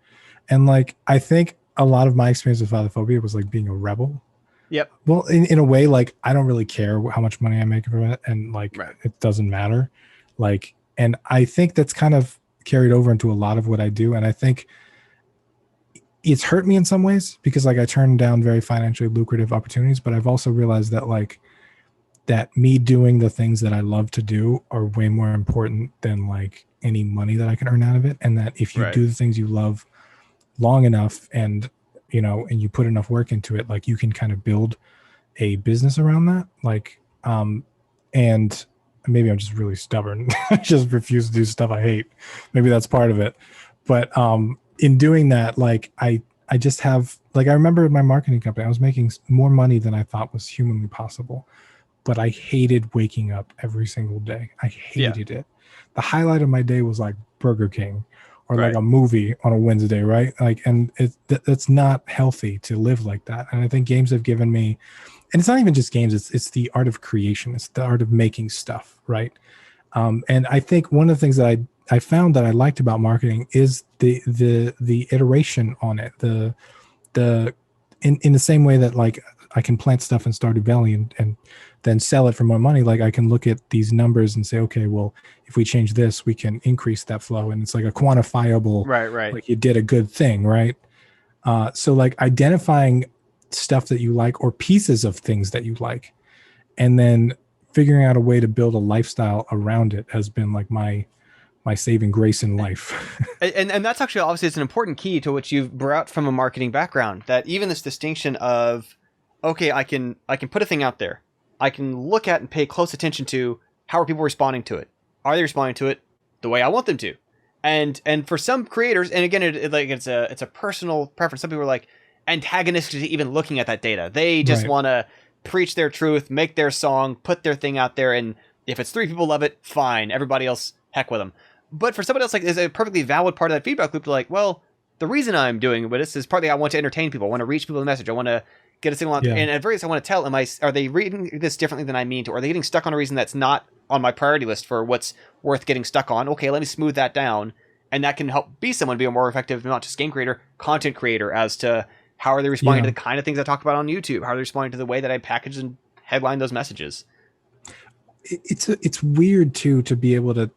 And like, I think a lot of my experience with fatherphobia was like being a rebel. Yep. Well, in a way, like I don't really care how much money I make from it, and like it doesn't matter. Like, and I think that's kind of carried over into a lot of what I do, and I think it's hurt me in some ways because like I turned down very financially lucrative opportunities, but I've also realized that like that me doing the things that I love to do are way more important than like any money that I can earn out of it, and that if you do the things you love long enough and you know, and you put enough work into it, like you can kind of build a business around that. Like, and maybe I'm just really stubborn. I just refuse to do stuff I hate. Maybe that's part of it. But in doing that, like I just have, like, I remember in my marketing company, I was making more money than I thought was humanly possible, but I hated waking up every single day. I hated it. The highlight of my day was like Burger King or like a movie on a Wednesday, right? Like, and that's not healthy to live like that. And I think games have given me, and it's not even just games, it's the art of creation. It's the art of making stuff, right? And I think one of the things that I found that I liked about marketing is the iteration on it, the in the same way that like I can plant stuff in Stardew Valley and then sell it for more money, like I can look at these numbers and say, okay, well, if we change this, we can increase that flow. And it's like a quantifiable, right. like you did a good thing, right? So like identifying stuff that you like or pieces of things that you like, and then figuring out a way to build a lifestyle around it has been like my saving grace in life. and that's actually obviously it's an important key to what you've brought from a marketing background, that even this distinction of, okay, I can put a thing out there. I can look at and pay close attention to how are people responding to it. Are they responding to it the way I want them to? And for some creators, and again, it's a personal preference. Some people are like antagonistic to even looking at that data. They just want to preach their truth, make their song, put their thing out there, and if it's 3 people love it, fine. Everybody else, heck with them. But for somebody else, like, there's a perfectly valid part of that feedback loop to like, well, the reason I'm doing this is partly I want to entertain people. I want to reach people with a message. I want to get a signal out there. And at various, I want to tell, are they reading this differently than I mean to? Or are they getting stuck on a reason that's not on my priority list for what's worth getting stuck on? Okay, let me smooth that down. And that can help be someone be a more effective, not just game creator, content creator, as to how are they responding to the kind of things I talk about on YouTube? How are they responding to the way that I package and headline those messages? It's weird too, to be able to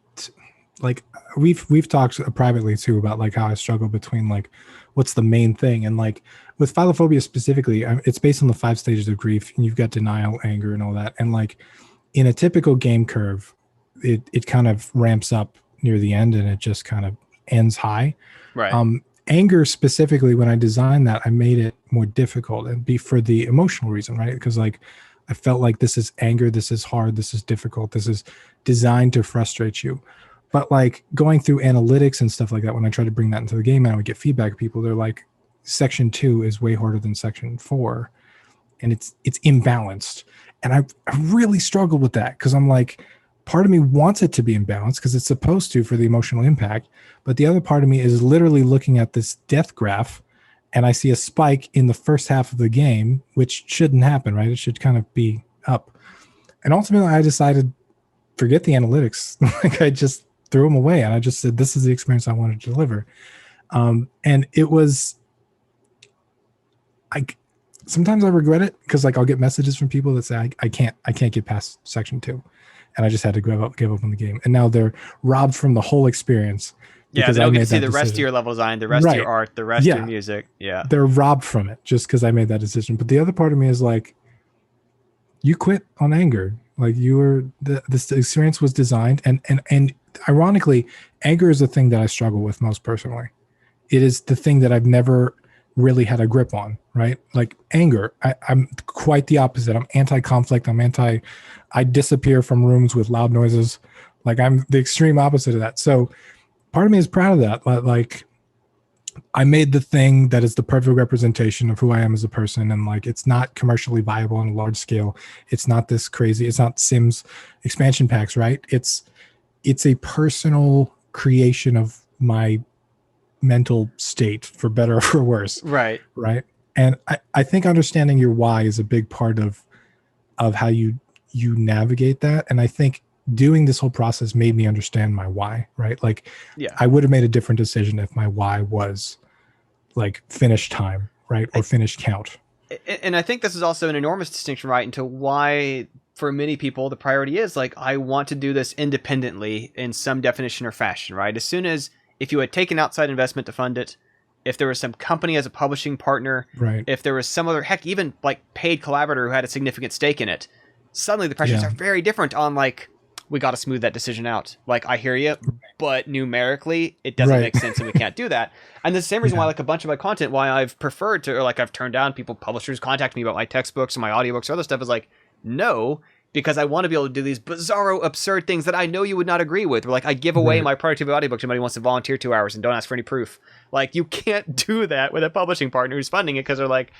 like, we've talked privately too about like how I struggle between like what's the main thing, and like with philophobia specifically, it's based on the 5 stages of grief, and you've got denial, anger, and all that. And like in a typical game curve, it kind of ramps up near the end and it just kind of ends high. Right. Anger specifically, when I designed that, I made it more difficult, and be for the emotional reason, right? Because like I felt like this is anger, this is hard, this is difficult, this is designed to frustrate you. But like going through analytics and stuff like that, when I tried to bring that into the game and I would get feedback, people, they're like, section 2 is way harder than section 4, and it's imbalanced. And I really struggled with that, because I'm like, part of me wants it to be imbalanced because it's supposed to for the emotional impact, but the other part of me is literally looking at this death graph, and I see a spike in the first half of the game, which shouldn't happen, right? It should kind of be up. And ultimately I decided, forget the analytics. Like I just threw them away, and I just said, this is the experience I wanted to deliver. And it was, sometimes I regret it, because like I'll get messages from people that say I can't get past section 2, and I just had to give up on the game, and now they're robbed from the whole experience. Yeah, they don't get to see the rest of your level design, the rest of your art, the rest of your music. Yeah, they're robbed from it just because I made that decision. But the other part of me is like, you quit on anger. Like you were, this experience was designed, and ironically, anger is the thing that I struggle with most personally. It is the thing that I've never really had a grip on, right? Like anger, I'm quite the opposite. I'm anti-conflict. I disappear from rooms with loud noises. Like I'm the extreme opposite of that. So part of me is proud of that. Like I made the thing that is the perfect representation of who I am as a person. And like, it's not commercially viable on a large scale. It's not this crazy. It's not Sims expansion packs, right? It's a personal creation of my mental state, for better or for worse. Right. And I think understanding your why is a big part of how you navigate that. And I think doing this whole process made me understand my why, right? Like, I would have made a different decision if my why was like finish time, right? Or finish count. And I think this is also an enormous distinction, right? Into why, for many people, the priority is like, I want to do this independently in some definition or fashion, right? As soon as, if you had taken outside investment to fund it, if there was some company as a publishing partner, right? If there was some other, heck, even like paid collaborator who had a significant stake in it, suddenly the pressures are very different on like, we got to smooth that decision out. Like, I hear you, but numerically, it doesn't make sense and we can't do that. And the same reason why, like, a bunch of my content, why I've preferred to, or like I've turned down people, publishers contact me about my textbooks and my audiobooks or other stuff, is like, no, because I want to be able to do these bizarro, absurd things that I know you would not agree with. Or like, I give away my productivity audiobook to somebody who wants to volunteer 2 hours and don't ask for any proof. Like, you can't do that with a publishing partner who's funding it because they're like,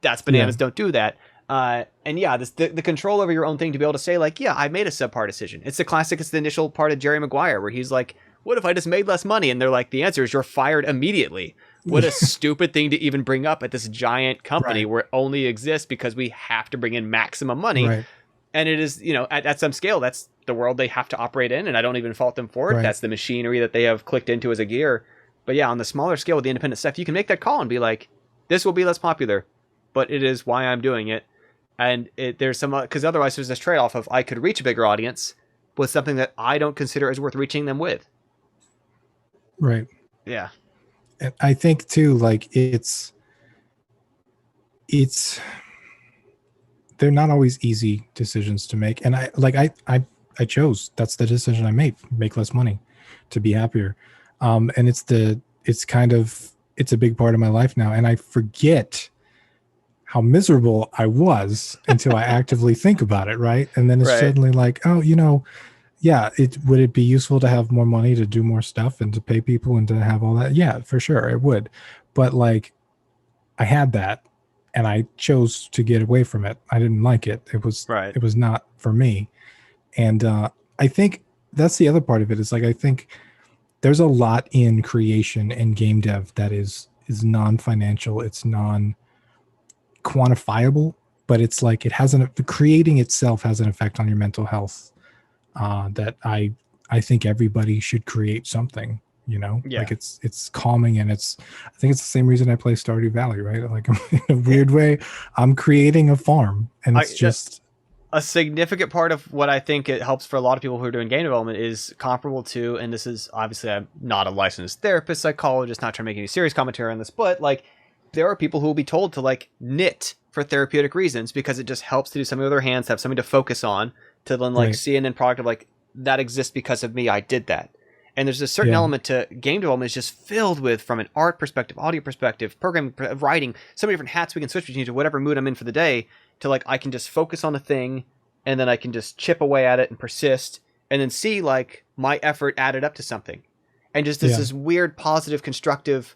that's bananas, don't do that. And yeah, the control over your own thing to be able to say like, yeah, I made a subpar decision. It's the classic, it's the initial part of Jerry Maguire where he's like, what if I just made less money? And they're like, the answer is you're fired immediately. What a stupid thing to even bring up at this giant company where it only exists because we have to bring in maximum money. Right. And it is, you know, at some scale, that's the world they have to operate in. And I don't even fault them for it. Right. That's the machinery that they have clicked into as a gear. But yeah, on the smaller scale with the independent stuff, you can make that call and be like, this will be less popular. but it is why I'm doing it. And there's some, because otherwise there's this trade-off of I could reach a bigger audience with something that I don't consider as worth reaching them with. Right. Yeah. And I think too, like it's they're not always easy decisions to make. And I chose, that's the decision I made, make less money to be happier. And it's a big part of my life now. And I forget how miserable I was until I actively think about it. Right. And then it's suddenly like, oh, yeah, would it be useful to have more money to do more stuff and to pay people and to have all that? Yeah, for sure it would. But like I had that and I chose to get away from it. I didn't like it. It was not for me. And I think that's the other part of it is like, I think there's a lot in creation and game dev that is non-financial. It's non-quantifiable, but it's like the creating itself has an effect on your mental health. That I think everybody should create something, like it's calming, and I think it's the same reason I play Stardew Valley, right? Like in a weird way, I'm creating a farm, and it's just a significant part of what I think it helps for a lot of people who are doing game development is comparable to, and this is obviously I'm not a licensed therapist, psychologist, not trying to make any serious commentary on this, but like there are people who will be told to like knit for therapeutic reasons because it just helps to do something with their hands, have something to focus on, to then like see an end product of like that exists because of me, I did that. And there's a certain element to game development is just filled with, from an art perspective, audio perspective, programming, writing, so many different hats we can switch between to whatever mood I'm in for the day, to like I can just focus on a thing and then I can just chip away at it and persist and then see like my effort added up to something. And just this weird positive constructive,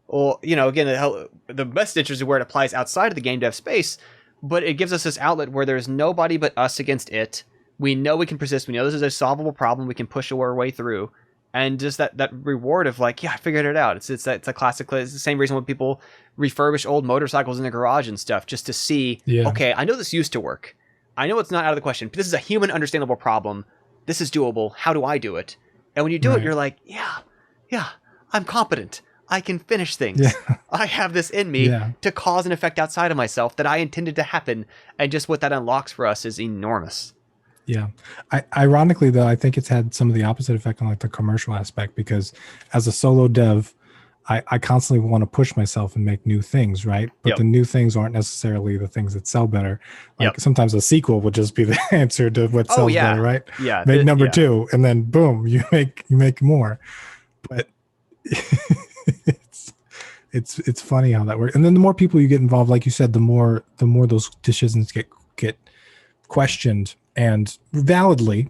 or again the best interest is where it applies outside of the game dev space, but it gives us this outlet where there's nobody but us against it. We know we can persist. We know this is a solvable problem. We can push our way through. And just that reward of like, yeah, I figured it out. It's a classic. It's the same reason when people refurbish old motorcycles in the garage and stuff, just to see, okay, I know this used to work. I know it's not out of the question, but this is a human understandable problem. This is doable. How do I do it? And when you do it, you're like, yeah, I'm competent. I can finish things. Yeah. I have this in me to cause an effect outside of myself that I intended to happen. And just what that unlocks for us is enormous. Yeah. Ironically, though, I think it's had some of the opposite effect on like the commercial aspect, because as a solo dev, I constantly want to push myself and make new things, right? But the new things aren't necessarily the things that sell better. Like sometimes a sequel would just be the answer to what sells better, right? Yeah. Make number 2, and then boom, you make more. But it's funny how that works. And then the more people you get involved, like you said, the more those decisions get questioned, and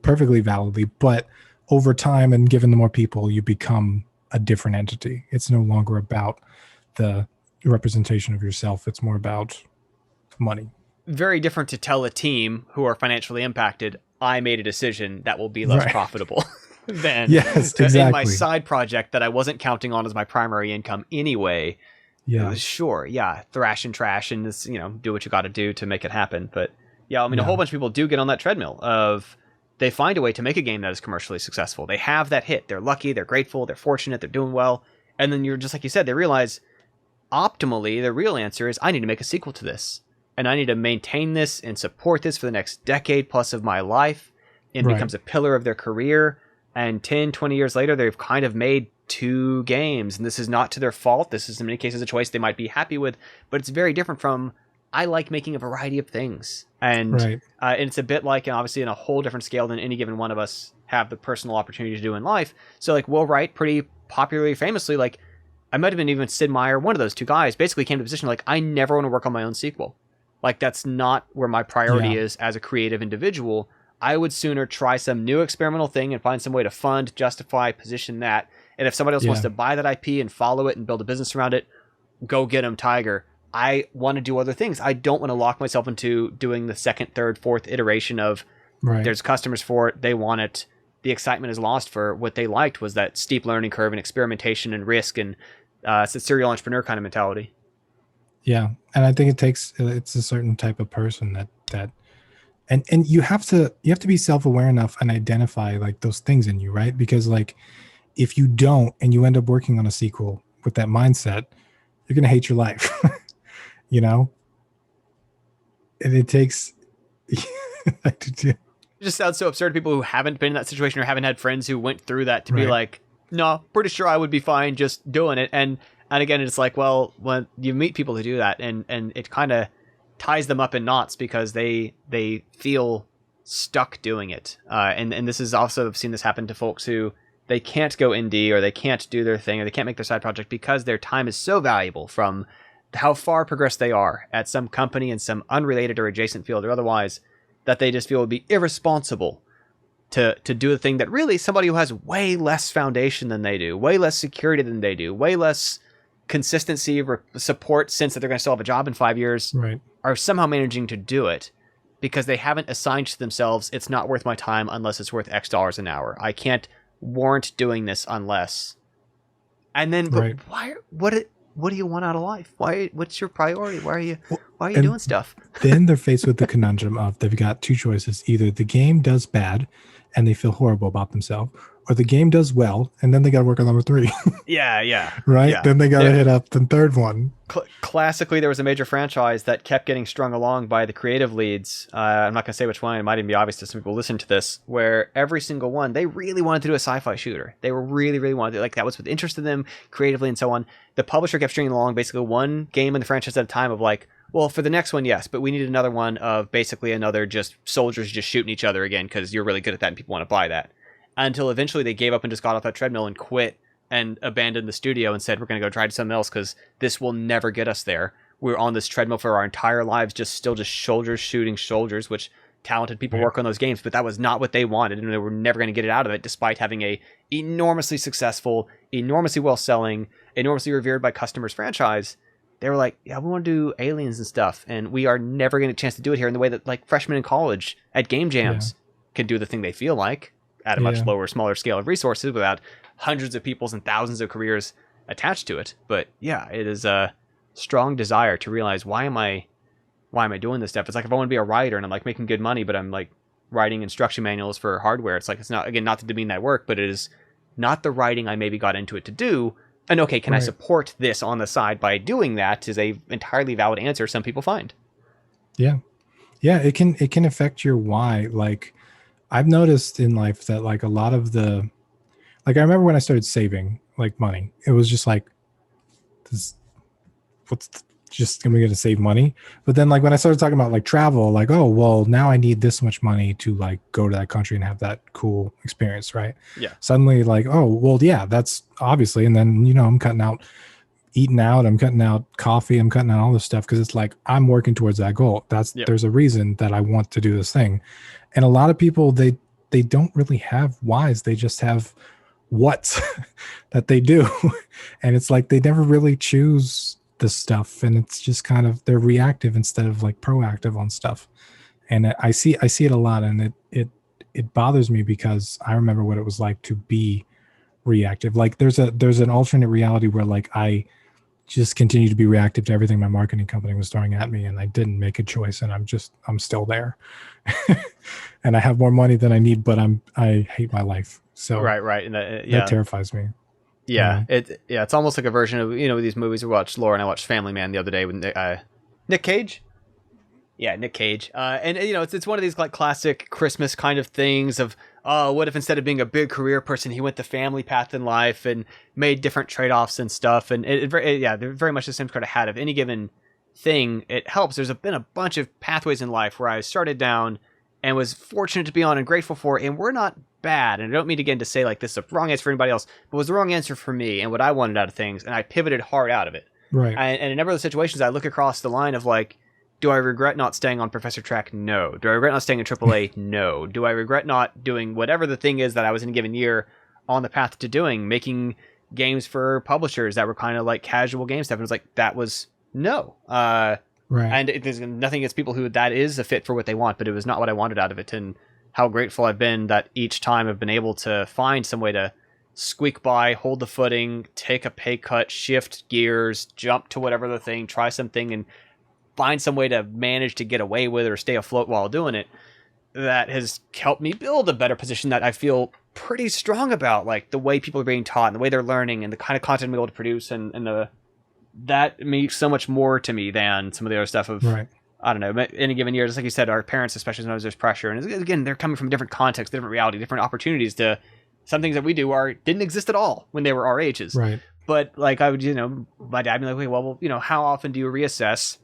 perfectly validly, but over time and given the more people, you become a different entity. It's no longer about the representation of yourself. It's more about money. Very different to tell a team who are financially impacted, I made a decision that will be less profitable than in my side project that I wasn't counting on as my primary income anyway. Yeah. Sure. Yeah. Thrash and trash and this, do what you got to do to make it happen. But yeah, I mean, a whole bunch of people do get on that treadmill of they find a way to make a game that is commercially successful. They have that hit. They're lucky. They're grateful. They're fortunate. They're doing well. And then you're just like you said, they realize optimally the real answer is I need to make a sequel to this. And I need to maintain this and support this for the next decade plus of my life. It becomes a pillar of their career. And 10, 20 years later, they've kind of made 2 games. And this is not to their fault. This is in many cases a choice they might be happy with. But it's very different from I like making a variety of things. And it's a bit like, and obviously in a whole different scale than any given one of us have the personal opportunity to do in life. So like Will Wright, pretty popularly, famously, like I might have been even Sid Meier, one of those 2 guys, basically came to a position like, I never want to work on my own sequel. Like that's not where my priority is as a creative individual. I would sooner try some new experimental thing and find some way to fund, justify, position that. And if somebody else wants to buy that IP and follow it and build a business around it, go get them, Tiger. I want to do other things. I don't want to lock myself into doing the 2nd, 3rd, 4th iteration of there's customers for it. They want it. The excitement is lost for what they liked was that steep learning curve and experimentation and risk and it's a serial entrepreneur kind of mentality. Yeah. And I think it's a certain type of person that and you have to be self-aware enough and identify like those things in you, right? Because like if you don't and you end up working on a sequel with that mindset, you're going to hate your life. and it takes. I do too. It just sounds so absurd to people who haven't been in that situation or haven't had friends who went through that to be like, no, pretty sure I would be fine just doing it. And again, it's like, well, when you meet people who do that, and it kind of ties them up in knots because they feel stuck doing it. And this is also, I've seen this happen to folks who they can't go indie or they can't do their thing or they can't make their side project because their time is so valuable from how far progressed they are at some company in some unrelated or adjacent field or otherwise, that they just feel would be irresponsible to do the thing that really somebody who has way less foundation than they do, way less security than they do, way less consistency or support sense that they're going to still have a job in 5 years, are somehow managing to do it because they haven't assigned to themselves, it's not worth my time unless it's worth X dollars an hour. I can't warrant doing this unless. And then, but why? What do you want out of life? What's your priority? Why are you doing stuff? Then they're faced with the conundrum of they've got two choices. Either the game does bad and they feel horrible about themselves, or the game does well and then they got to work on number 3. Yeah. Right? Yeah. Then they got to hit up the third one. Classically, there was a major franchise that kept getting strung along by the creative leads. I'm not going to say which one. It might even be obvious to some people listening to this, where every single one, they really wanted to do a sci-fi shooter. They were really wanted to, like, that was what interested them creatively and so on. The publisher kept stringing along basically one game in the franchise at a time of like, well, for the next one, yes, but we need another one of basically another just soldiers just shooting each other again because you're really good at that and people want to buy that. Until eventually they gave up and just got off that treadmill and quit and abandoned the studio and said, we're going to go try something else because this will never get us there. We're on this treadmill for our entire lives, just soldiers shooting soldiers, which talented people work on those games, but that was not what they wanted, and they were never going to get it out of it, despite having a enormously successful, enormously well-selling, enormously revered by customers franchise. They were like, yeah, we want to do aliens and stuff, and we are never going to get a chance to do it here in the way that like freshmen in college at game jams can do the thing they feel like at a much lower, smaller scale of resources without hundreds of people's and thousands of careers attached to it. But yeah, it is a strong desire to realize, why am I doing this stuff? It's like if I want to be a writer and I'm like making good money, but I'm like writing instruction manuals for hardware. It's like, it's not, again, not to demean that work, but it is not the writing I maybe got into it to do. And okay, can I support this on the side by doing that is a entirely valid answer some people find. Yeah. It can affect your why. Like I've noticed in life that like a lot of the, like I remember when I started saving like money, it was just like, just am I going to save money? But then like when I started talking about like travel, like, oh, well, now I need this much money to like go to that country and have that cool experience. Right. Yeah. Suddenly like, oh, well, yeah, that's obviously. And then, you know, I'm cutting out eating out, I'm cutting out coffee, I'm cutting out all this stuff. Cause it's like, I'm working towards that goal. There's a reason that I want to do this thing. And a lot of people, they don't really have whys. They just have what's that they do. And it's like, they never really choose this stuff, and it's just kind of, they're reactive instead of like proactive on stuff. And I see it a lot, and it bothers me because I remember what it was like to be reactive. Like there's an alternate reality where like I just continue to be reactive to everything my marketing company was throwing at me, and I didn't make a choice, and I'm still there. And I have more money than I need, but I hate my life. So right, and that terrifies me. Yeah, it's almost like a version of, you know, these movies we watched. Laura and I watched Family Man the other day with Nick Cage. Yeah, Nick Cage. And you know, it's one of these like classic Christmas kind of things of, oh, what if instead of being a big career person, he went the family path in life and made different trade-offs and stuff. And they're very much the same kind of hat of any given thing. It helps. There's been a bunch of pathways in life where I started down and was fortunate to be on and grateful for, and we're not bad. And I don't mean again to say like this is the wrong answer for anybody else, but it was the wrong answer for me and what I wanted out of things, and I pivoted hard out of it. Right. And in a number of those situations, I look across the line of like, do I regret not staying on Professor Track? No. Do I regret not staying in AAA? No. Do I regret not doing whatever the thing is that I was in a given year on the path to doing, making games for publishers that were kind of like casual game stuff? And it was like, that was no. Right. And there's nothing against people who that is a fit for what they want, but it was not what I wanted out of it. And how grateful I've been that each time I've been able to find some way to squeak by, hold the footing, take a pay cut, shift gears, jump to whatever the thing, try something, and find some way to manage to get away with it or stay afloat while doing it. That has helped me build a better position that I feel pretty strong about, like the way people are being taught and the way they're learning and the kind of content I'm able to produce, and that means so much more to me than some of the other stuff of I don't know, any given year, just like you said, our parents, especially sometimes there's pressure. And again, they're coming from different contexts, different reality, different opportunities to some things that we do didn't exist at all when they were our ages. Right. But like I would, my dad would be like, wait, well, how often do you reassess?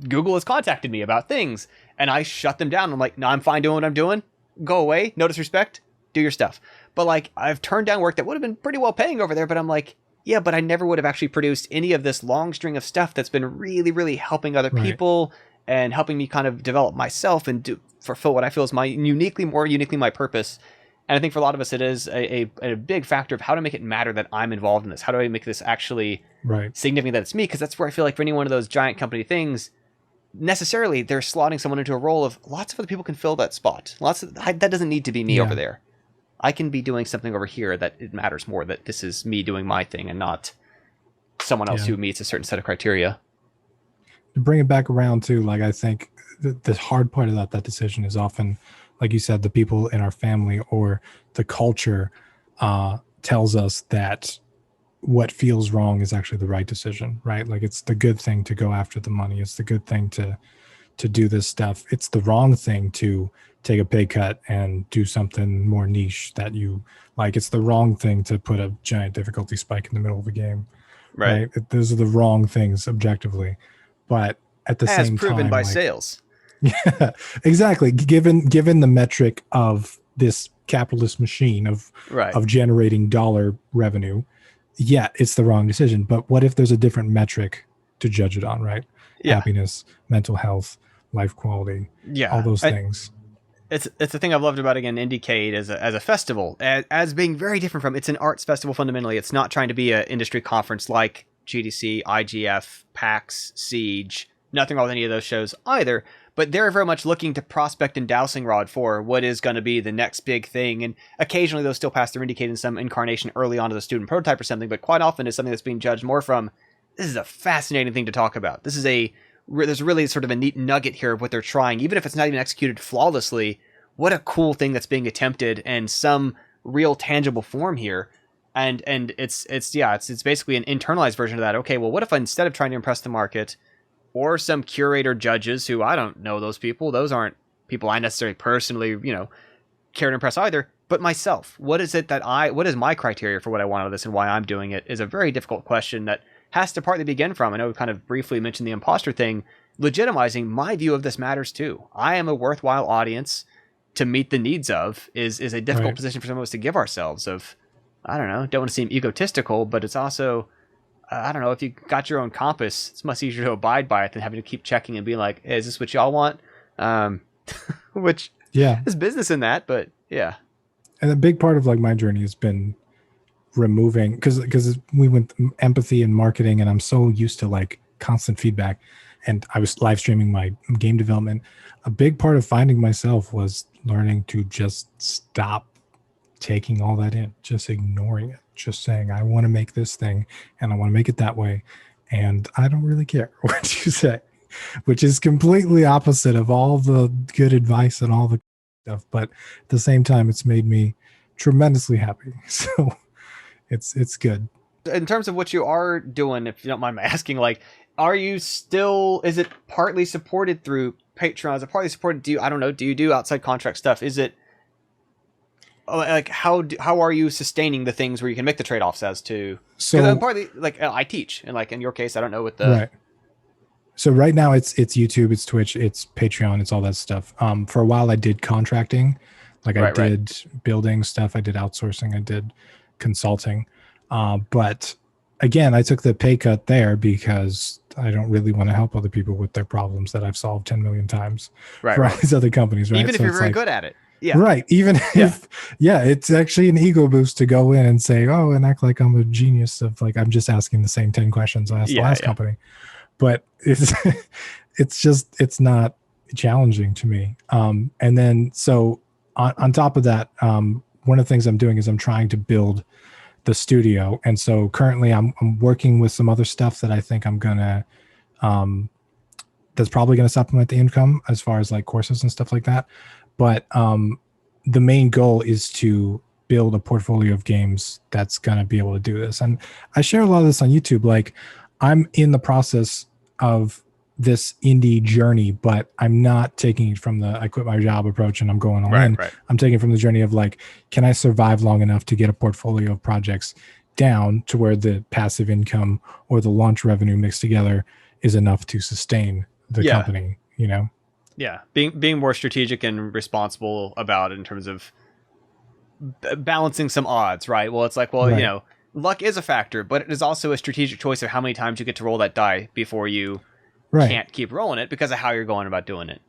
Google has contacted me about things and I shut them down. I'm like, no, I'm fine doing what I'm doing. Go away. No disrespect. Do your stuff. But like, I've turned down work that would have been pretty well paying over there. But I'm like, yeah, but I never would have actually produced any of this long string of stuff that's been really, really helping other people and helping me kind of develop myself and fulfill what I feel is more uniquely my purpose. And I think for a lot of us, it is a big factor of how to make it matter that I'm involved in this. How do I make this actually significant that it's me? Because that's where I feel like for any one of those giant company things, necessarily they're slotting someone into a role of lots of other people can fill that spot. That doesn't need to be me over there. I can be doing something over here that it matters more that this is me doing my thing and not someone else who meets a certain set of criteria. To bring it back around to, like, I think the hard part about that decision is often, like you said, the people in our family or the culture tells us that what feels wrong is actually the right decision, right? Like, it's the good thing to go after the money. It's the good thing to do this stuff. It's the wrong thing to take a pay cut and do something more niche that you like. It's the wrong thing to put a giant difficulty spike in the middle of a game, right? Those are the wrong things objectively, but at the same time, as proven by sales. Yeah, exactly. Given the metric of this capitalist machine of generating dollar revenue, yeah, it's the wrong decision. But what if there's a different metric to judge it on, right? Yeah. Happiness, mental health, life quality, all those things. It's the thing I've loved about, again, Indiecade as a festival, as being very different from, it's an arts festival fundamentally. It's not trying to be an industry conference like GDC, IGF, PAX, Siege, nothing wrong with any of those shows either, but they're very much looking to prospect and dowsing rod for what is going to be the next big thing, and occasionally they'll still pass their Indiecade in some incarnation early on to the student prototype or something, but quite often it's something that's being judged more from, this is a fascinating thing to talk about. There's really sort of a neat nugget here of what they're trying, even if it's not even executed flawlessly. What a cool thing that's being attempted and some real tangible form here. And it's basically an internalized version of that. Okay, well, what if instead of trying to impress the market or some curator judges who, I don't know those people, those aren't people I necessarily personally, care to impress either, but myself, what is my criteria for what I want out of this and why I'm doing it is a very difficult question that has to partly begin from, I know we kind of briefly mentioned the imposter thing, legitimizing my view of this matters too. I am a worthwhile audience to meet the needs of is a difficult position for some of us to give ourselves of, I don't want to seem egotistical, but it's also, I don't know, if you got your own compass, it's much easier to abide by it than having to keep checking and being like, hey, is this what y'all want? Which is business in that, but yeah. And a big part of like my journey has been removing, because we went empathy and marketing, and I'm so used to like constant feedback, and I was live streaming my game development. A big part of finding myself was learning to just stop taking all that in, just ignoring it, just saying, I want to make this thing and I want to make it that way, and I don't really care what you say, which is completely opposite of all the good advice and all the stuff. But at the same time, it's made me tremendously happy. So it's good. In terms of what you are doing, if you don't mind me asking, like, is it partly supported through Patreon? Is it partly supported? Do you do outside contract stuff? Is it like, how are you sustaining the things where you can make the trade-offs as to, so I'm partly like, I teach, and like in your case, I don't know what the, right. So right now it's YouTube, it's Twitch, it's Patreon, it's all that stuff. For a while I did contracting, like I did building stuff, I did outsourcing, I did consulting. But again, I took the pay cut there because I don't really want to help other people with their problems that I've solved 10 million times for all these other companies, right? Even if you're very good at it. Yeah. Right. Even if, it's actually an ego boost to go in and say, oh, and act like I'm a genius of like, I'm just asking the same 10 questions I asked the last company. But it's not challenging to me. And then, so on top of that, one of the things I'm doing is I'm trying to build the studio. And so currently I'm working with some other stuff that I think I'm going to, that's probably going to supplement the income as far as like courses and stuff like that. But the main goal is to build a portfolio of games that's going to be able to do this. And I share a lot of this on YouTube. Like, I'm in the process of this indie journey, but I'm not taking it from the I quit my job approach and I'm going all in. Right. I'm taking it from the journey of like, can I survive long enough to get a portfolio of projects down to where the passive income or the launch revenue mixed together is enough to sustain the company, you know? Yeah. Being more strategic and responsible about it in terms of balancing some odds, right? Well, it's like, well, you know, luck is a factor, but it is also a strategic choice of how many times you get to roll that die before you can't keep rolling it because of how you're going about doing it.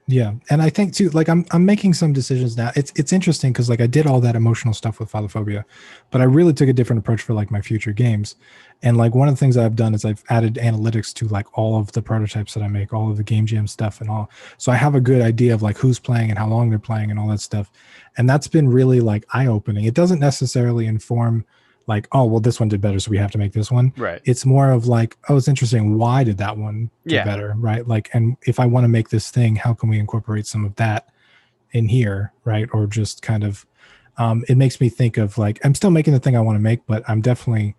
Yeah. And I think too, like I'm making some decisions now. It's interesting because like I did all that emotional stuff with Phylophobia, but I really took a different approach for like my future games. And like one of the things I've done is I've added analytics to like all of the prototypes that I make, all of the game jam stuff and all. So I have a good idea of like who's playing and how long they're playing and all that stuff. And that's been really like eye-opening. It doesn't necessarily inform like, oh, well, this one did better, so we have to make this one. Right. It's more of like, oh, it's interesting. Why did that one do better? Right. Like, and if I want to make this thing, how can we incorporate some of that in here? Right. Or just kind of, it makes me think of like, I'm still making the thing I want to make, but I'm definitely,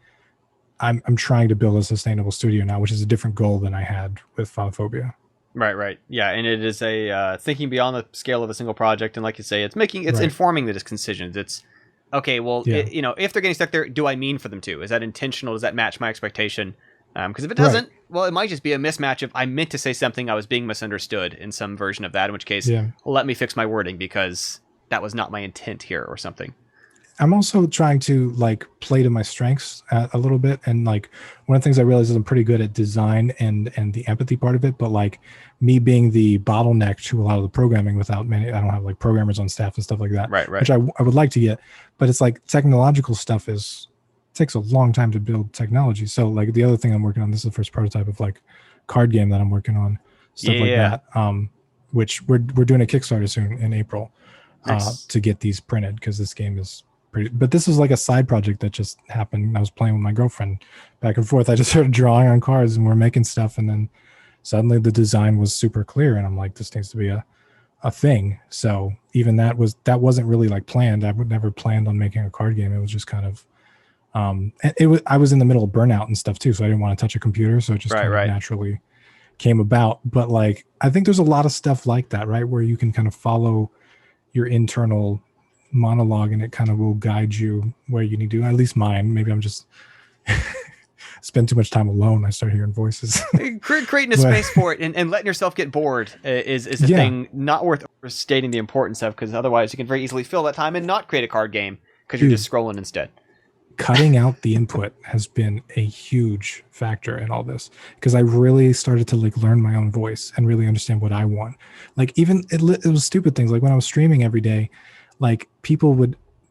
I'm trying to build a sustainable studio now, which is a different goal than I had with Phylophobia. Right. Yeah. And it is a thinking beyond the scale of a single project. And like you say, it's informing the decisions. It's, okay, well, you know, if they're getting stuck there, do I mean for them to? Is that intentional? Does that match my expectation? Because if it doesn't, well, it might just be a mismatch of I meant to say something, I was being misunderstood in some version of that, in which case, let me fix my wording because that was not my intent here or something. I'm also trying to like play to my strengths a little bit. And like one of the things I realized is I'm pretty good at design and the empathy part of it. But like me being the bottleneck to a lot of the programming without many, I don't have like programmers on staff and stuff like that, which I would like to get. But it's like technological stuff takes a long time to build technology. So like the other thing I'm working on, this is the first prototype of like card game that I'm working on, stuff like that. Which we're doing a Kickstarter soon in April to get these printed because this game is but this is like a side project that just happened. I was playing with my girlfriend back and forth. I just started drawing on cards and we're making stuff. And then suddenly the design was super clear. And I'm like, this needs to be a thing. So even that wasn't really like planned. I would never planned on making a card game. It was just kind of, I was in the middle of burnout and stuff too. So I didn't want to touch a computer. So it just kind of naturally came about. But like, I think there's a lot of stuff like that, right? Where you can kind of follow your internal monologue and it kind of will guide you where you need to. At least mine. Maybe I'm just spend too much time alone. I start hearing voices. Creating a space for it and letting yourself get bored is a thing not worth overstating the importance of, because otherwise you can very easily fill that time and not create a card game because you're just scrolling instead. Cutting out the input has been a huge factor in all this, because I really started to like learn my own voice and really understand what I want. Like even it was stupid things like when I was streaming every day, like people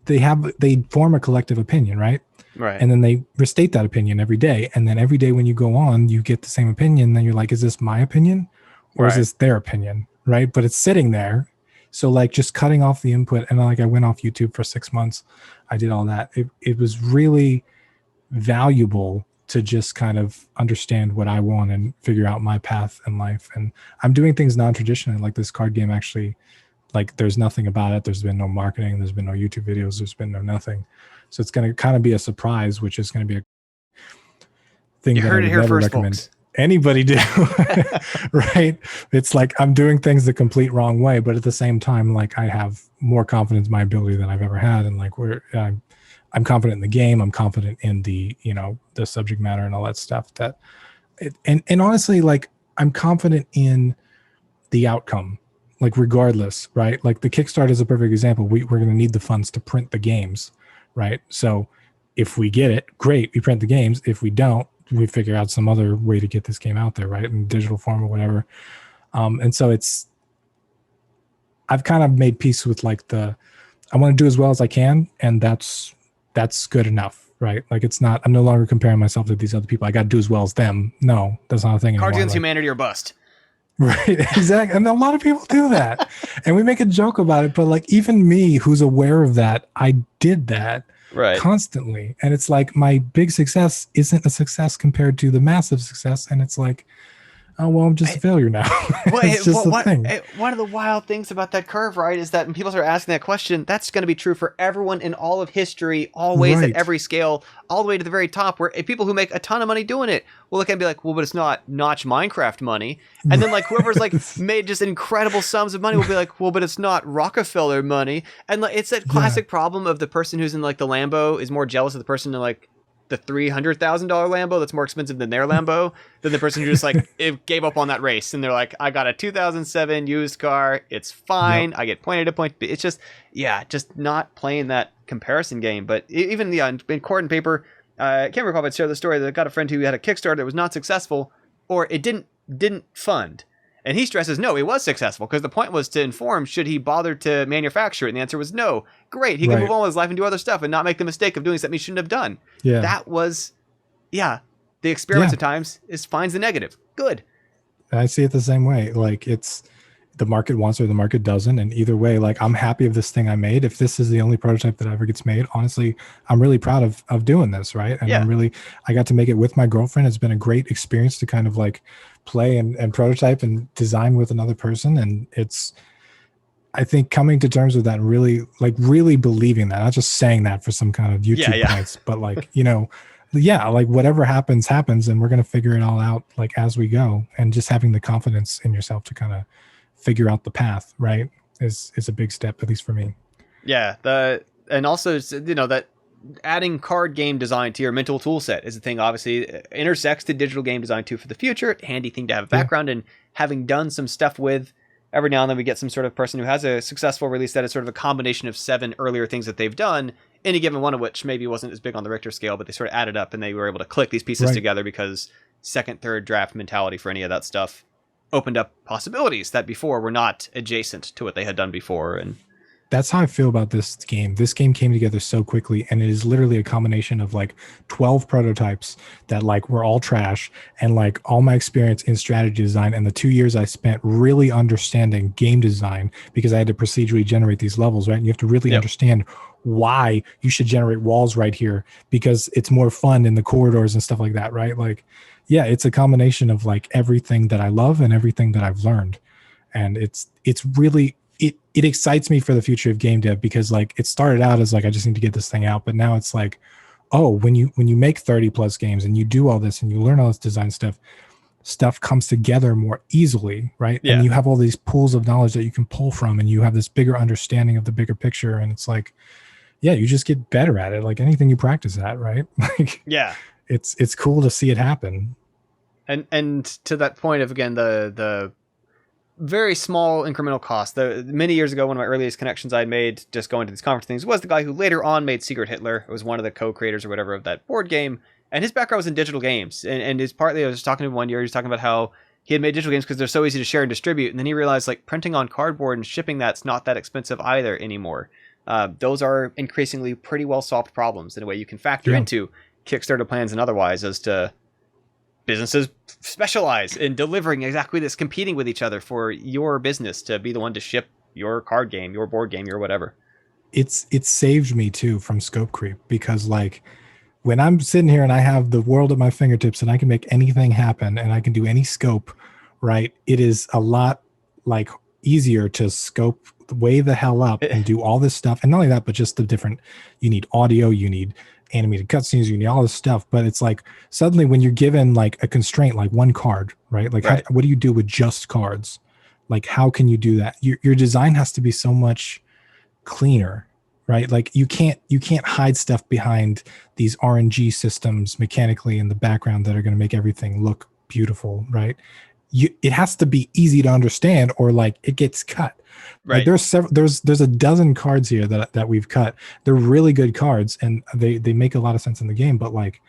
they form a collective opinion, right? And then they restate that opinion every day. And then every day when you go on, you get the same opinion. Then you're like, is this my opinion or is this their opinion? Right. But it's sitting there. So like just cutting off the input. And like I went off YouTube for 6 months. I did all that. It was really valuable to just kind of understand what I want and figure out my path in life. And I'm doing things non-traditionally, like this card game actually. Like there's nothing about it. There's been no marketing. There's been no YouTube videos. There's been no nothing. So it's going to kind of be a surprise, which is going to be a thing you that heard I it would here never first, recommend folks. Anybody do. Right? It's like I'm doing things the complete wrong way, but at the same time, like I have more confidence in my ability than I've ever had. And like I'm confident in the game. I'm confident in the, the subject matter and all that stuff and honestly, like I'm confident in the outcome. Like regardless, right? Like the Kickstarter is a perfect example. We're going to need the funds to print the games, right? So if we get it, great, we print the games. If we don't, we figure out some other way to get this game out there, right? In digital form or whatever. And so I've kind of made peace with like I want to do as well as I can. And that's good enough, right? Like I'm no longer comparing myself to these other people. I got to do as well as them. No, that's not a thing anymore. Cartoons, humanity or bust. Right, exactly. And a lot of people do that. And we make a joke about it, but like even me who's aware of that, I did that constantly. And it's like my big success isn't a success compared to the massive success. And it's like, oh, well, I'm just a failure now. It's just a thing. One of the wild things about that curve, right, is that when people start asking that question, that's going to be true for everyone in all of history, always at every scale, all the way to the very top, where people who make a ton of money doing it will look at it and be like, well, but it's not Notch Minecraft money. And then like whoever's like made just incredible sums of money will be like, well, but it's not Rockefeller money. And like, it's that classic problem of the person who's in like the Lambo is more jealous of the person in like the $300,000 Lambo that's more expensive than their Lambo than the person who just like it gave up on that race. And they're like, I got a 2007 used car. It's fine. I get point A to point B. It's just, just not playing that comparison game. But even in Court and Paper, I can't recall if I'd share the story that I got a friend who had a Kickstarter that was not successful or it didn't fund. And he stresses, no, it was successful because the point was to inform should he bother to manufacture it. And the answer was no. Great. He can move on with his life and do other stuff and not make the mistake of doing something he shouldn't have done. Yeah. That was, the experience of times finds the negative. Good. I see it the same way. Like it's the market wants or the market doesn't. And either way, like I'm happy of this thing I made. If this is the only prototype that ever gets made, honestly, I'm really proud of doing this. Right. And I got to make it with my girlfriend. It's been a great experience to kind of like play and prototype and design with another person. And it's, I think coming to terms with that and really believing that, not just saying that for some kind of YouTube points, but like, like whatever happens, and we're going to figure it all out like as we go. And just having the confidence in yourself to kind of figure out the path, right, is a big step, at least for me. Yeah. And also, that adding card game design to your mental tool set is a thing, obviously intersects to digital game design too for the future. Handy thing to have a background and having done some stuff with. Every now and then we get some sort of person who has a successful release that is sort of a combination of 7 earlier things that they've done, any given one of which maybe wasn't as big on the Richter scale, but they sort of added up and they were able to click these pieces together because second, third draft mentality for any of that stuff opened up possibilities that before were not adjacent to what they had done before. And that's how I feel about this game. This game came together so quickly, and it is literally a combination of like 12 prototypes that like were all trash, and like all my experience in strategy design and the 2 years I spent really understanding game design because I had to procedurally generate these levels, right? And you have to really understand why you should generate walls right here because it's more fun in the corridors and stuff like that, right? Like, it's a combination of like everything that I love and everything that I've learned. And it's really, it excites me for the future of game dev because like it started out as like I just need to get this thing out, but now it's like, oh, when you make 30 plus games and you do all this and you learn all this design stuff comes together more easily, right? And you have all these pools of knowledge that you can pull from, and you have this bigger understanding of the bigger picture, and it's like, you just get better at it, like anything you practice at, right? Like it's cool to see it happen. And to that point of again the very small incremental cost. Many years ago, one of my earliest connections I made just going to these conference things was the guy who later on made Secret Hitler. It was one of the co-creators or whatever of that board game. And his background was in digital games. And is partly, I was talking to him one year, he was talking about how he had made digital games because they're so easy to share and distribute. And then he realized like printing on cardboard and shipping that's not that expensive either anymore. Those are increasingly pretty well solved problems in a way you can factor into Kickstarter plans and otherwise as to businesses specialize in delivering exactly this, competing with each other for your business to be the one to ship your card game, your board game, your whatever. It's saved me too from scope creep because like when I'm sitting here and I have the world at my fingertips and I can make anything happen and I can do any scope, right? It is a lot like easier to scope way the hell up and do all this stuff. And not only that, but just the different, you need audio, you need animated cutscenes, you need all this stuff. But it's like suddenly when you're given like a constraint, like one card, right? Like what do you do with just cards? Like how can you do that? Your design has to be so much cleaner, right? Like you can't hide stuff behind these RNG systems mechanically in the background that are going to make everything look beautiful, right? It has to be easy to understand or like it gets cut. Right. Like there's a dozen cards here that we've cut. They're really good cards and they make a lot of sense in the game, but like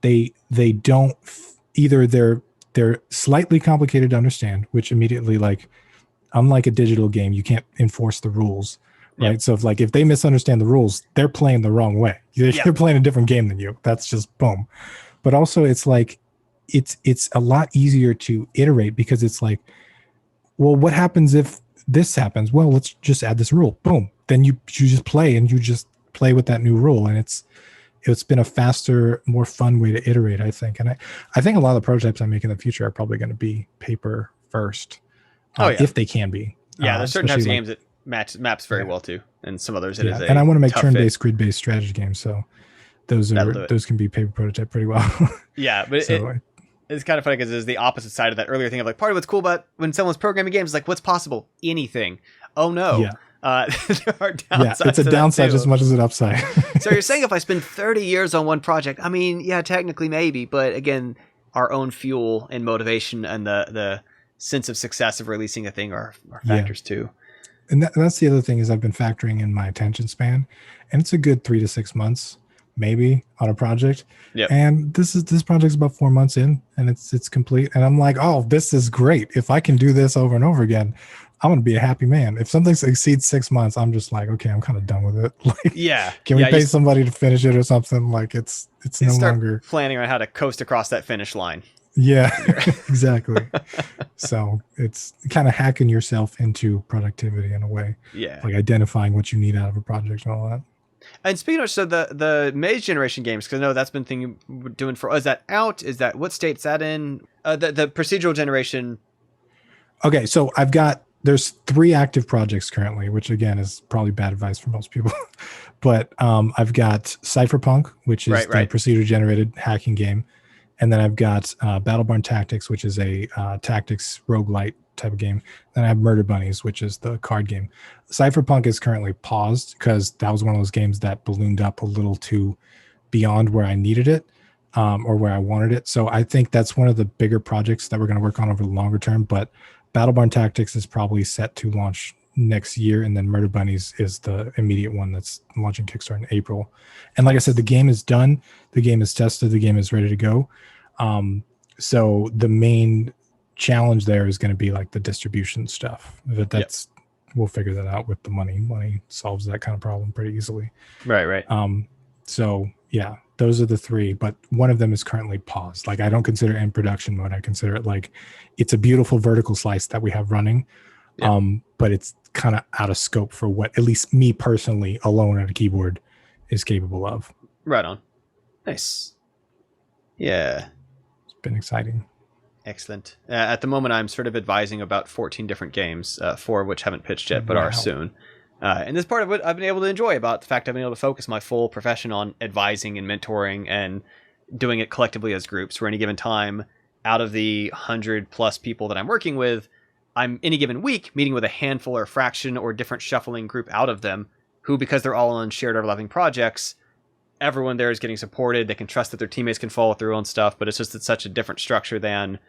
they don't either they're slightly complicated to understand, which immediately like unlike a digital game, you can't enforce the rules. Right. Yep. So if they misunderstand the rules, they're playing the wrong way. They're playing a different game than you. That's just boom. But also it's like it's a lot easier to iterate because it's like, well, what happens if this happens? Well, let's just add this rule. Boom. Then you just play and you just play with that new rule. And it's been a faster, more fun way to iterate, I think. And I think a lot of the prototypes I make in the future are probably going to be paper first, if they can be. Yeah, there's certain types of games that maps very well to, and some others it is a and I want to make turn-based, grid-based strategy games, so those can be paper prototype pretty well. Yeah, but it's kind of funny because it's the opposite side of that earlier thing of like, part of what's cool about when someone's programming games is like, what's possible? Anything. Oh no. Yeah. There are downsides. Yeah, it's a downside as much as an upside. So you're saying if I spend 30 years on one project, I mean, yeah, technically maybe, but again, our own fuel and motivation and the sense of success of releasing a thing are factors too. And that's the other thing is I've been factoring in my attention span, and it's a good 3 to 6 months maybe on a project. Yep. And this project's about 4 months in, and it's complete. And I'm like, oh, this is great. If I can do this over and over again, I'm going to be a happy man. If something exceeds 6 months, I'm just like, okay, I'm kind of done with it. Like, can we pay somebody to finish it or something? Like it's no longer planning on how to coast across that finish line. Yeah, exactly. So it's kind of hacking yourself into productivity in a way. Yeah. Like identifying what you need out of a project and all that. And speaking of, so the Maze Generation games, because I know that's been thing you were doing for, is that out? Is that, what state's that in? The procedural generation. Okay, so there's 3 active projects currently, which again is probably bad advice for most people. But I've got Cypherpunk, which is the procedure generated hacking game. And then I've got Battleborn Tactics, which is a tactics roguelite type of game. Then I have Murder Bunnies, which is the card game. Cypherpunk is currently paused because that was one of those games that ballooned up a little too beyond where I needed it or where I wanted it. So I think that's one of the bigger projects that we're going to work on over the longer term. But Battleborn Tactics is probably set to launch next year, and then Murder Bunnies is the immediate one that's launching Kickstarter in April. And like I said, the game is done, the game is tested, the game is ready to go. So the main challenge there is going to be like the distribution stuff. We'll figure that out with the money. Money solves that kind of problem pretty easily. Right. So yeah, those are the 3, but one of them is currently paused. Like I don't consider it in production mode. I consider it like it's a beautiful vertical slice that we have running. But it's kind of out of scope for what at least me personally alone at a keyboard is capable of. Right on. Nice. Yeah. It's been exciting. Excellent. At the moment, I'm sort of advising about 14 different games, 4 of which haven't pitched yet, but are soon. And this part of what I've been able to enjoy about the fact I've been able to focus my full profession on advising and mentoring and doing it collectively as groups, where any given time, out of the 100+ people that I'm working with, I'm any given week meeting with a handful or fraction or different shuffling group out of them who, because they're all on shared overlapping projects, everyone there is getting supported. They can trust that their teammates can follow through on stuff, but it's such a different structure than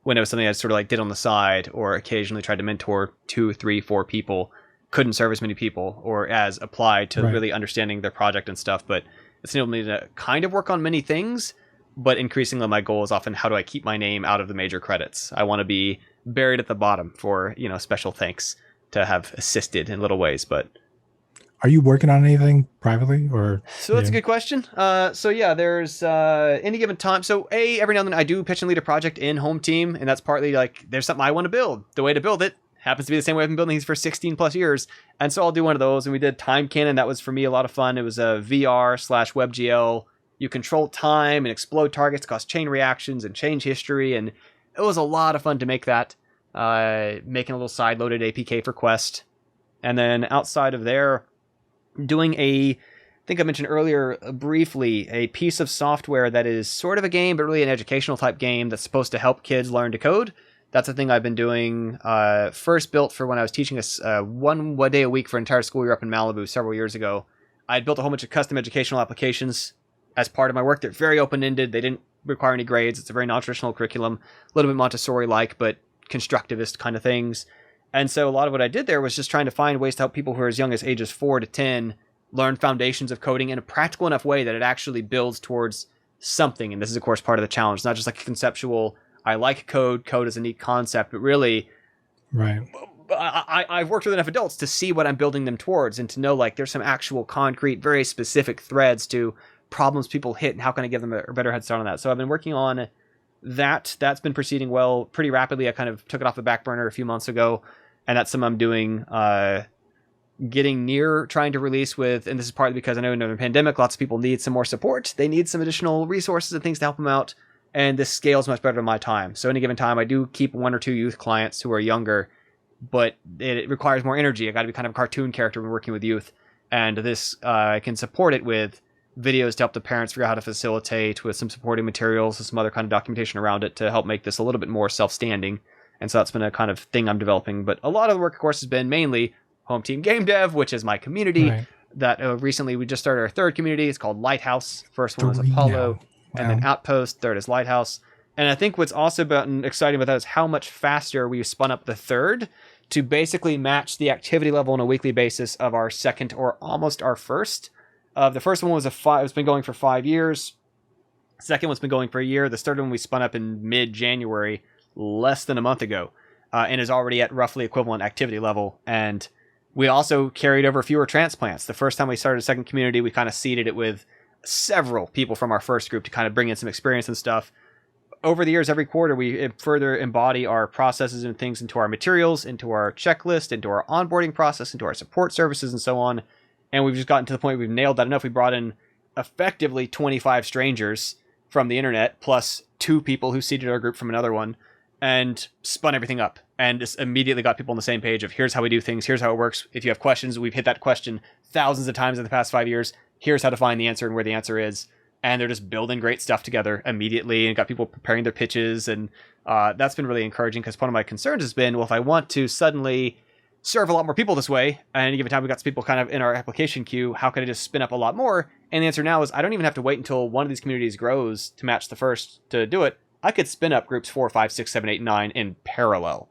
when it was something I sort of like did on the side or occasionally tried to mentor 2, 3, 4 people, couldn't serve as many people, or as applied to really understanding their project and stuff. But it's enabled me to kind of work on many things, but increasingly my goal is often how do I keep my name out of the major credits? I want to be buried at the bottom for, special thanks to have assisted in little ways. But are you working on anything privately or? So that's a good question. So yeah, there's any given time. So every now and then I do pitch and lead a project in home team, and that's partly like there's something I want to build. The way to build it happens to be the same way I've been building these for 16+ years, and so I'll do one of those. And we did Time Cannon. That was for me a lot of fun. It was a VR/WebGL. You control time and explode targets, cause chain reactions and change history, and it was a lot of fun to make that. Making a little side-loaded APK for Quest, and then outside of there, doing I think I mentioned earlier briefly, a piece of software that is sort of a game, but really an educational type game that's supposed to help kids learn to code. That's a thing I've been doing. First built for when I was teaching us one day a week for an entire school year up in Malibu several years ago. I'd built a whole bunch of custom educational applications as part of my work. They're very open-ended. They didn't require any grades. It's a very non-traditional curriculum, a little bit Montessori-like, but constructivist kind of things. And so a lot of what I did there was just trying to find ways to help people who are as young as ages 4 to 10 learn foundations of coding in a practical enough way that it actually builds towards something. And this is, of course, part of the challenge. It's not just like a conceptual, I like code is a neat concept, but really, I've worked with enough adults to see what I'm building them towards and to know like there's some actual concrete, very specific threads to problems people hit and how can I give them a better head start on that. So I've been working on that. That's been proceeding well pretty rapidly. I kind of took it off the back burner a few months ago, and that's something I'm doing getting near trying to release with, and this is partly because I know in the pandemic, lots of people need some more support. They need some additional resources and things to help them out. And this scales much better than my time. So any given time, I do keep 1 or 2 youth clients who are younger, but it requires more energy. I got to be kind of a cartoon character when working with youth. And this, I can support it with videos to help the parents figure out how to facilitate, with some supporting materials and some other kind of documentation around it to help make this a little bit more self-standing. And so that's been a kind of thing I'm developing. But a lot of the work, of course, has been mainly Home Team Game Dev, which is my community. Right. That recently we just started our 3rd community. It's called Lighthouse. First one was Apollo, Wow. and then Outpost. 3rd is Lighthouse. And I think what's also exciting about that is how much faster we spun up the 3rd to basically match the activity level on a weekly basis of our 2nd or almost our 1st. The first one was it's been going for 5 years. Second one's been going for a year. The 3rd one we spun up in mid-January, less than a month ago, and is already at roughly equivalent activity level. And we also carried over fewer transplants. The first time we started a 2nd community, we kind of seeded it with several people from our first group to kind of bring in some experience and stuff. Over the years, every quarter, we further embody our processes and things into our materials, into our checklist, into our onboarding process, into our support services, and so on. And we've just gotten to the point we've nailed that enough. We brought in effectively 25 strangers from the internet, plus 2 people who seeded our group from another one, and spun everything up. And just immediately got people on the same page of, here's how we do things, here's how it works. If you have questions, we've hit that question thousands of times in the past 5 years. Here's how to find the answer and where the answer is. And they're just building great stuff together immediately, and got people preparing their pitches. And that's been really encouraging, because one of my concerns has been, well, if I want to suddenly serve a lot more people this way, at any given time we got some people kind of in our application queue, how can I just spin up a lot more? And the answer now is I don't even have to wait until one of these communities grows to match the first to do it. I could spin up groups 4, 5, 6, 7, 8, 9 in parallel,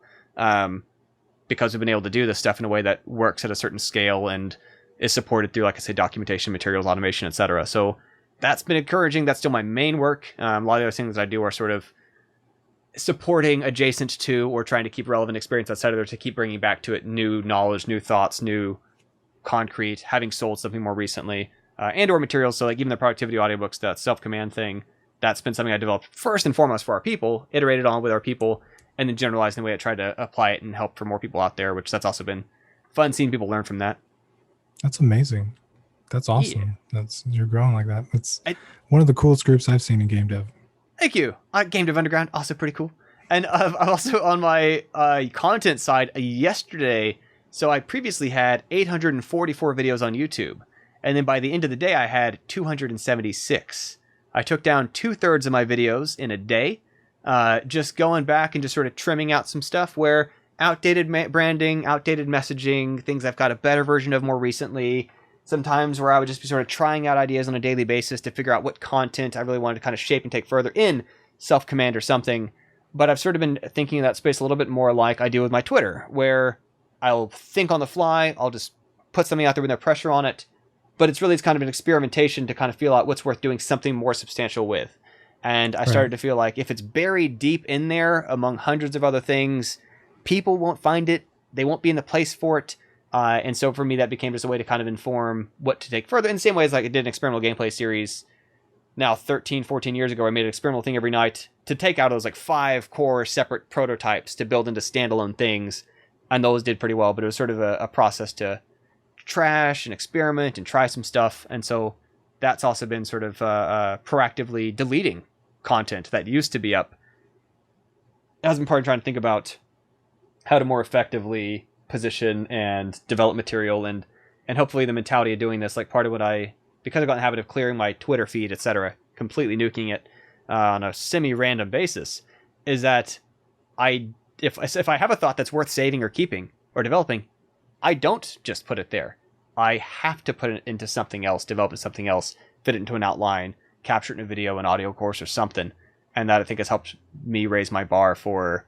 because we've been able to do this stuff in a way that works at a certain scale and is supported through, like I said, documentation, materials, automation, etc. So that's been encouraging. That's still my main work. A lot of the other things I do are sort of supporting adjacent to, or trying to keep relevant experience outside of there to keep bringing back to it new knowledge, new thoughts, new concrete, having sold something more recently, and or materials. So like even the productivity audiobooks, that self-command thing, that's been something I developed first and foremost for our people, iterated on with our people, and then generalized in the way I tried to apply it and help for more people out there, which that's also been fun seeing people learn from that. That's amazing. That's awesome. Yeah. You're growing like that. It's one of the coolest groups I've seen in game dev. Thank you. GameDevUnderground, also pretty cool. And I'm also on my content side yesterday. So I previously had 844 videos on YouTube. And then by the end of the day, I had 276. I took down 2/3 of my videos in a day. Just going back and just sort of trimming out some stuff where outdated branding, outdated messaging, things I've got a better version of more recently. Sometimes where I would just be sort of trying out ideas on a daily basis to figure out what content I really wanted to kind of shape and take further in self-command or something. But I've sort of been thinking of that space a little bit more like I do with my Twitter, where I'll think on the fly, I'll just put something out there with no pressure on it. But it's kind of an experimentation to kind of feel out what's worth doing something more substantial with. And I started to feel like if it's buried deep in there among hundreds of other things, people won't find it. They won't be in the place for it. And so for me, that became just a way to kind of inform what to take further. In the same way as like I did an experimental gameplay series now 13, 14 years ago. I made an experimental thing every night to take out those like 5 core separate prototypes to build into standalone things. And those did pretty well, but it was sort of a process to trash and experiment and try some stuff. And so that's also been sort of proactively deleting content that used to be up. It has been part of trying to think about how to more effectively position and develop material, and hopefully the mentality of doing this, like part of what because I got in the habit of clearing my Twitter feed, etc., completely nuking it on a semi-random basis, is that if I have a thought that's worth saving or keeping or developing, I don't just put it there. I have to put it into something else, develop it something else, fit it into an outline, capture it in a video, an audio course, or something. And that I think has helped me raise my bar for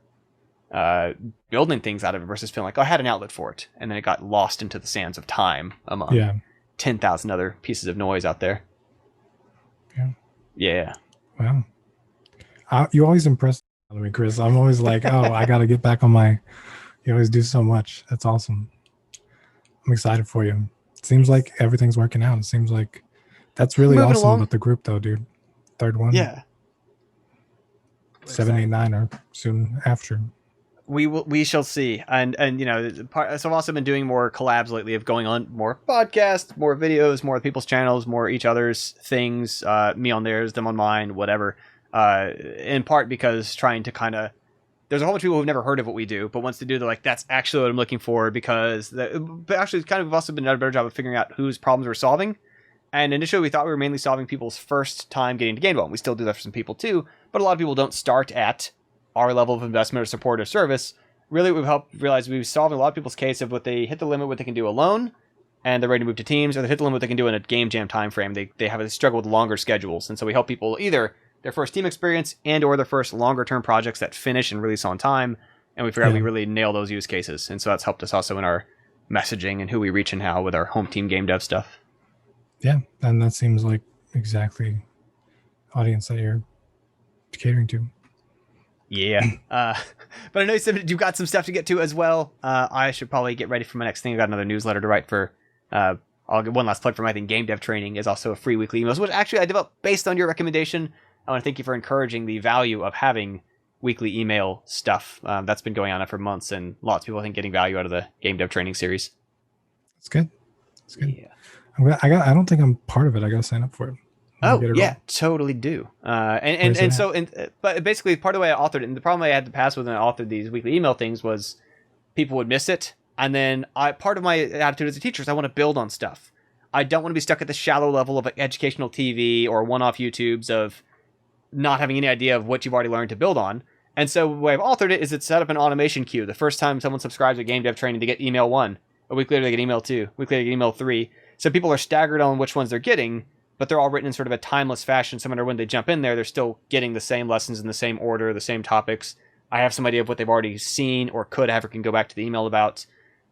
building things out of it versus feeling like, oh, I had an outlet for it, and then it got lost into the sands of time among 10,000 other pieces of noise out there. Yeah. Wow. You always impress me, Chris. I'm always like, oh, I got to get back on my. You always do so much. That's awesome. I'm excited for you. It seems like everything's working out. It seems like that's really awesome along about the group, though, dude. 3rd one. Yeah. 7, 8, 9 are soon after. We shall see. And so I've also been doing more collabs lately of going on more podcasts, more videos, more people's channels, more each other's things, me on theirs, them on mine, whatever. In part because trying to kind of, there's a whole bunch of people who've never heard of what we do, but once they do, they're like, that's actually what I'm looking for, because but actually it's kind of also been done a better job of figuring out whose problems we're solving. And initially we thought we were mainly solving people's first time getting to game development. We still do that for some people too, but a lot of people don't start at our level of investment or support or service. Really, we've helped realize we've solved a lot of people's case of what they hit the limit what they can do alone, and they're ready to move to teams, or they hit the limit what they can do in a game jam time frame. They have a struggle with longer schedules, and so we help people either their first team experience and or their first longer term projects that finish and release on time. And we figure out we really nail those use cases, and so that's helped us also in our messaging and who we reach and how with our home team game dev stuff. Yeah, and that seems like exactly audience that you're catering to. Yeah. But I know you said you've got some stuff to get to as well. I should probably get ready for my next thing. I got another newsletter to write for. I'll get one last plug for my thing. Game Dev Training is also a free weekly emails, which actually I developed based on your recommendation. I want to thank you for encouraging the value of having weekly email stuff. That's been going on for months, and lots of people I think getting value out of the Game Dev Training series. That's good. That's good. Yeah. I don't think I'm part of it. I got to sign up for it. Oh yeah, totally do. But basically part of the way I authored it, and the problem I had to pass with when I authored these weekly email things was people would miss it. And then part of my attitude as a teacher is I want to build on stuff. I don't want to be stuck at the shallow level of educational TV or one-off YouTubes of not having any idea of what you've already learned to build on. And so the way I've authored it is it's set up an automation queue. The first time someone subscribes to Game Dev Training, they get email 1. A week later, they get email 2. A week later, they get email 3. So people are staggered on which ones they're getting, but they're all written in sort of a timeless fashion. So no matter when they jump in there, they're still getting the same lessons in the same order, the same topics. I have some idea of what they've already seen or could have or can go back to the email about.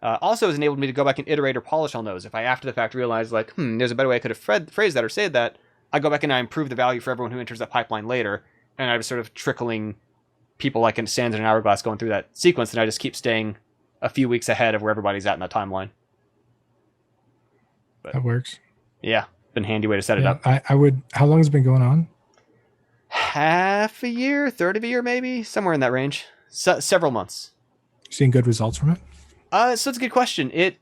Also has enabled me to go back and iterate or polish on those. If I, after the fact, realize, like, there's a better way I could have phrased that or said that, I go back and I improve the value for everyone who enters that pipeline later. And I was sort of trickling people like in sands in an hourglass going through that sequence, and I just keep staying a few weeks ahead of where everybody's at in that timeline. But, that works. Yeah, been a handy way to set it up. I would. How long has it been going on? Half a year, third of a year, maybe somewhere in that range. Several months. Seeing good results from it? So it's a good question. Good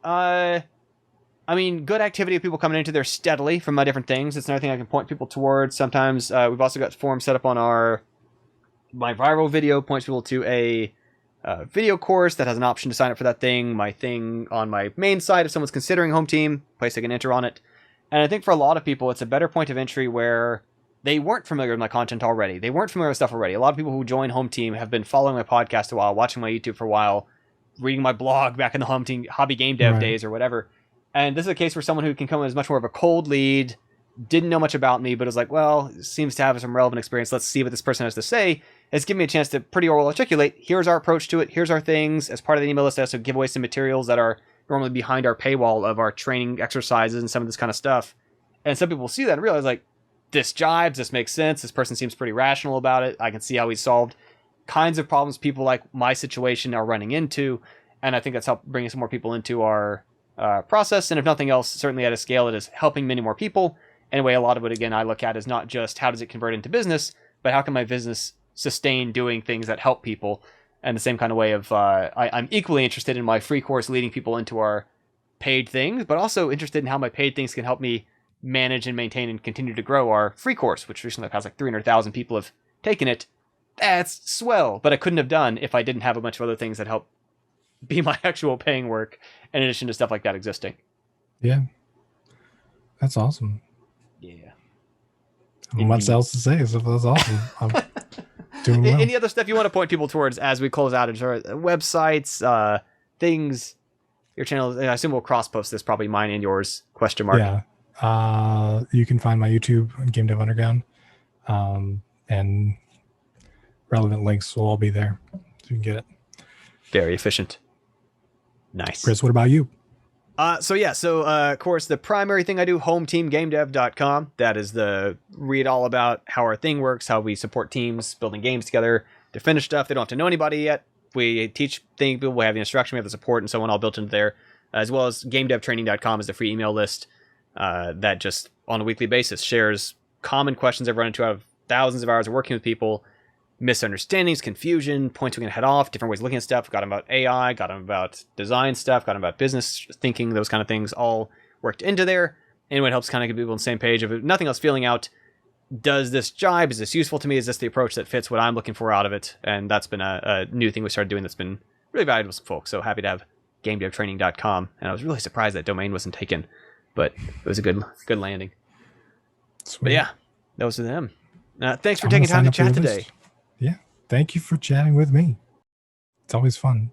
activity of people coming into there steadily from my different things. It's another thing I can point people towards. Sometimes we've also got forums set up on my viral video points people to a video course that has an option to sign up for that thing. My thing on my main site, if someone's considering home team, place they can enter on it. And I think for a lot of people, it's a better point of entry where they weren't familiar with my content already. They weren't familiar with stuff already. A lot of people who join home team have been following my podcast a while, watching my YouTube for a while, reading my blog back in the home team hobby game dev days or whatever. And this is a case where someone who can come in as much more of a cold lead, didn't know much about me, but is like, well, seems to have some relevant experience. Let's see what this person has to say. It's given me a chance to pretty well articulate, here's our approach to it. Here's our things. As part of the email list, I also give away some materials that are normally behind our paywall of our training exercises and some of this kind of stuff. And some people see that and realize, like, this jives, this makes sense. This person seems pretty rational about it. I can see how he solved kinds of problems people like my situation are running into. And I think that's helped bring some more people into our process. And if nothing else, certainly at a scale, it is helping many more people. Anyway, a lot of it, again, I look at is not just how does it convert into business, but how can my business sustain doing things that help people? And the same kind of way of I'm equally interested in my free course leading people into our paid things, but also interested in how my paid things can help me manage and maintain and continue to grow our free course, which recently has like 300,000 people have taken it. That's swell, but I couldn't have done if I didn't have a bunch of other things that help be my actual paying work in addition to stuff like that existing. Yeah. That's awesome. Yeah. Much else to say, so that's awesome. I'm doing well. Any other stuff you want to point people towards as we close out? Websites, things, your channel? I assume we'll cross-post this, probably mine and yours, question mark. Yeah. You can find my YouTube on GameDevUnderground, and relevant links will all be there, so you can get it. Very efficient. Nice. Chris, what about you? Of course, the primary thing I do, hometeamgamedev.com. That is the read all about how our thing works, how we support teams, building games together. To finish stuff, they don't have to know anybody yet. We teach people, we have the instruction, we have the support, and so on all built into there. As well as GameDevTraining.com is the free email list that just on a weekly basis shares common questions I've run into out of thousands of hours of working with people, misunderstandings, confusion, points we can head off, different ways of looking at stuff. Got them about AI, got them about design stuff, got them about business thinking, those kind of things all worked into there. And it helps kind of get people on the same page of, if nothing else, feeling out, does this jibe? Is this useful to me? Is this the approach that fits what I'm looking for out of it? And that's been a new thing we started doing that's been really valuable to some folks. So happy to have GameDevTraining.com. And I was really surprised that domain wasn't taken, but it was a good landing. Sweet. But yeah, those are them. Thanks for taking time to chat today. Yeah. Thank you for chatting with me. It's always fun.